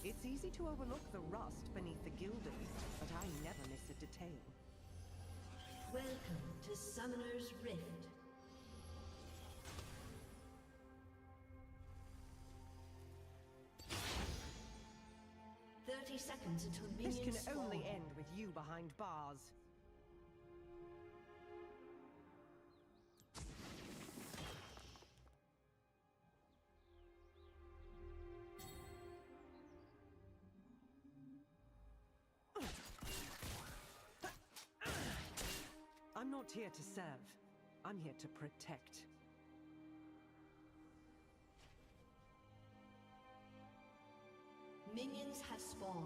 It's easy to overlook the rust beneath the gilding, but I never miss it to tame. Welcome to Summoner's Rift. 30 seconds until This minions can only spawn. end with you behind bars. I'm not here to serve. I'm here to protect. Minions have spawned.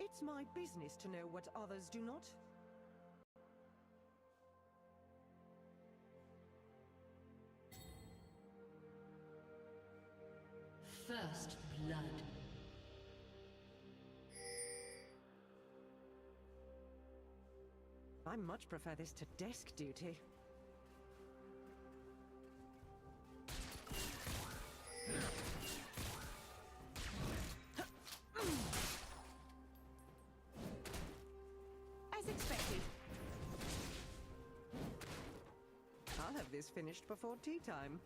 It's my business to know what others do not. First blood. I much prefer this to desk duty. As expected. I'll have this finished before tea time.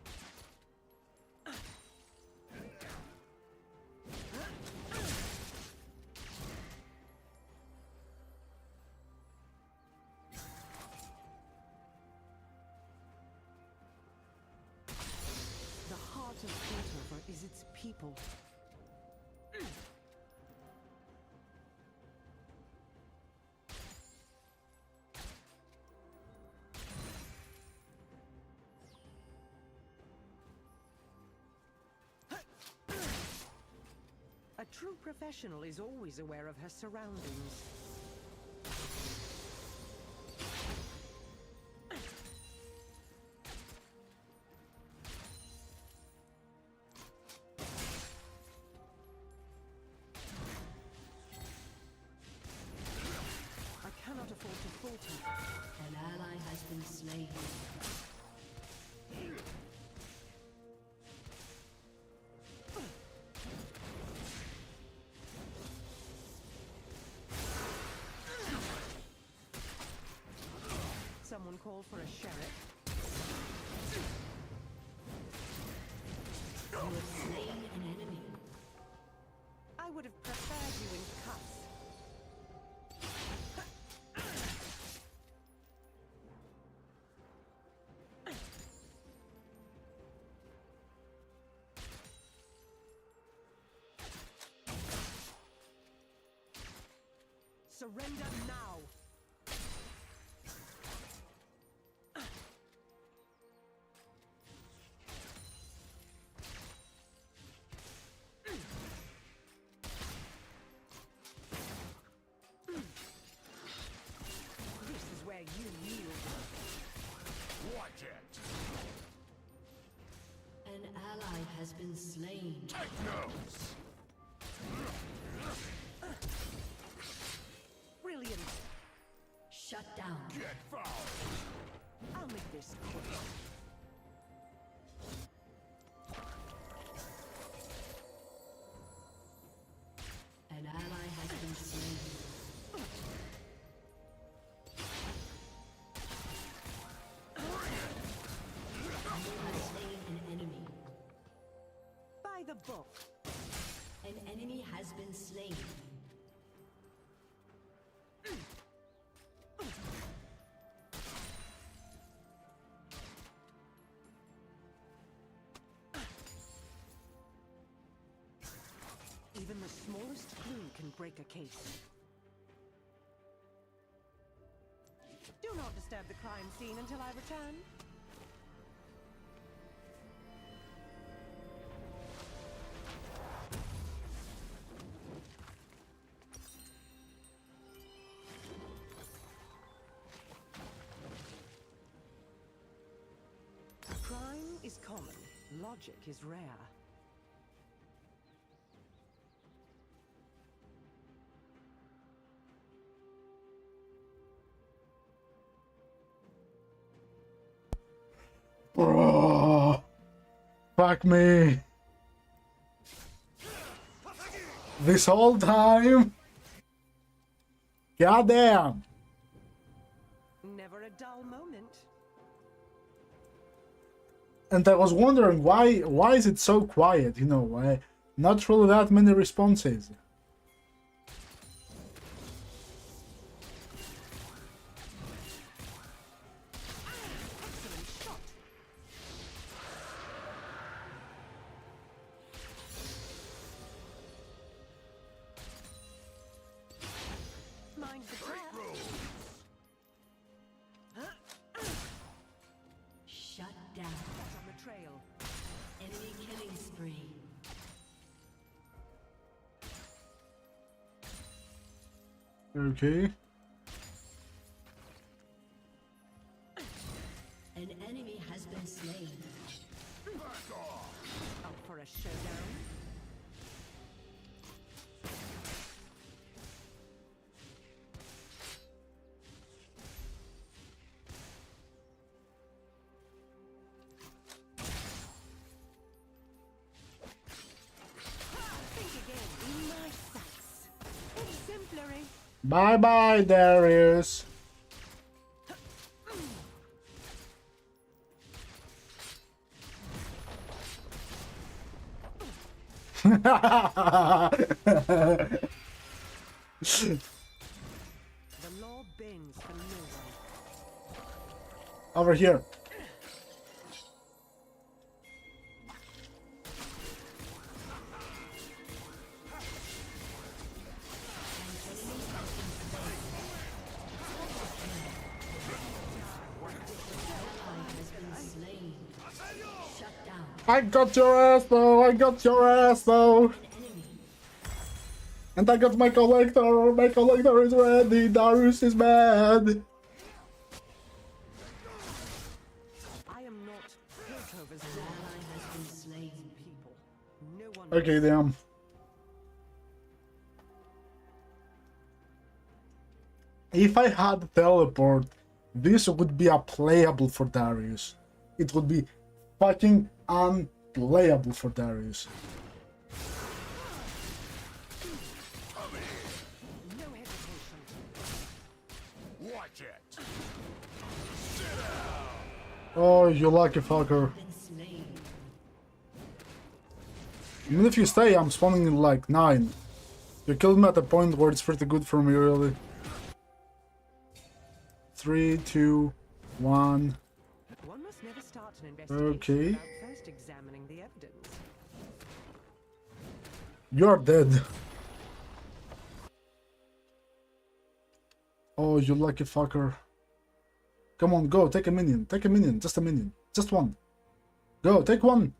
The heart of Piltover is its people. A true professional is always aware of her surroundings. I cannot afford to falter. An ally has been slain. Someone call for a sheriff. You have slain an enemy. I would have preferred you in cuffs. Surrender now! This is where you yield. Watch it! An ally has been slain. Take notes! Brilliant! Shut down. Get fouled! I'll make this quick. An ally has been slain. You have slain an enemy. By the book. An enemy has been slain. Even the smallest clue can break a case. Do not disturb the crime scene until I return. Crime is common, logic is rare. Oh, fuck me. This whole time? Goddamn! Never a dull moment. And I was wondering why is it so quiet, you know, why not really that many responses. Mind the trap. Shut down. On the trail. Enemy killing spree. Okay. An enemy has been slain. Up for a showdown. Think again. In my sights. Exemplary. Bye bye, Darius. The law bends for no one. Over here. I got your ass though, I got your ass though. And I got my collector is ready, Darius is mad. I am not Piltover's ally has been slain, people. No one. Okay, damn. If I had teleport, this would be unplayable for Darius. It would be fucking unplayable for Darius. No hesitation. Watch it. Oh, you lucky fucker. Even if you stay, I'm spawning in like 9. You killed me at a point where it's pretty good for me, really. 3, 2, 1. One must never start an investigation Okay. without first examining the evidence. You're dead. Oh, you lucky fucker. Come on, go, take a minion. Take a minion, just a minion. Just one. Go, take one.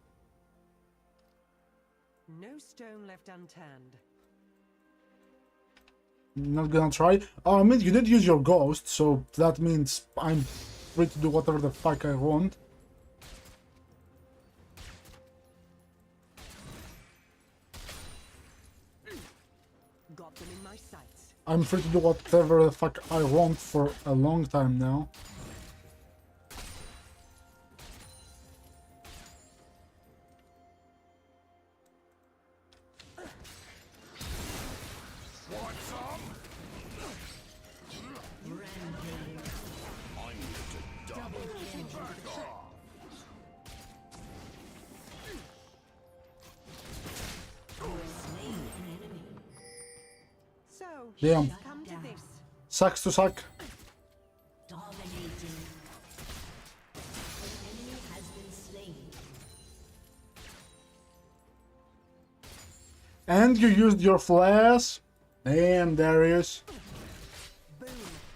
No stone left unturned. Not gonna try. Oh, I mean, you did use your ghost, so that means I'm free to do whatever the fuck I want. Got them in my sights. I'm free to do whatever the fuck I want for a long time now. Want some? Rampage. I'm here to double kill. Back off. You have slain an enemy. So, Damn. come to this. Sucks to suck. Dominating. An enemy has been slain. And you used your flash. Damn, Darius. Boom.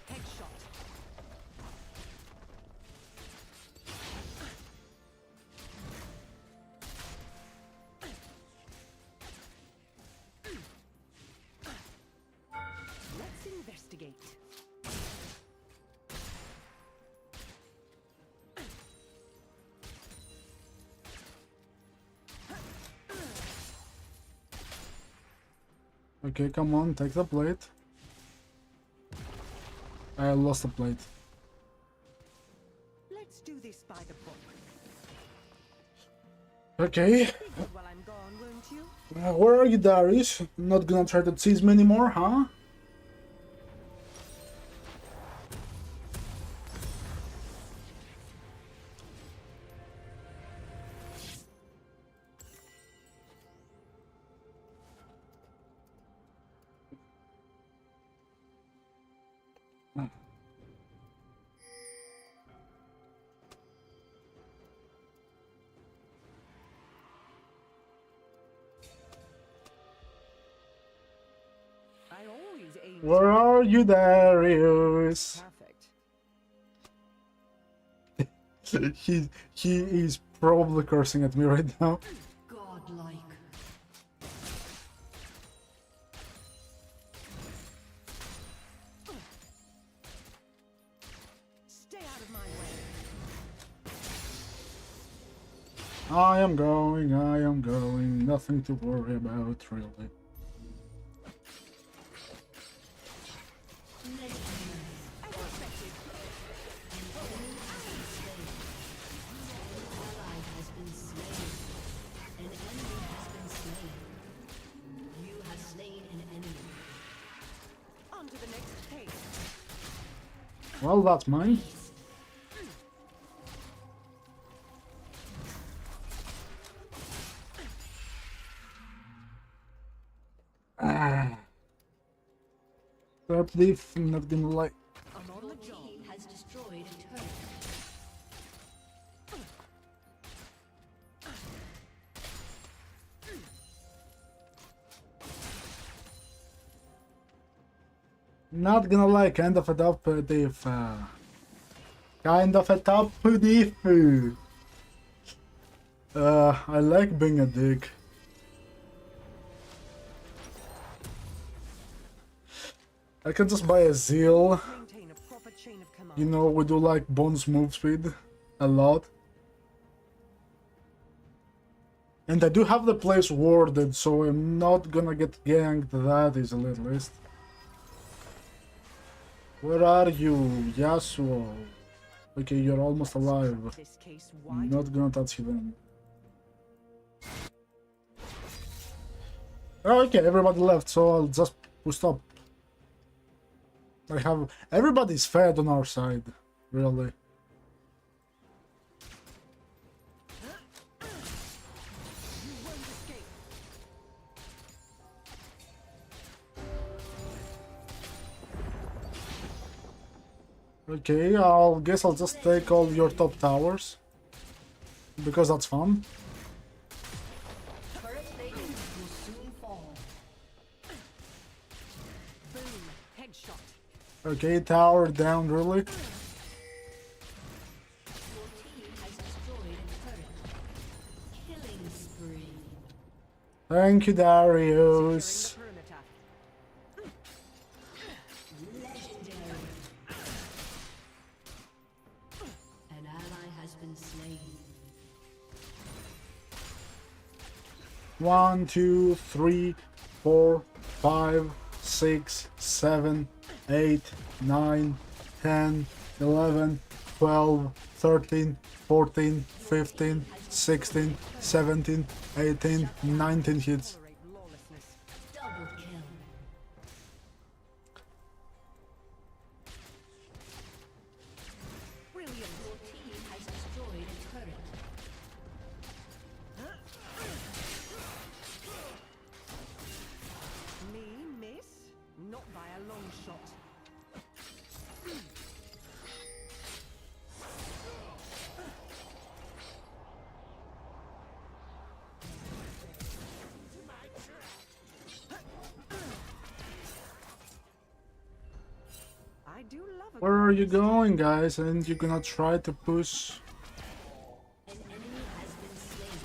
Headshot. Let's investigate. Okay, come on, take the plate. I lost the plate. Let's do this by the book. Okay. While I'm gone, won't you? Where are you, Darius? Not gonna try to tease me anymore, huh? Where are you, Darius? he is probably cursing at me right now. Godlike. Stay out of my way. I am going, nothing to worry about, really. Well, that's mine. Trap diff, not gonna lie. Your team has destroyed a turret. Not gonna lie, kind of a top diff. Kind of a top diff. I like being a dick. I can just buy a Zeal. You know, we do like bonus move speed a lot. And I do have the place warded, so I'm not gonna get ganked that easily at least. Where are you, Yasuo? Okay, you're almost alive. I'm not gonna touch you then. Okay, everybody left, so I'll just push up. I have... Everybody's fed on our side, really. Okay, guess I'll just take all your top towers. Because that's fun. Okay, tower down, really? Thank you, Darius. An ally has been slain. 1, 2, 3, 4, 5, 6, 7, 8, 9, 10, 11, 12, 13, 14, 15, 16, 17, 18, 19 hits. Double kill. Brilliant. Your team has destroyed a turret. Me miss? Not by a long shot. I do love a Where are you going, guys? And you're gonna try to push... An enemy has been slain.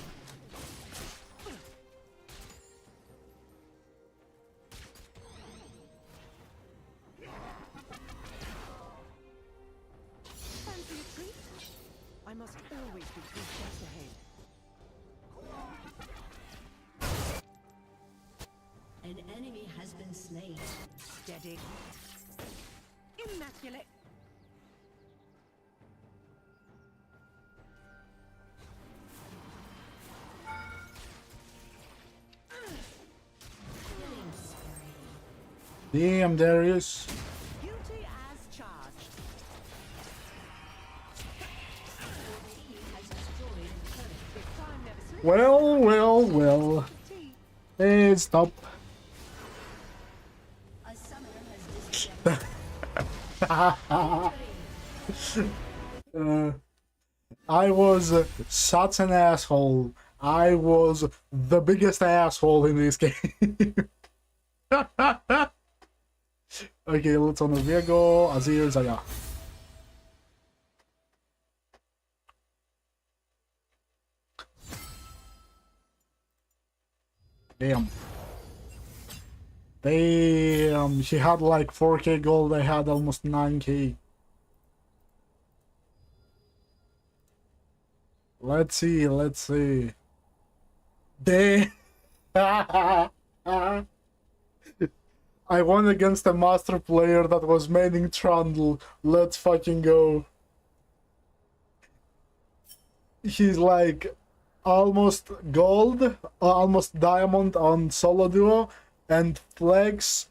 Fancy a treat? I must always be 3 steps ahead. An enemy has been slain. Steady. Immaculate. Damn, Darius. Guilty as charged. Well, well, well. Hey, stop. A summoner has I was such an asshole. I was the biggest asshole in this game. Okay, let's on Viego, Azir, Zaya. Damn. Damn, she had like 4k gold, I had almost 9k. Let's see. Damn. I won against a master player that was maining Trundle. Let's fucking go. He's like almost gold, almost diamond on solo duo, and flex.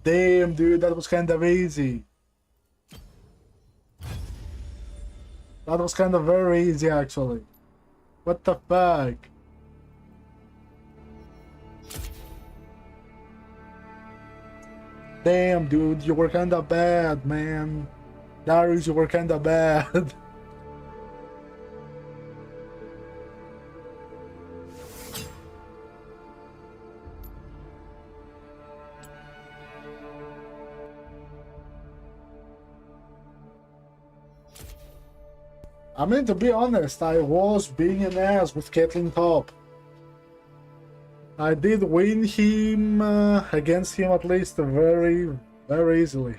Damn, dude, that was kind of easy. That was kind of very easy, actually. What the fuck? Damn, dude, you were kinda bad, man. Darius, you were kinda bad. I mean, to be honest, I was being an ass with Caitlyn top. I did win him, against him at least very, very easily.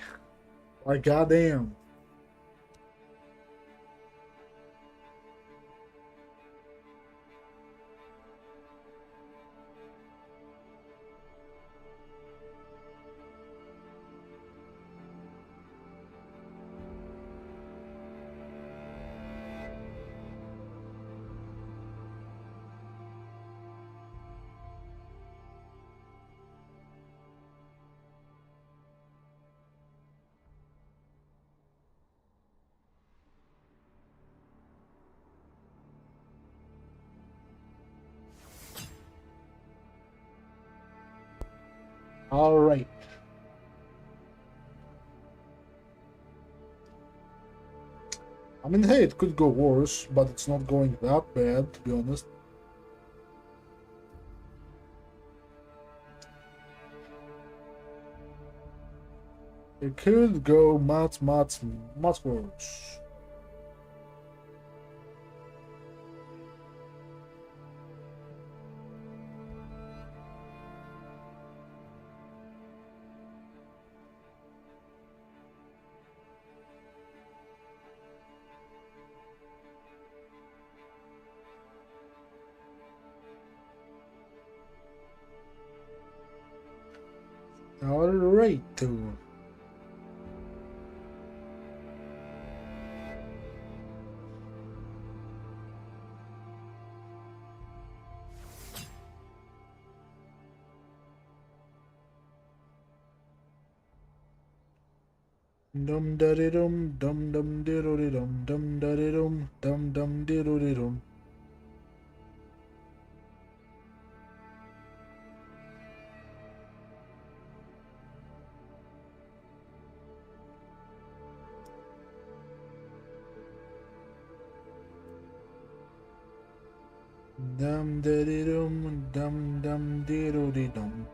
Like, goddamn. All right. I mean, hey, it could go worse, but it's not going that bad, to be honest. It could go much worse. All right, too. Dum da dum dum diddly dum da dum diddly dum. Dum dum diddly dum.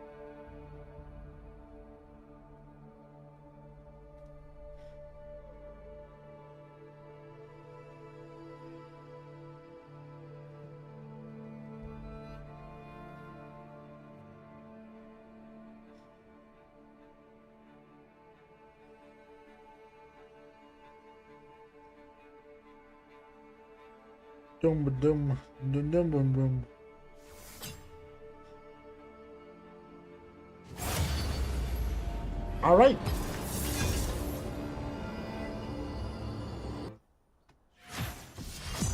Dum dum. All right.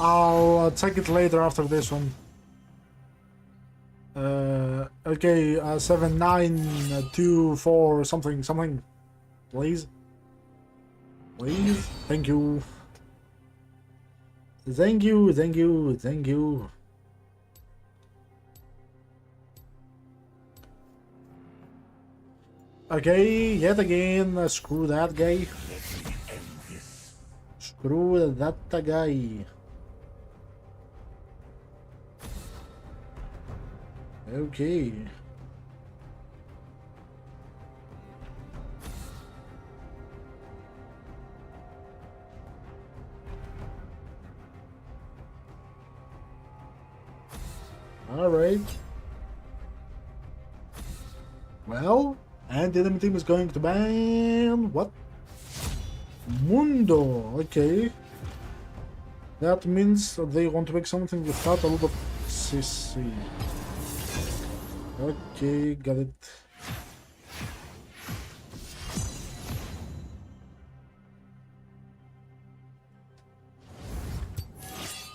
I'll take it later after this one. Okay, 7924 something. Please. Thank you. Thank you. Okay, yet again, screw that guy. Screw that guy. Okay. Alright. Well, and the enemy team is going to ban what? Mundo. Okay. That means that they want to make something without a lot of CC. Okay, got it.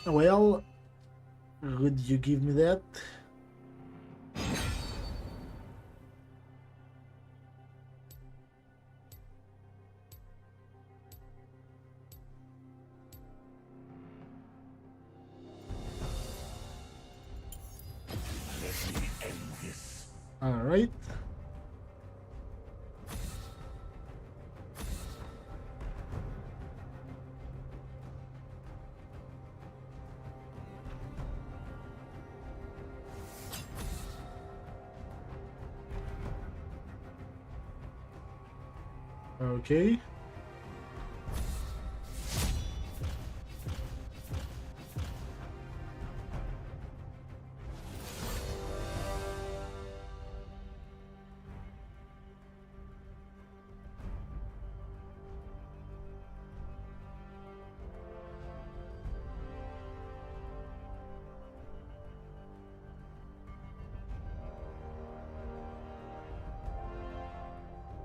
Well, would you give me that? All right. Okay.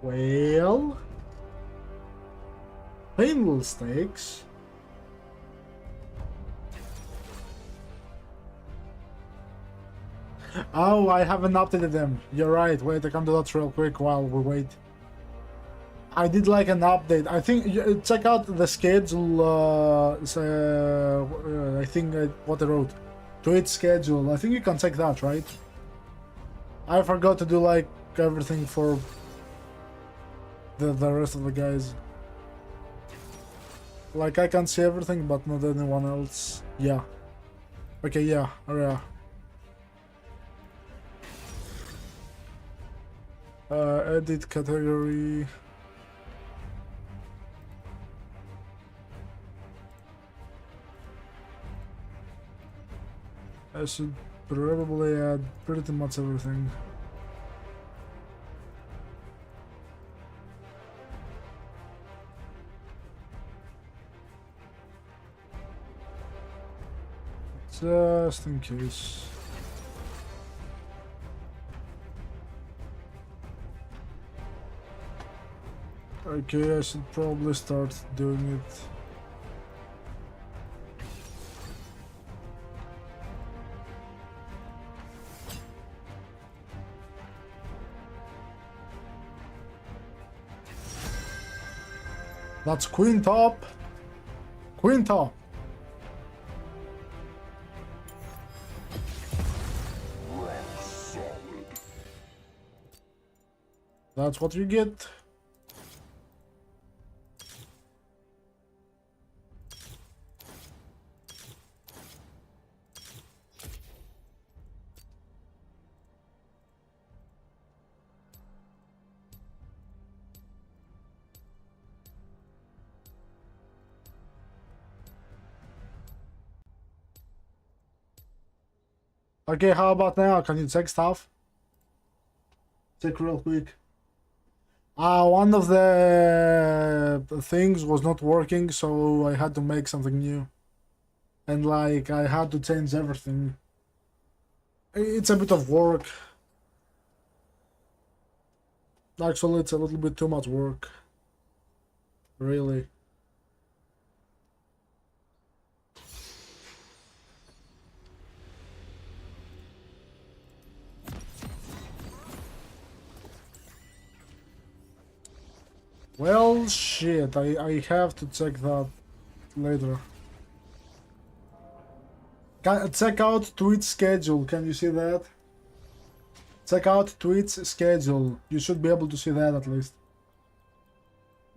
Well, painful stakes. Oh, I haven't updated them. You're right. Wait, I can do that real quick while we wait. I did like an update. I think check out the schedule. I think what I wrote. Tweet schedule. I think you can check that, right? I forgot to do like everything for the rest of the guys. Like I can see everything, but not anyone else. Yeah. Okay. Yeah. Yeah. Edit category. I should probably add pretty much everything. Just in case. Okay, I should probably start doing it. That's queen top. Queen top. That's what you get. Okay, how about now? Can you check stuff? Check real quick. One of the things was not working, so I had to make something new. And like, I had to change everything. It's a bit of work. Actually, it's a little bit too much work. Really. Well, shit, I have to check that later. Check out Twitch schedule, can you see that? Check out Twitch schedule, you should be able to see that at least.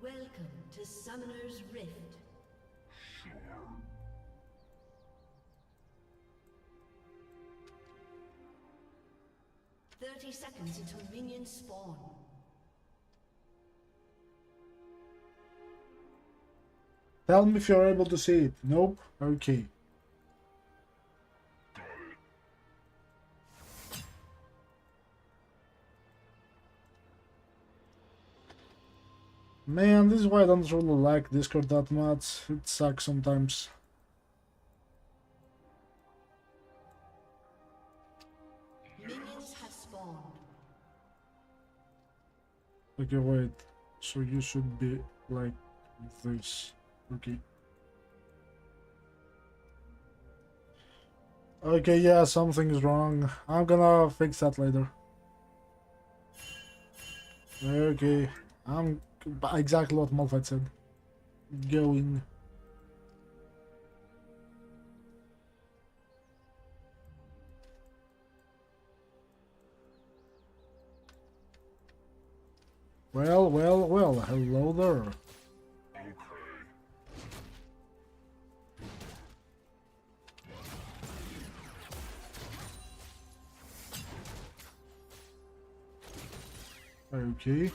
Welcome to Summoner's Rift. 30 seconds until minions spawn. Tell me if you're able to see it. Nope? Okay. Man, this is why I don't really like Discord that much. It sucks sometimes. Minions have spawned. Okay, wait. So you should be like this. Okay. Okay, yeah, something's wrong. I'm gonna fix that later. Okay. I'm exactly what Malphite said. Going. Well, well, well, hello there. Okay.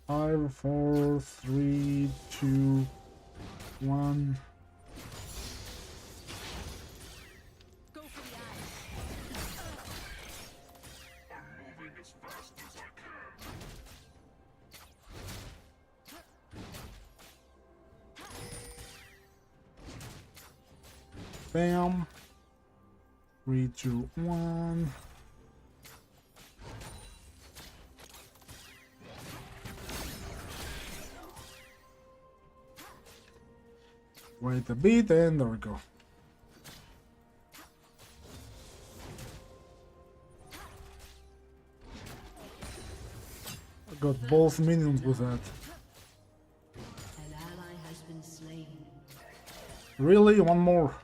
Five, four, three, two, one. Bam. 3, 2, 1. Wait a bit, and there we go. I got both minions with that. An ally has been slain. Really? One more?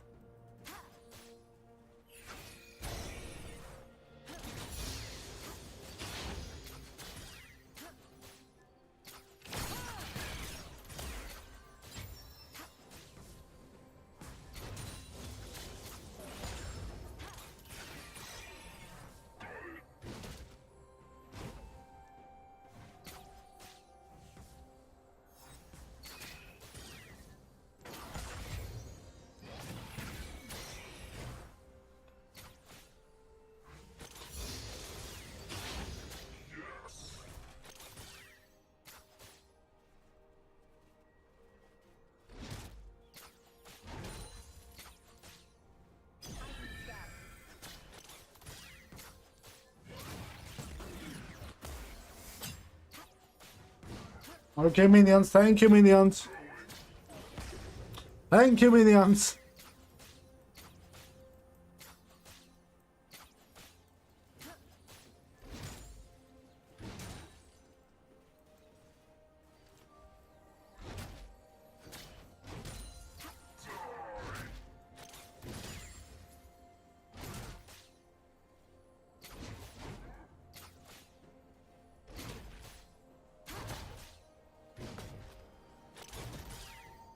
Okay, minions. Thank you, minions. Thank you, minions.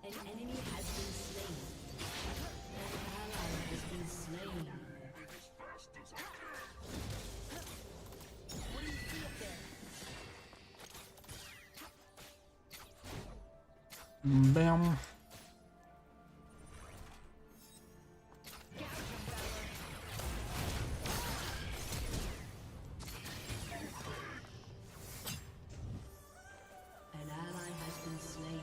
An enemy has been slain. An ally has been slain. What do you see up there? Bam. An ally has been slain.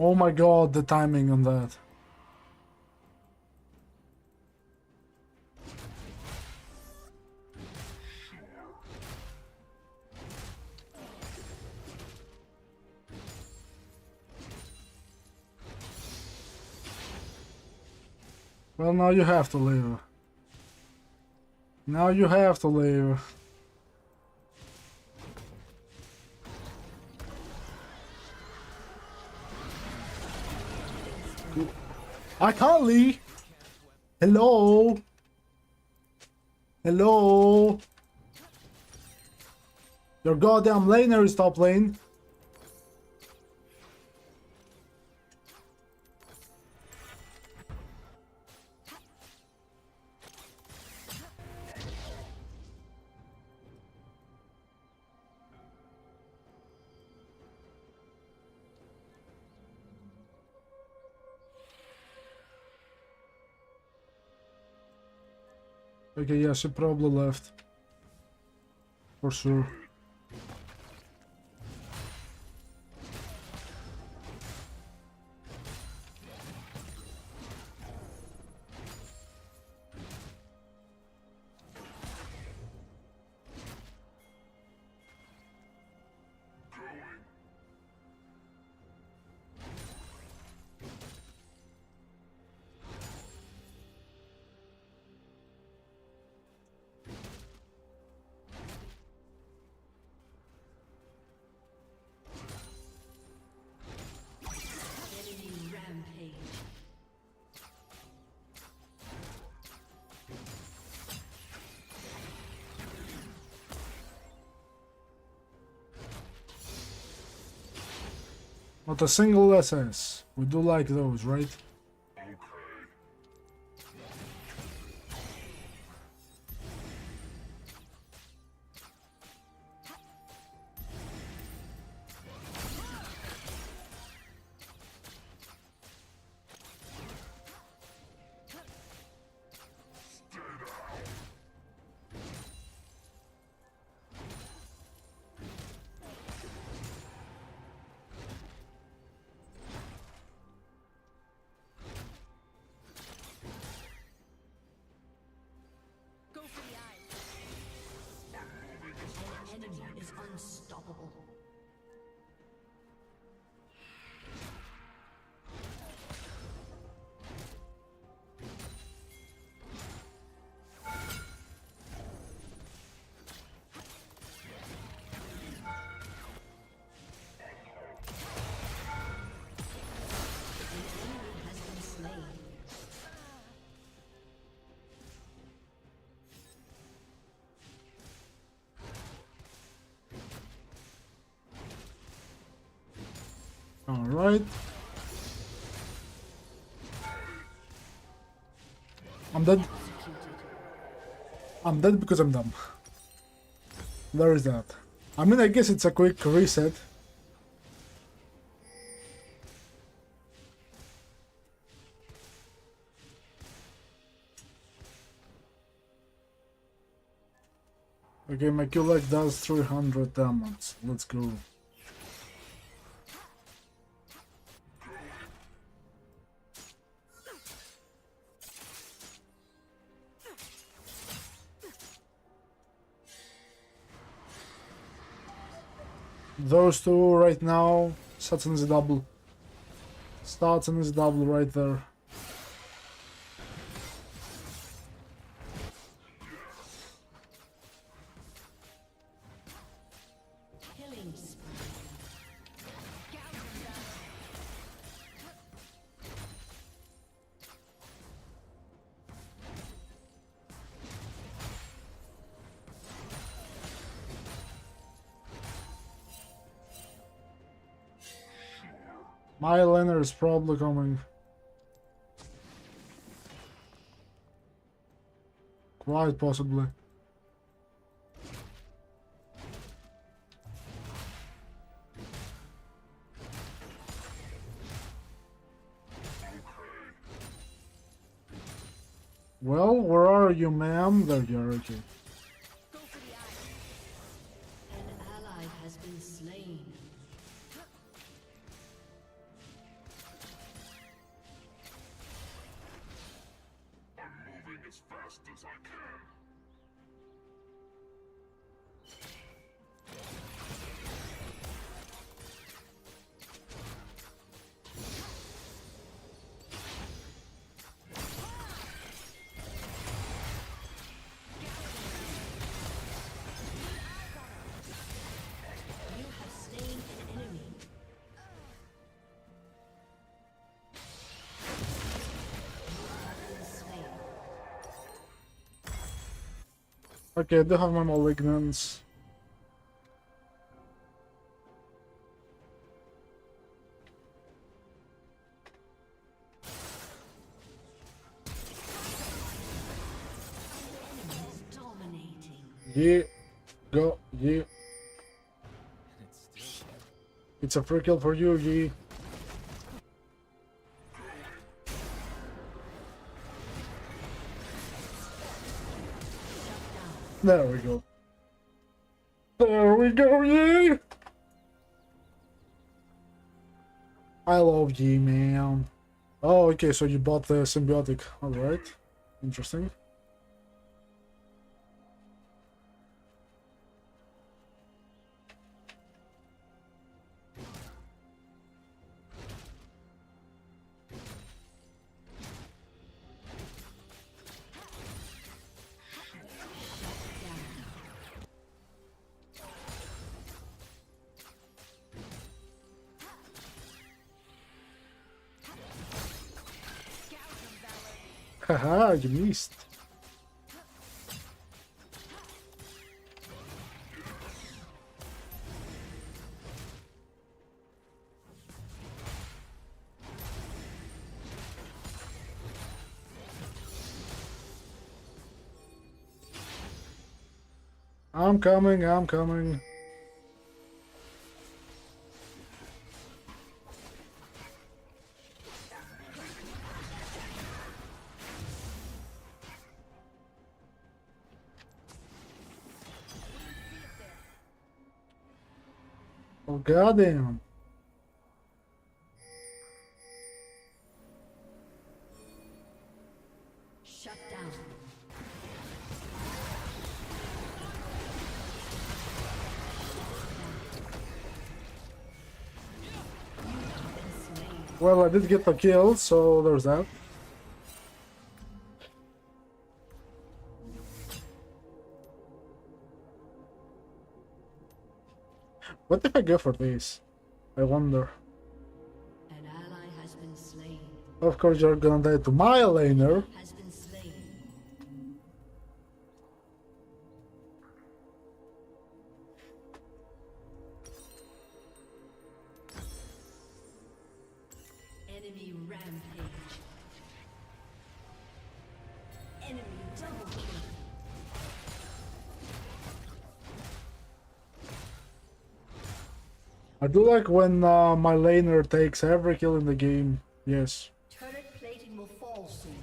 Oh my god, the timing on that. Well, now you have to leave. Now you have to leave. I can't leave. Hello. Hello. Your goddamn laner is top lane. Okay, yeah, she probably left. For sure. Enemy rampage. Not a single SS. We do like those, right? Go for the eyes. An enemy is unstoppable. An enemy has been slain. Alright. I'm dead. I'm dead because I'm dumb. There is that. I mean, I guess it's a quick reset. Okay, my Q leg does 300 damage. Let's go. Those two right now, Saturn is double. Saturn is double right there. Killing spree. My laner is probably coming. Quite possibly. Well, where are you, ma'am? There you are, okay. An ally has been slain. Moving as fast as I can. You have slain an enemy. Okay, I do have my malignants. Dominating. Yeah, go, yeah. It's a free kill for you, Yi. There we go. There we go, yeah! I love Yi, man. Oh, okay, so you bought the symbiotic. Alright. Interesting. Haha, you missed. I'm coming, I'm coming. Oh, goddamn. Shut down. Well, I did get the kill, so there's that. What if I go for this? I wonder. An ally has been slain. Of course, you're gonna die to my laner. Has been slain. Enemy rampage. Enemy double kill. I do like when my laner takes every kill in the game. Yes. Turret plating will fall soon.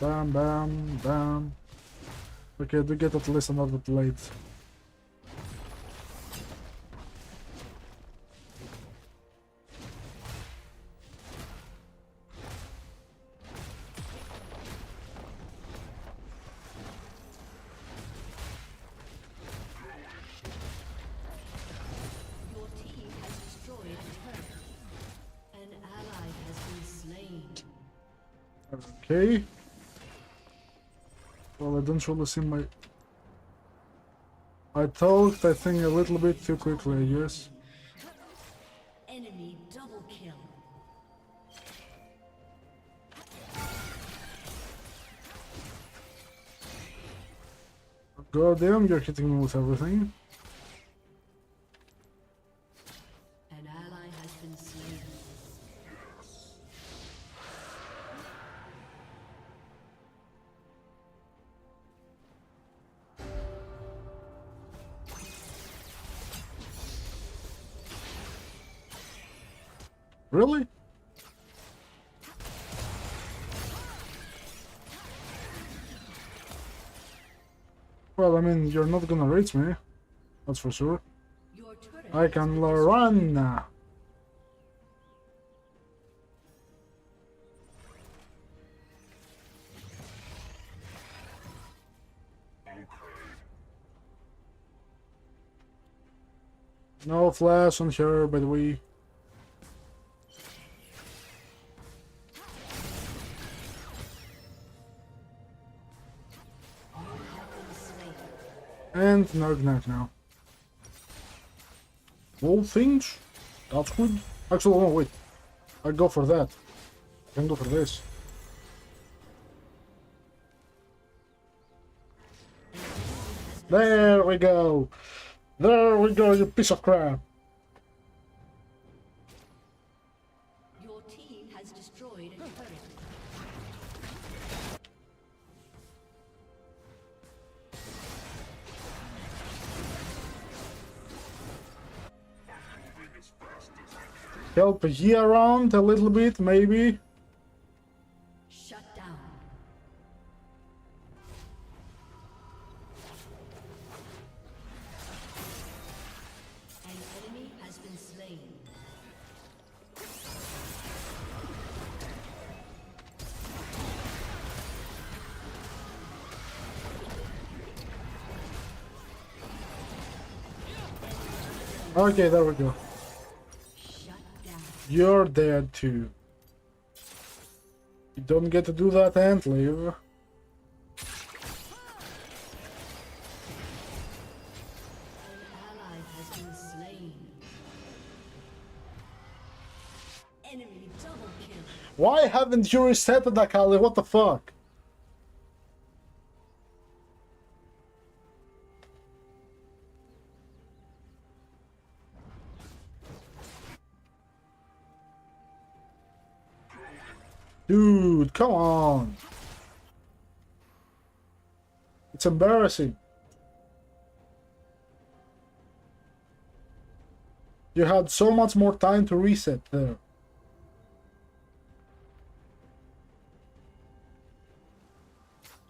Bam, bam, bam. Okay, I do get at least another plate. Your team has destroyed a turret. An ally has been slain. Okay. Well, I don't really see my... I talked, I think, a little bit too quickly, I guess. Enemy double kill. God damn, you're hitting me with everything. An ally has been slain. Really? Well, I mean, you're not gonna reach me. That's for sure. I can run. No flash on her, by the way. And Nargnak now. All things? That's good. Actually, no, wait. I go for that. I can go for this. There we go. There we go, you piece of crap. Your team has destroyed a turret. help Yi around a little bit, maybe. Shut down. An enemy has been slain. Okay, there we go. You're dead too. You don't get to do that and leave. An ally has been slain. Enemy double kill. Why haven't you reset it, Akali? What the fuck? Dude, come on. It's embarrassing. You had so much more time to reset there.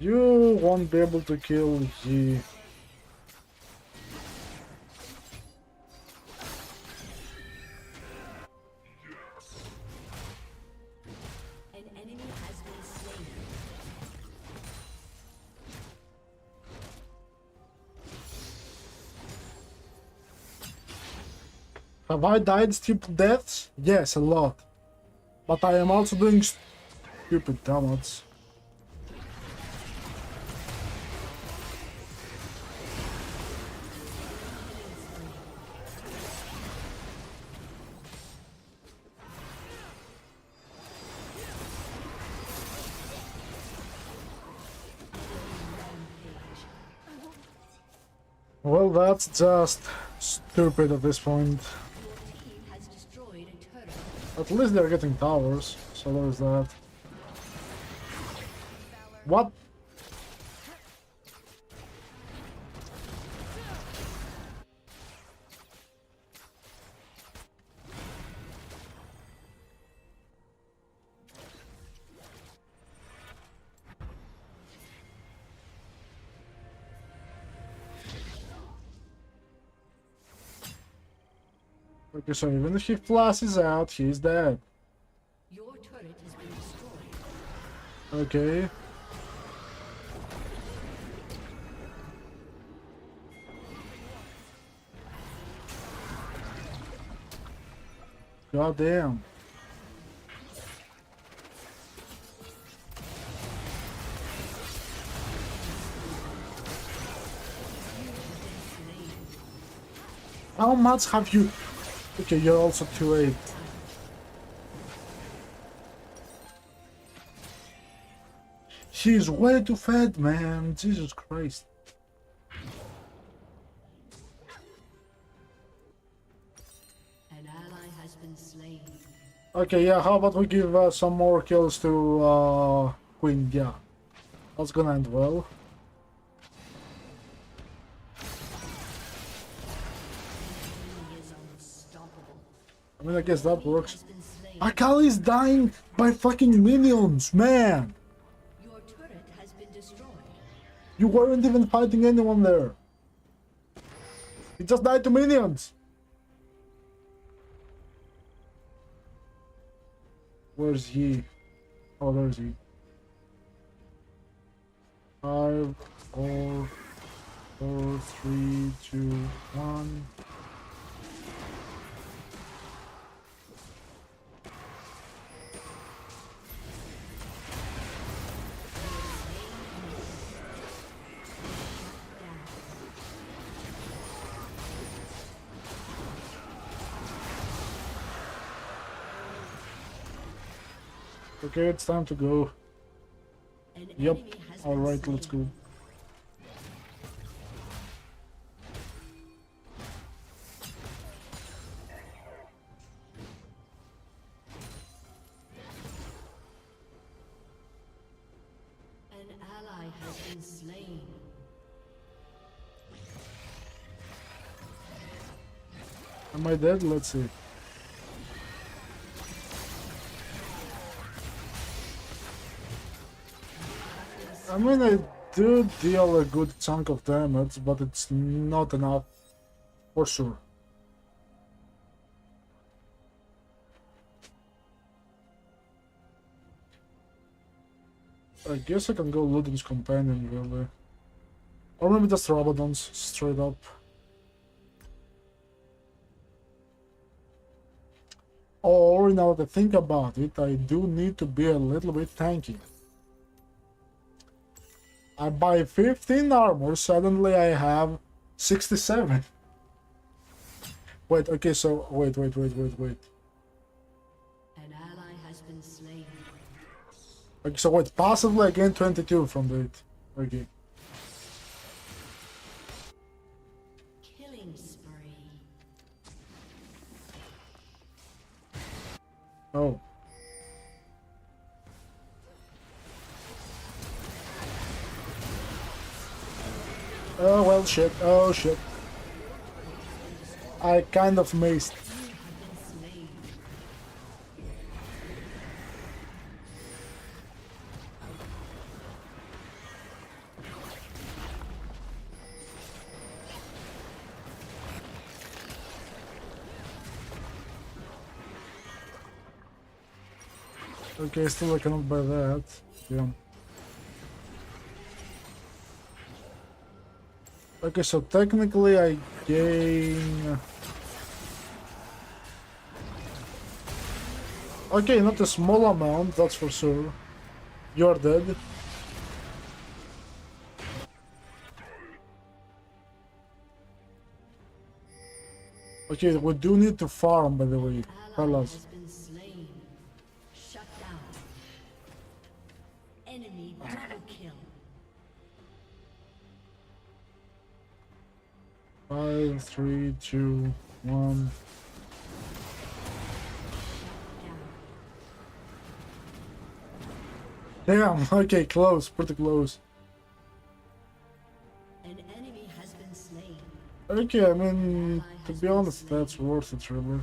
You won't be able to kill Yi. An enemy has been slain. Have I died stupid deaths? Yes, a lot. But I am also doing stupid damage. Well, that's just stupid at this point. Has destroyed a turret. At least they're getting towers, so there's that. What? Okay, so even if he flashes out, he's dead. Your turret has been destroyed. Okay. God damn. How much have you... Okay, you're also 2-8. She's way too fed, man. Jesus Christ. An ally has been slain. Okay, yeah, how about we give some more kills to Queen? Yeah, that's gonna end well. I mean, I guess that works. Akali's dying by fucking minions, man! Your turret has been destroyed. You weren't even fighting anyone there. He just died to minions. Where's he? Oh, there's he. 5, 4, 4, 3, 2, 1. Okay, it's time to go. Yep. Alright, let's go. An ally has been slain. Am I dead? Let's see. I mean, I do deal a good chunk of damage, but it's not enough for sure. I guess I can go Ludin's companion, really. Or maybe just Rabadon's, straight up. Or, now that I think about it, I do need to be a little bit tanky. I buy 15 armor, suddenly I have 67. Wait, okay, so, wait. An ally has been slain. Okay, so wait, possibly again 22 from the... Okay. Killing spree. Oh. Oh, well, shit. Oh, shit. I kind of missed. Okay, still I cannot buy that. Yeah. Okay, so technically I gain... Okay, not a small amount, that's for sure. You're dead. Okay, we do need to farm, by the way. Fellas. Shut down. Enemy double kill. 5, 3, 2, 1. Damn, okay, close, pretty close. An enemy has been slain. Okay, I mean, to be honest, that's worth it, really.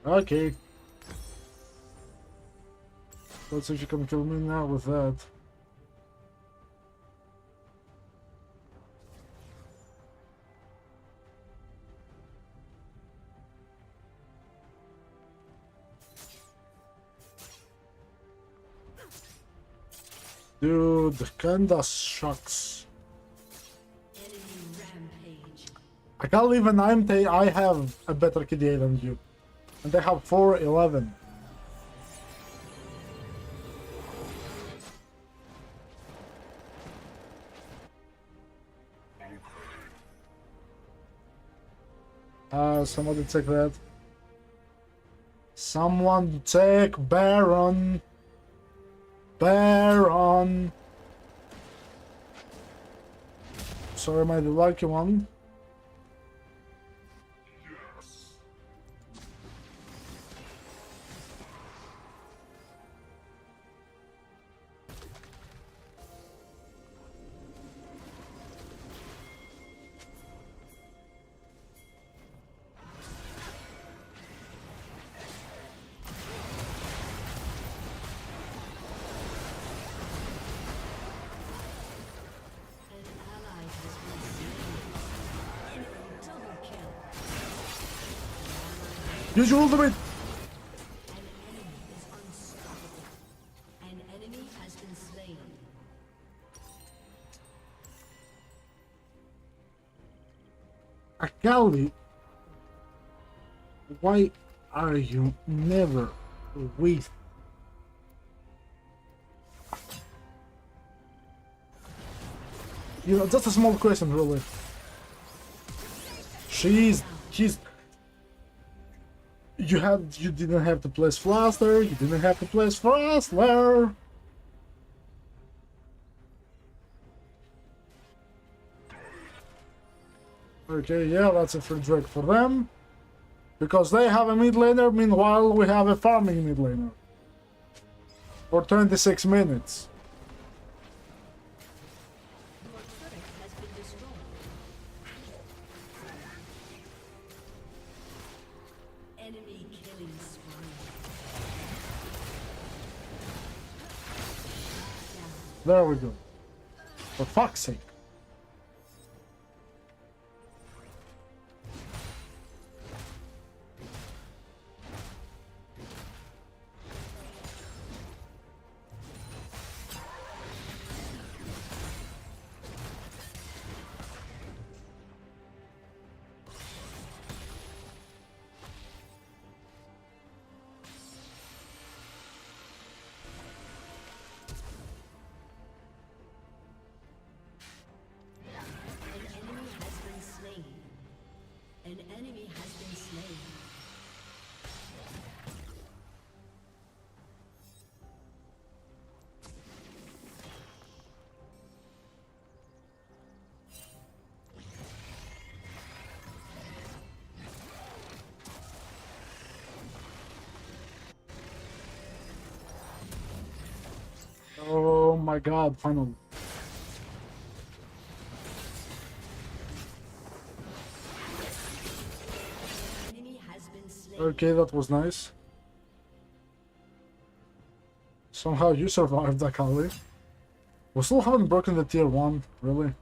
Okay. Let's see if you can kill me now with that. Dude, kinda sucks. I can't even I have a better KDA than you. And they have 411. Somebody take that. Someone take Baron. Baron. Sorry, am I the lucky one? Use your ultimate! An enemy has been slain. Akali, why are you never with? You know, just a small question, really. He's. You didn't have to place Flaster, you didn't have to place Frostler. Okay, yeah, that's a free drag for them. Because they have a mid laner, meanwhile we have a farming mid laner. For 26 minutes. Your turret has been destroyed. Enemy killing spree. There we go. For fuck's sake. An enemy has been slain. Oh my god, finally. Okay, that was nice. Somehow you survived, Akali. We still haven't broken the tier 1, really.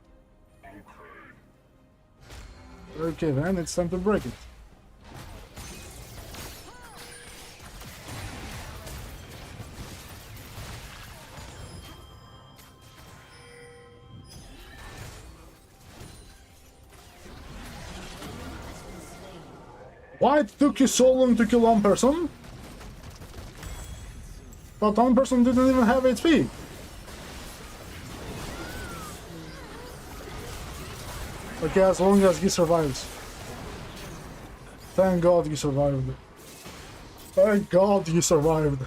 Okay then, it's time to break it. Why it took you so long to kill one person? But one person didn't even have HP. Okay, as long as he survives. Thank God you survived. Thank God you survived.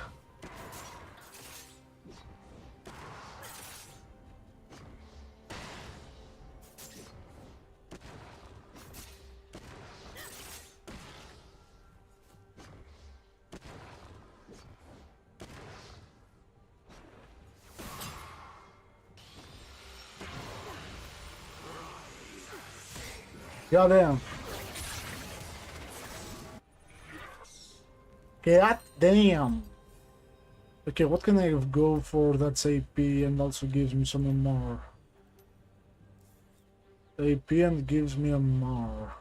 Goddamn. God damn. Okay, what can I go for that's AP and also gives me some MR? AP and gives me MR.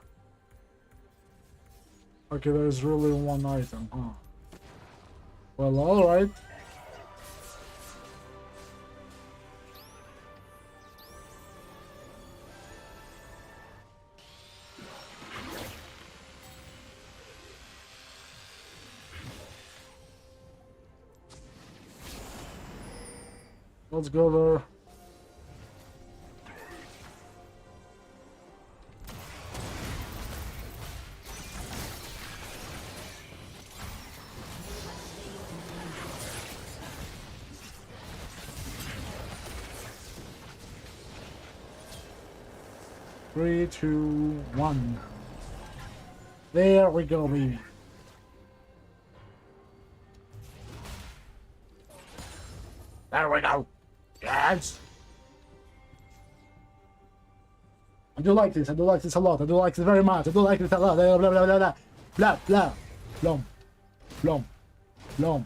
Okay, there is really one item, huh? Well, alright. Let's go there. Three, two, one. There we go, baby. There we go. Yes. I do like this. I do like this a lot. I do like this very much. I do like this a lot. Blah blah blah blah blah blah blah. Blom, blom, blom.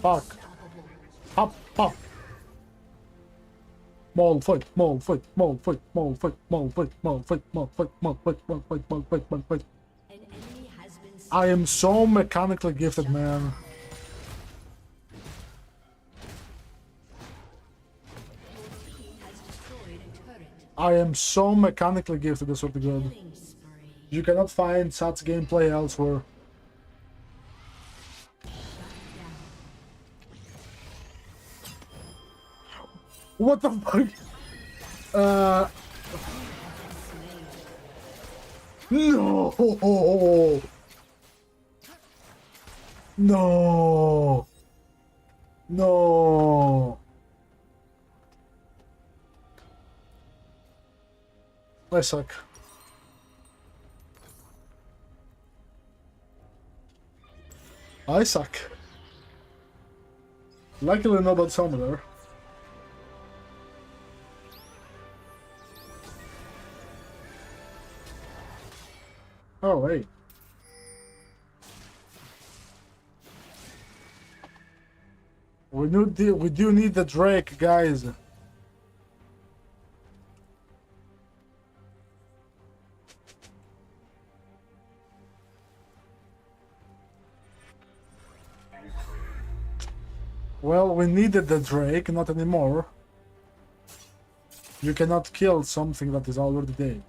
Fuck. Hop, hop. Mole foot, mole foot, mole foot, mole foot, mole foot, mole foot, mole foot, mole foot, mole foot, mole foot, mole foot. I am so mechanically gifted, man. I am so mechanically gifted, I swear to God. You cannot find such gameplay elsewhere. What the fuck? No! No! No! I suck. I suck. Luckily nobody's home there. Oh, wait. We do need the Drake, guys. Well, we needed the Drake, not anymore. You cannot kill something that is already dead.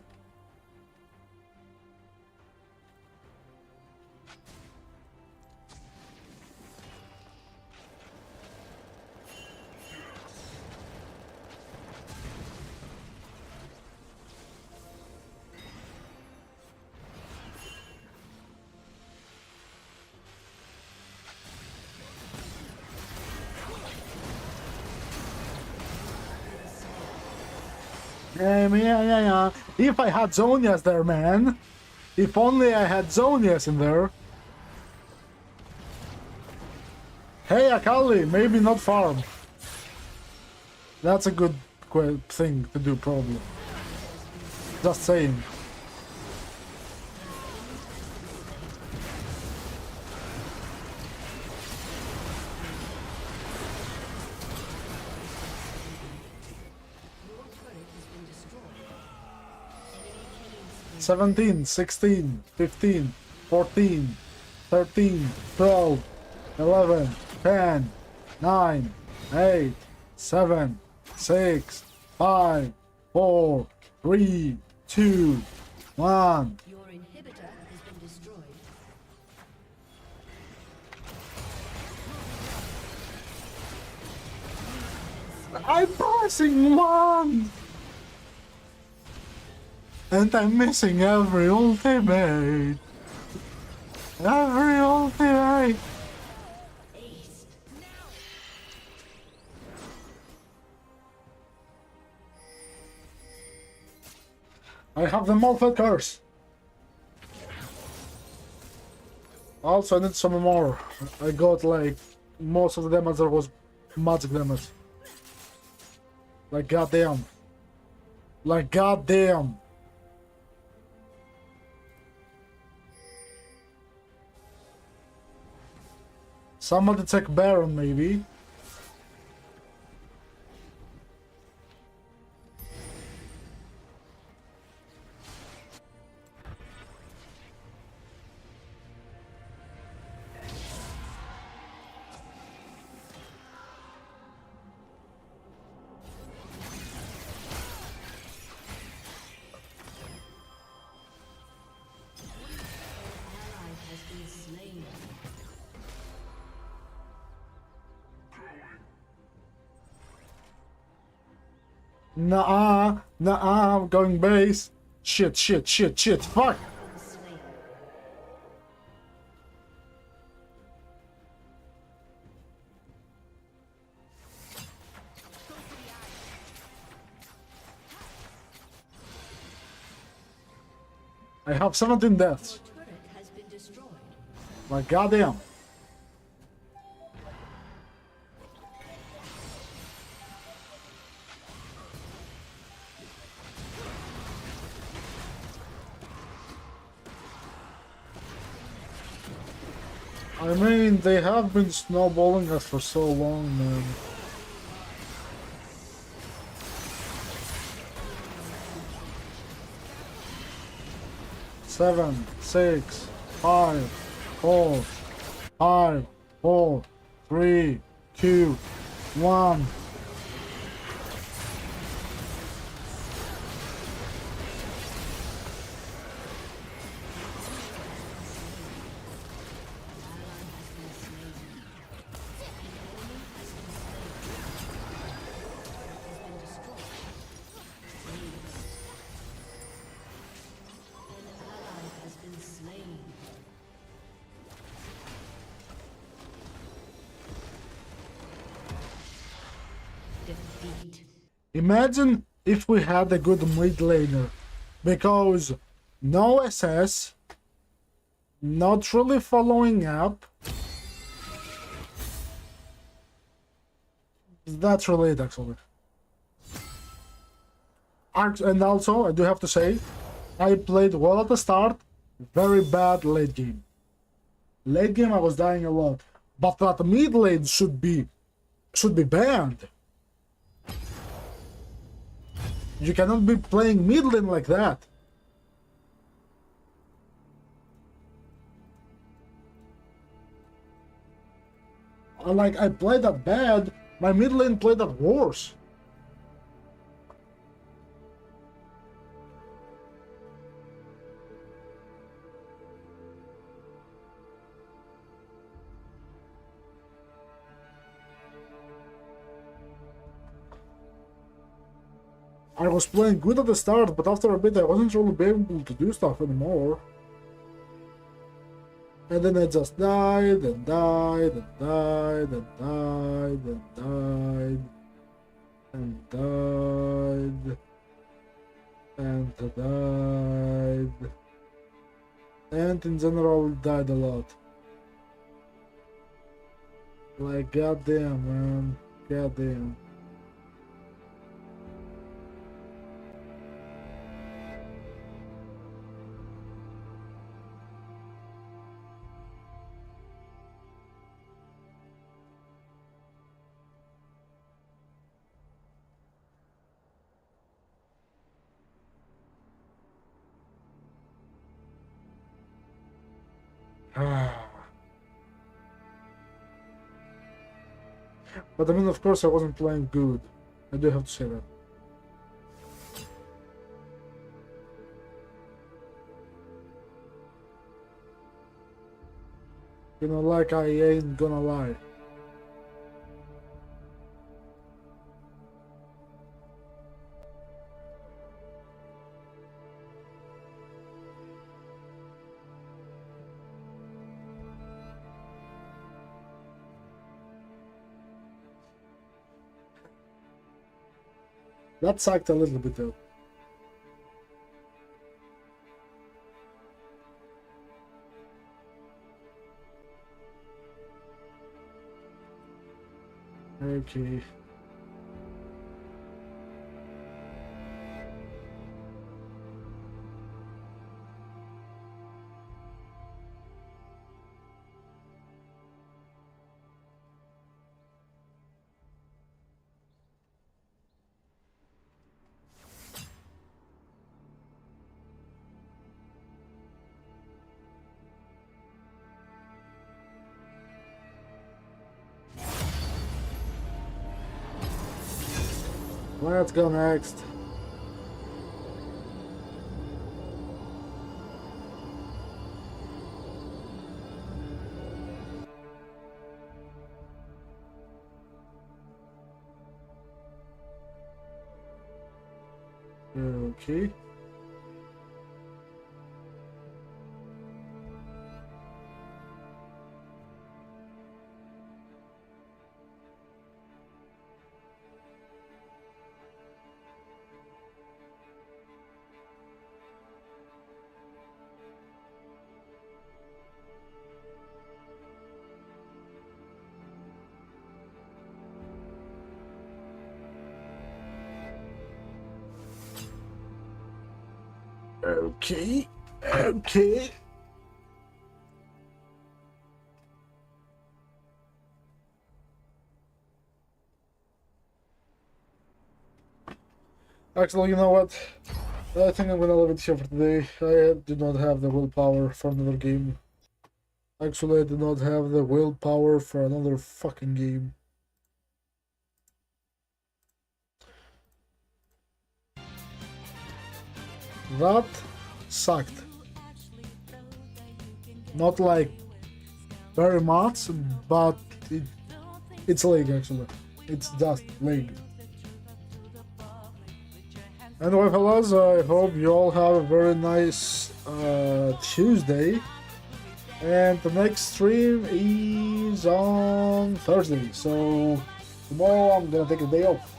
Yeah. If I had Zonias there, man. If only I had Zonias in there. Hey, Akali, maybe not farm. That's a good thing to do, probably. Just saying. Your turret has been 17, destroyed. 16, 15, 14, 13, 12, 11, 10, 9, 8, 7, 6, 5, 4, 3, 2, 1. Your inhibitor has been destroyed. I'm pressing 1! And I'm missing every ultimate. Every ultimate. I have the Malphite curse. Also, I need some more. I got like most of the damage that was magic damage. Like goddamn. Like goddamn. Somebody take Baron, maybe. Ally has been slain. Nah, I'm going base. Shit, fuck! Slain. I have 17 deaths. Your turret has been destroyed. My goddamn. I mean, they have been snowballing us for so long, man. Seven, 6, 5, 4, 5, 4, 3, 2, 1. Imagine if we had a good mid laner, because no SS, not really following up, That's relate actually. And also, I do have to say, I played well at the start, very bad late game. Late game, I was dying a lot, but that mid lane should be banned. You cannot be playing mid lane like that. Like, I played that bad, my mid lane played that worse. I was playing good at the start, but after a bit I wasn't really able to do stuff anymore. And then I just died, and died, and died, and died, and died, and died, and died, and in general died a lot. Like, goddamn, man, goddamn. But I mean, of course, I wasn't playing good. I do have to say that. You know, like, I ain't gonna lie. That sucked a little bit though. Okay. Let's go next. Okay. Okay. Okay. Actually, you know what? I think I'm gonna leave it here for today. I do not have the willpower for another game. Actually, I do not have the willpower for another fucking game. That sucked. Not like very much, but it's lag actually. It's just lag. Anyway, fellas, I hope you all have a very nice Tuesday. And the next stream is on Thursday, so tomorrow I'm gonna take a day off.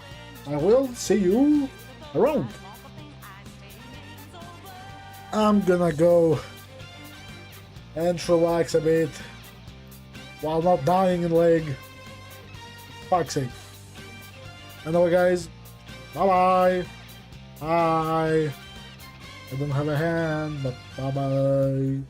I will see you around. I'm gonna go and relax a bit while not dying in leg. Fuck's sake. Anyway, guys, bye-bye. Bye. I don't have a hand, but bye-bye.